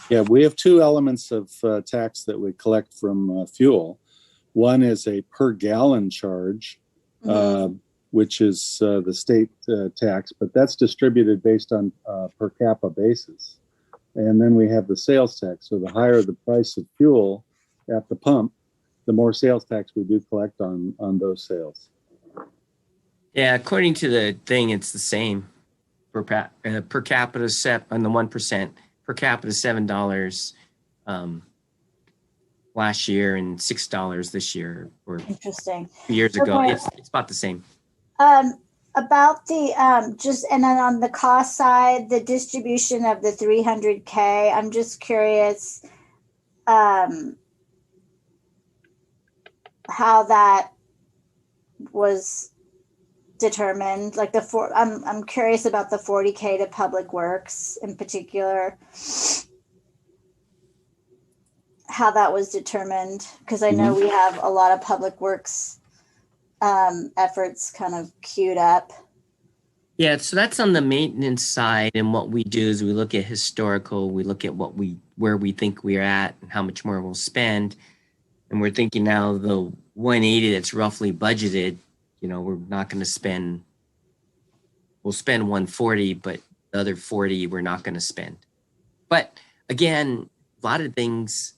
Yeah, we have 2 elements of tax that we collect from fuel. One is a per gallon charge, which is the state tax, but that's distributed based on per capita basis. And then we have the sales tax. So the higher the price of fuel at the pump, the more sales tax we do collect on those sales. Yeah, according to the thing, it's the same. Per capita set on the 1%. Per capita $7 last year and $6 this year, or interesting. 2 years ago. It's about the same. about the just, and then on the cost side, the distribution of the 300K, I'm just curious how that was determined. Like I'm curious about the 40K to Public Works in particular, how that was determined, because I know we have a lot of Public Works efforts kind of queued up. Yeah, so that's on the maintenance side, and what we do is we look at historical, we look at where we think we're at and how much more we'll spend. And we're thinking now the 180 that's roughly budgeted, we're not going to spend, we'll spend 140, but the other 40 we're not going to spend. But again, a lot of things,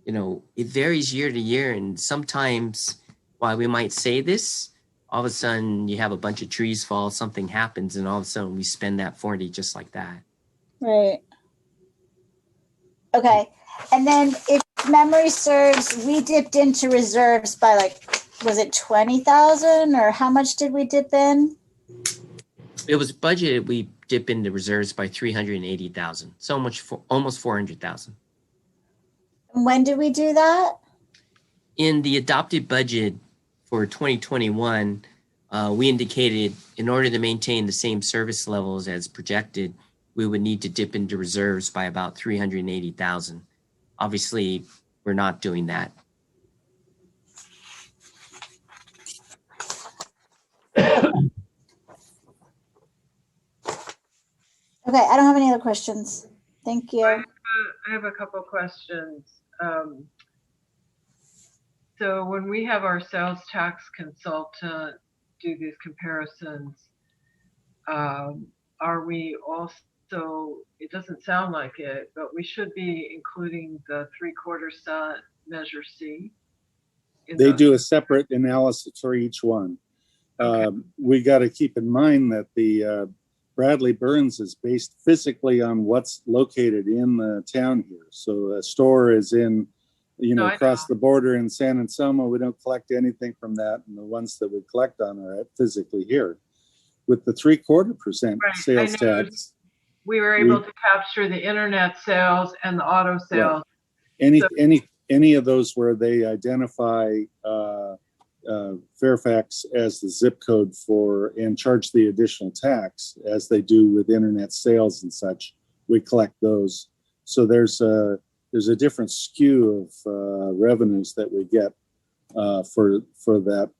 it varies year to year, and sometimes while we might say this, all of a sudden you have a bunch of trees fall, something happens, and all of a sudden we spend that 40 just like that. Right. Okay. And then if memory serves, we dipped into reserves by was it 20,000 or how much did we dip in? It was budgeted. We dip into reserves by 380,000. So much for almost 400,000. When did we do that? In the adopted budget for 2021, we indicated in order to maintain the same service levels as projected, we would need to dip into reserves by about 380,000. Obviously, we're not doing that. Okay, I don't have any other questions. Thank you. I have a couple of questions. So when we have our sales tax consultant do these comparisons, are we also, it doesn't sound like it, but we should be including the 3/4 cent Measure C? They do a separate analysis for each one. Okay. We got to keep in mind that the Bradley Burns is based physically on what's located in the town here. So a store is in, across the border in San Anselmo. We don't collect anything from that, and the ones that we collect on are physically here. With the 3/4% sales tax, we were able to capture the internet sales and the auto sales. Right. Any of those where they identify Fairfax as the zip code for and charge the additional tax as they do with internet sales and such, we collect those. So there's a different skew of revenues that we get for that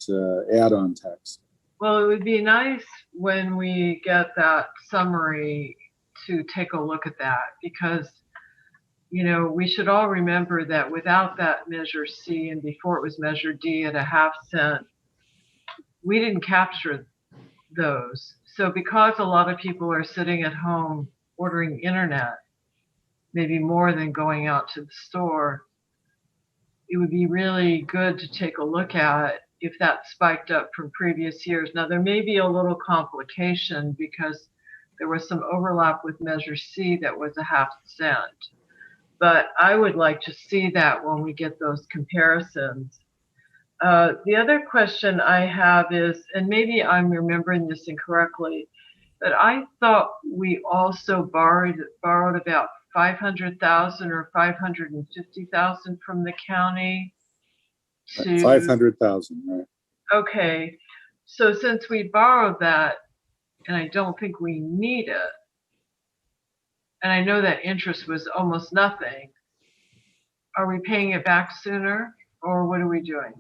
add-on tax. Well, it would be nice when we get that summary to take a look at that, because we should all remember that without that Measure C and before it was Measure D at 1/2 cent, we didn't capture those. So because a lot of people are sitting at home ordering internet, maybe more than going out to the store, it would be really good to take a look at if that spiked up from previous years. Now, there may be a little complication because there was some overlap with Measure C that was 1/2 cent. But I would like to see that when we get those comparisons. The other question I have is, and maybe I'm remembering this incorrectly, but I thought we also borrowed about 500,000 or 550,000 from the county to 500,000, right? Okay, so since we borrowed that, and I don't think we need it, and I know that interest was almost nothing, are we paying it back sooner, or what are we doing?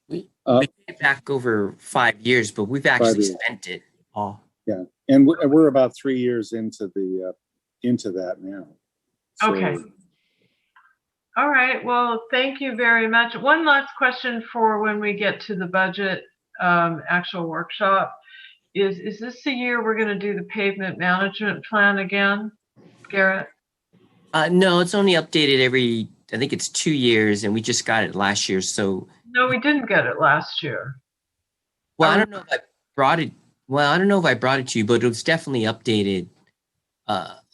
We pay it back over 5 years, but we've actually spent it, Paul. Yeah, and we're about 3 years into that now. So, okay. All right. Well, thank you very much. One last question for when we get to the budget actual workshop. Is this the year we're going to do the pavement management plan again, Garrett? No, it's only updated I think it's 2 years, and we just got it last year. So no, we didn't get it last year. Well, I don't know if I brought it. Well, I don't know if I brought it to you, but it was definitely updated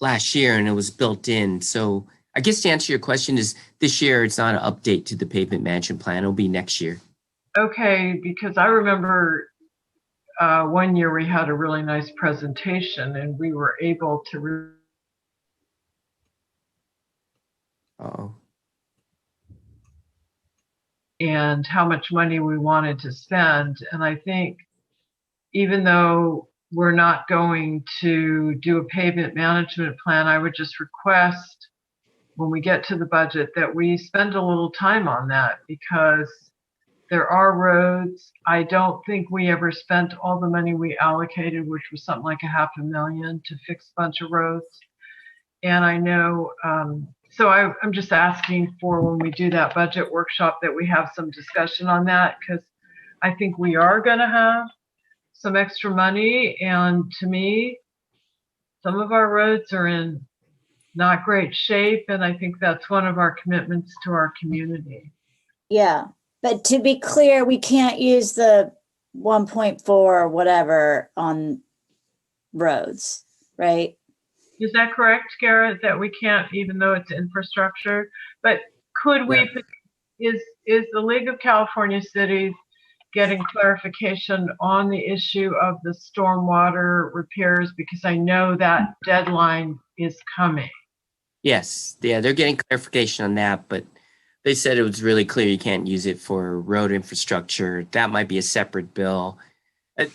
last year, and it was built in. So I guess to answer your question is this year it's not an update to the pavement management plan. It'll be next year. Okay, because I remember one year we had a really nice presentation and we were able to. Oh. And how much money we wanted to spend. And I think even though we're not going to do a pavement management plan, I would just request when we get to the budget that we spend a little time on that, because there are roads. I don't think we ever spent all the money we allocated, which was something like $500,000 to fix a bunch of roads. And I know, so I'm just asking for when we do that budget workshop that we have some discussion on that, because I think we are going to have some extra money. And to me, some of our roads are in not great shape. And I think that's one of our commitments to our community. Yeah. But to be clear, we can't use the 1.4 or whatever on roads, right? Is that correct, Garrett, that we can't, even though it's infrastructure? But could we, is the League of California Cities getting clarification on the issue of the stormwater repairs? Because I know that deadline is coming. Yes, yeah, they're getting clarification on that, but they said it was really clear you can't use it for road infrastructure. That might be a separate bill.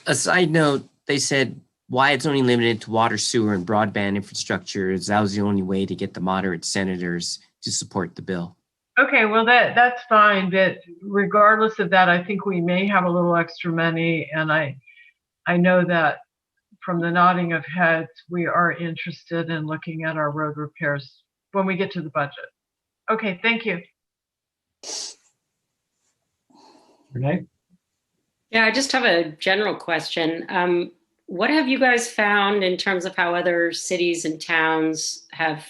A side note, they said why it's only limited to water, sewer, and broadband infrastructure is that was the only way to get the moderate senators to support the bill. Okay, well, that's fine. But regardless of that, I think we may have a little extra money. And I know that from the nodding of heads, we are interested in looking at our road repairs when we get to the budget. Okay, thank you. Renee? Yeah, I just have a general question. What have you guys found in terms of how other cities and towns have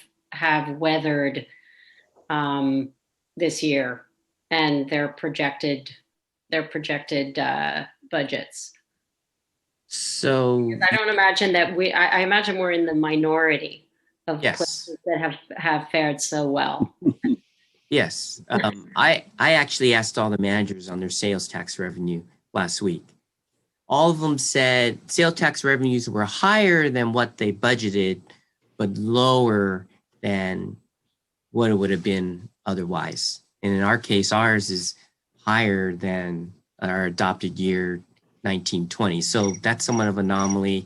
weathered this year and their projected budgets? So I don't imagine that I imagine we're in the minority of yes. places that have fared so well. Yes. I actually asked all the managers on their sales tax revenue last week. All of them said sales tax revenues were higher than what they budgeted, but lower than what it would have been otherwise. And in our case, ours is higher than our adopted year 1920. So that's somewhat of an anomaly.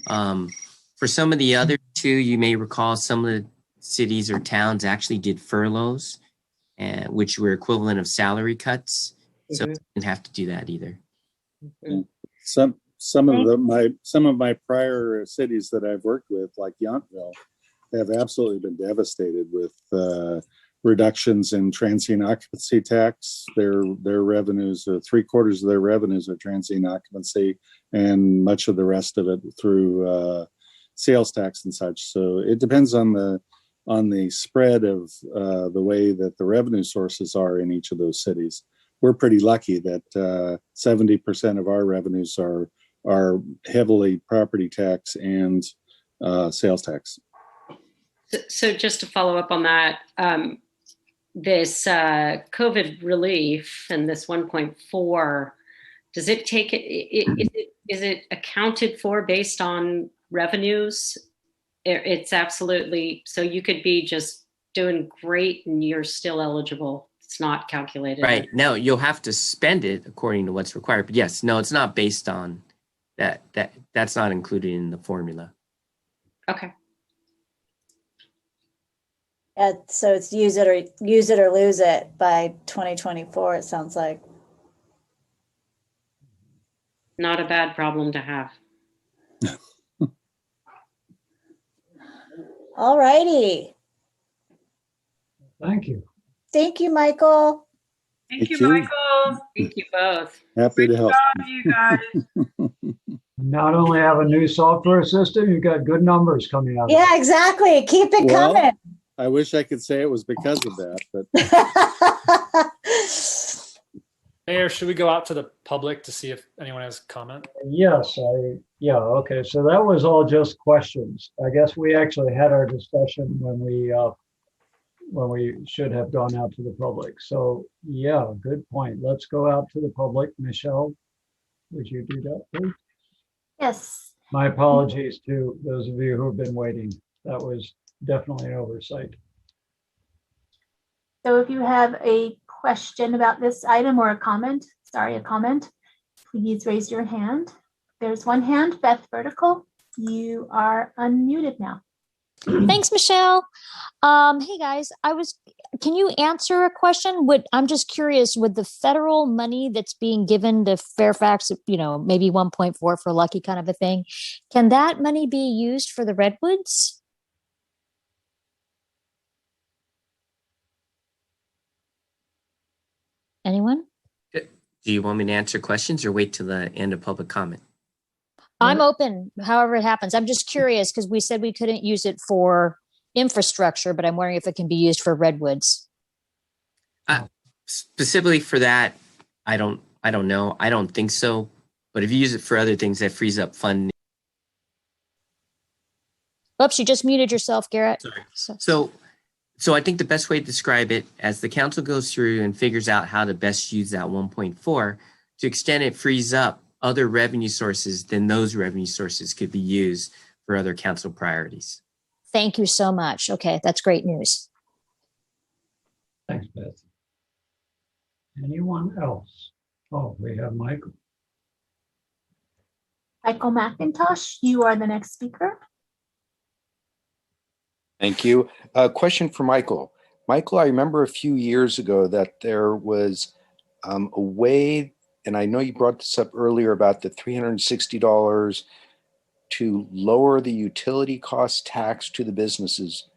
For some of the other two, you may recall some of the cities or towns actually did furloughs, which were equivalent of salary cuts. So we didn't have to do that either. Mm-hmm. Some of my prior cities that I've worked with, like Yountville, have absolutely been devastated with reductions in transient occupancy tax. Their revenues, 3/4 of their revenues are transient occupancy, and much of the rest of it through sales tax and such. So it depends on the spread of the way that the revenue sources are in each of those cities. We're pretty lucky that 70% of our revenues are heavily property tax and sales tax. So just to follow up on that, this COVID relief and this 1.4, does it take is it accounted for based on revenues? It's absolutely, so you could be just doing great and you're still eligible. It's not calculated. Right. No, you'll have to spend it according to what's required. But yes, no, it's not based on that. That's not included in the formula. Okay. So it's use it or lose it by 2024, it sounds like. Not a bad problem to have. All righty. Thank you. Thank you, Michael. Thank you, Michael. Thank you both. Happy to help. Good job, you guys. Not only have a new software system, you've got good numbers coming out. Yeah, exactly. Keep it coming. I wish I could say it was because of that, but Mayor, should we go out to the public to see if anyone has a comment? Yes, okay. So that was all just questions. I guess we actually had our discussion when we should have gone out to the public. So yeah, good point. Let's go out to the public. Michelle, would you do that, please? Yes. My apologies to those of you who have been waiting. That was definitely an oversight. So if you have a question about this item or a comment, please raise your hand. There's one hand, Beth Vertical. You are unmuted now. Thanks, Michelle. Hey guys, can you answer a question? I'm just curious, with the federal money that's being given to Fairfax, maybe 1.4 for lucky kind of a thing, can that money be used for the Redwoods? Anyone? Do you want me to answer questions or wait till the end of public comment? I'm open, however it happens. I'm just curious because we said we couldn't use it for infrastructure, but I'm wondering if it can be used for Redwoods. Specifically for that, I don't know. I don't think so. But if you use it for other things, that frees up funding. Oops, you just muted yourself, Garrett. Sorry. So I think the best way to describe it, as the council goes through and figures out how to best use that 1.4, to extent it frees up other revenue sources, then those revenue sources could be used for other council priorities. Thank you so much. Okay, that's great news. Thanks, Beth. Anyone else? Oh, we have Michael. Michael McIntosh, you are the next speaker. Thank you. A question for Michael. Michael, I remember a few years ago that there was a way, and I know you brought this up earlier about the $360 to lower the utility cost tax to the businesses.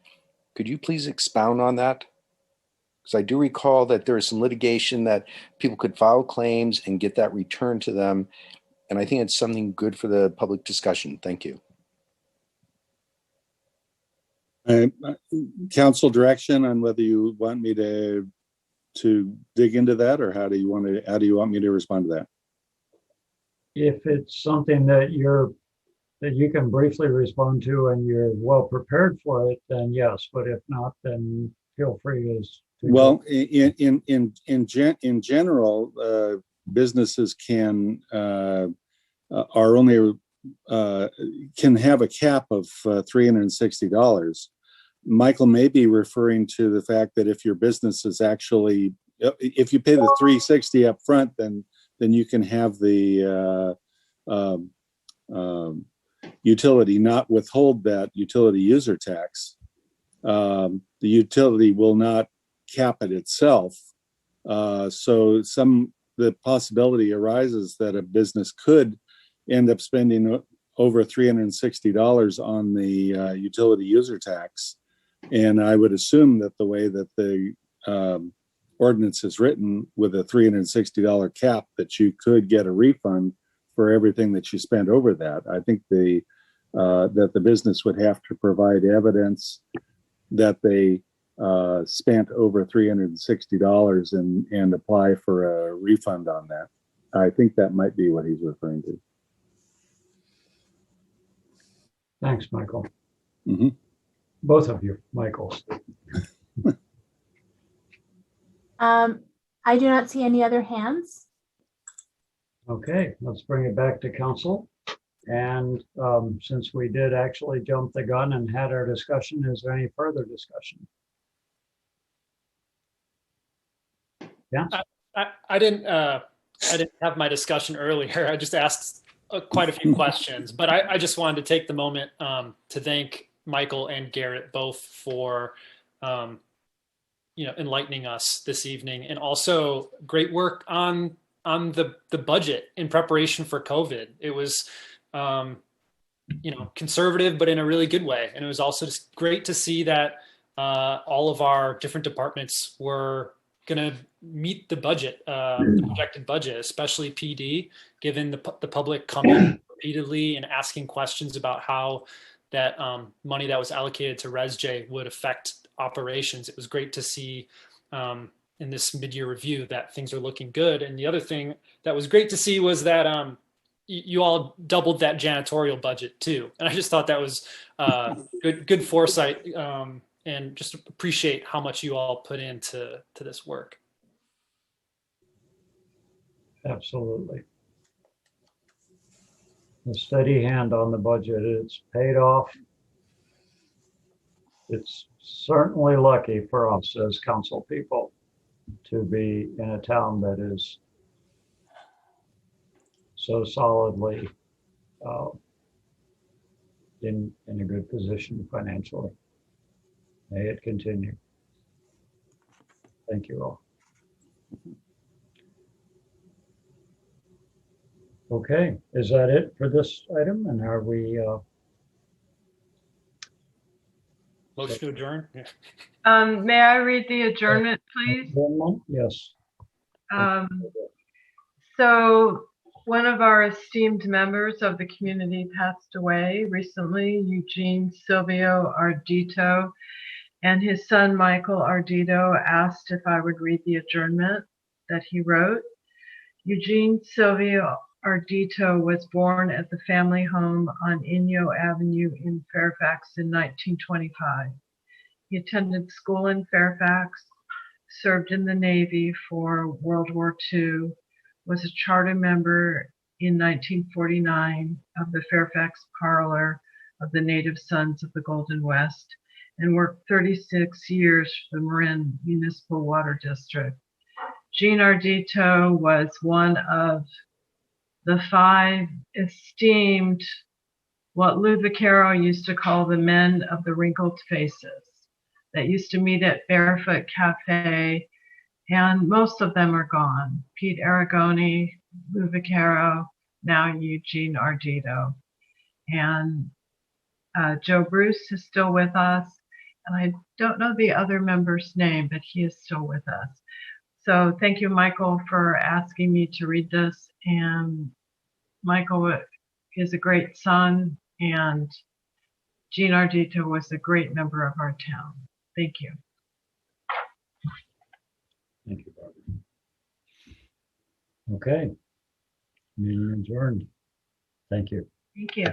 Could you please expound on that? Because I do recall that there is some litigation that people could file claims and get that returned to them. And I think it's something good for the public discussion. Thank you. Council direction on whether you want me to dig into that, or how do you want me to respond to that? If it's something that you can briefly respond to and you're well prepared for it, then yes. But if not, then feel free to. Well, in general, businesses can can have a cap of $360. Michael may be referring to the fact that if your business is actually, if you pay the $360 up front, then you can have the utility not withhold that utility user tax. The utility will not cap it itself. So the possibility arises that a business could end up spending over $360 on the utility user tax. And I would assume that the way that the ordinance is written, with a $360 cap, that you could get a refund for everything that you spent over that. I think that the business would have to provide evidence that they spent over $360 and apply for a refund on that. I think that might be what he's referring to. Thanks, Michael. Mm-hmm. Both of you, Michaels. I do not see any other hands. Okay, let's bring it back to council. And since we did actually jump the gun and had our discussion, is there any further discussion? Yeah. I didn't have my discussion earlier. I just asked quite a few questions, but I just wanted to take the moment to thank Michael and Garrett both for enlightening us this evening, and also great work on the budget in preparation for COVID. It was conservative, but in a really good way. And it was also just great to see that all of our different departments were going to meet the budget, the projected budget, especially PD, given the public coming repeatedly and asking questions about how that money that was allocated to ResJ would affect operations. It was great to see in this mid-year review that things are looking good. And the other thing that was great to see was that you all doubled that janitorial budget too. And I just thought that was good foresight, and just appreciate how much you all put into this work. Absolutely. a steady hand on the budget. It's paid off. It's certainly lucky for us as council people to be in a town that is so solidly in a good position financially. May it continue. Thank you all. Okay, is that it for this item? And are we? Motion to adjourn? Yeah. May I read the adjournment, please? Yes. So one of our esteemed members of the community passed away recently, Eugene Silvio Ardito, and his son Michael Ardito asked if I would read the adjournment that he wrote. Eugene Silvio Ardito was born at the family home on Inyo Avenue in Fairfax in 1925. He attended school in Fairfax, served in the Navy for World War II, was a charter member in 1949 of the Fairfax Parlor of the Native Sons of the Golden West, and worked 36 years for the Marin Municipal Water District. Gene Ardito was one of the 5 esteemed, what Lou Vaccaro used to call the men of the wrinkled faces, that used to meet at Barefoot Cafe, and most of them are gone. Pete Aragoni, Lou Vaccaro, now Eugene Ardito. And Joe Bruce is still with us, and I don't know the other member's name, but he is still with us. So thank you, Michael, for asking me to read this. And Michael is a great son, and Gene Ardito was a great member of our town. Thank you. Thank you, Barbara. Okay. Meeting adjourned. Thank you. Thank you.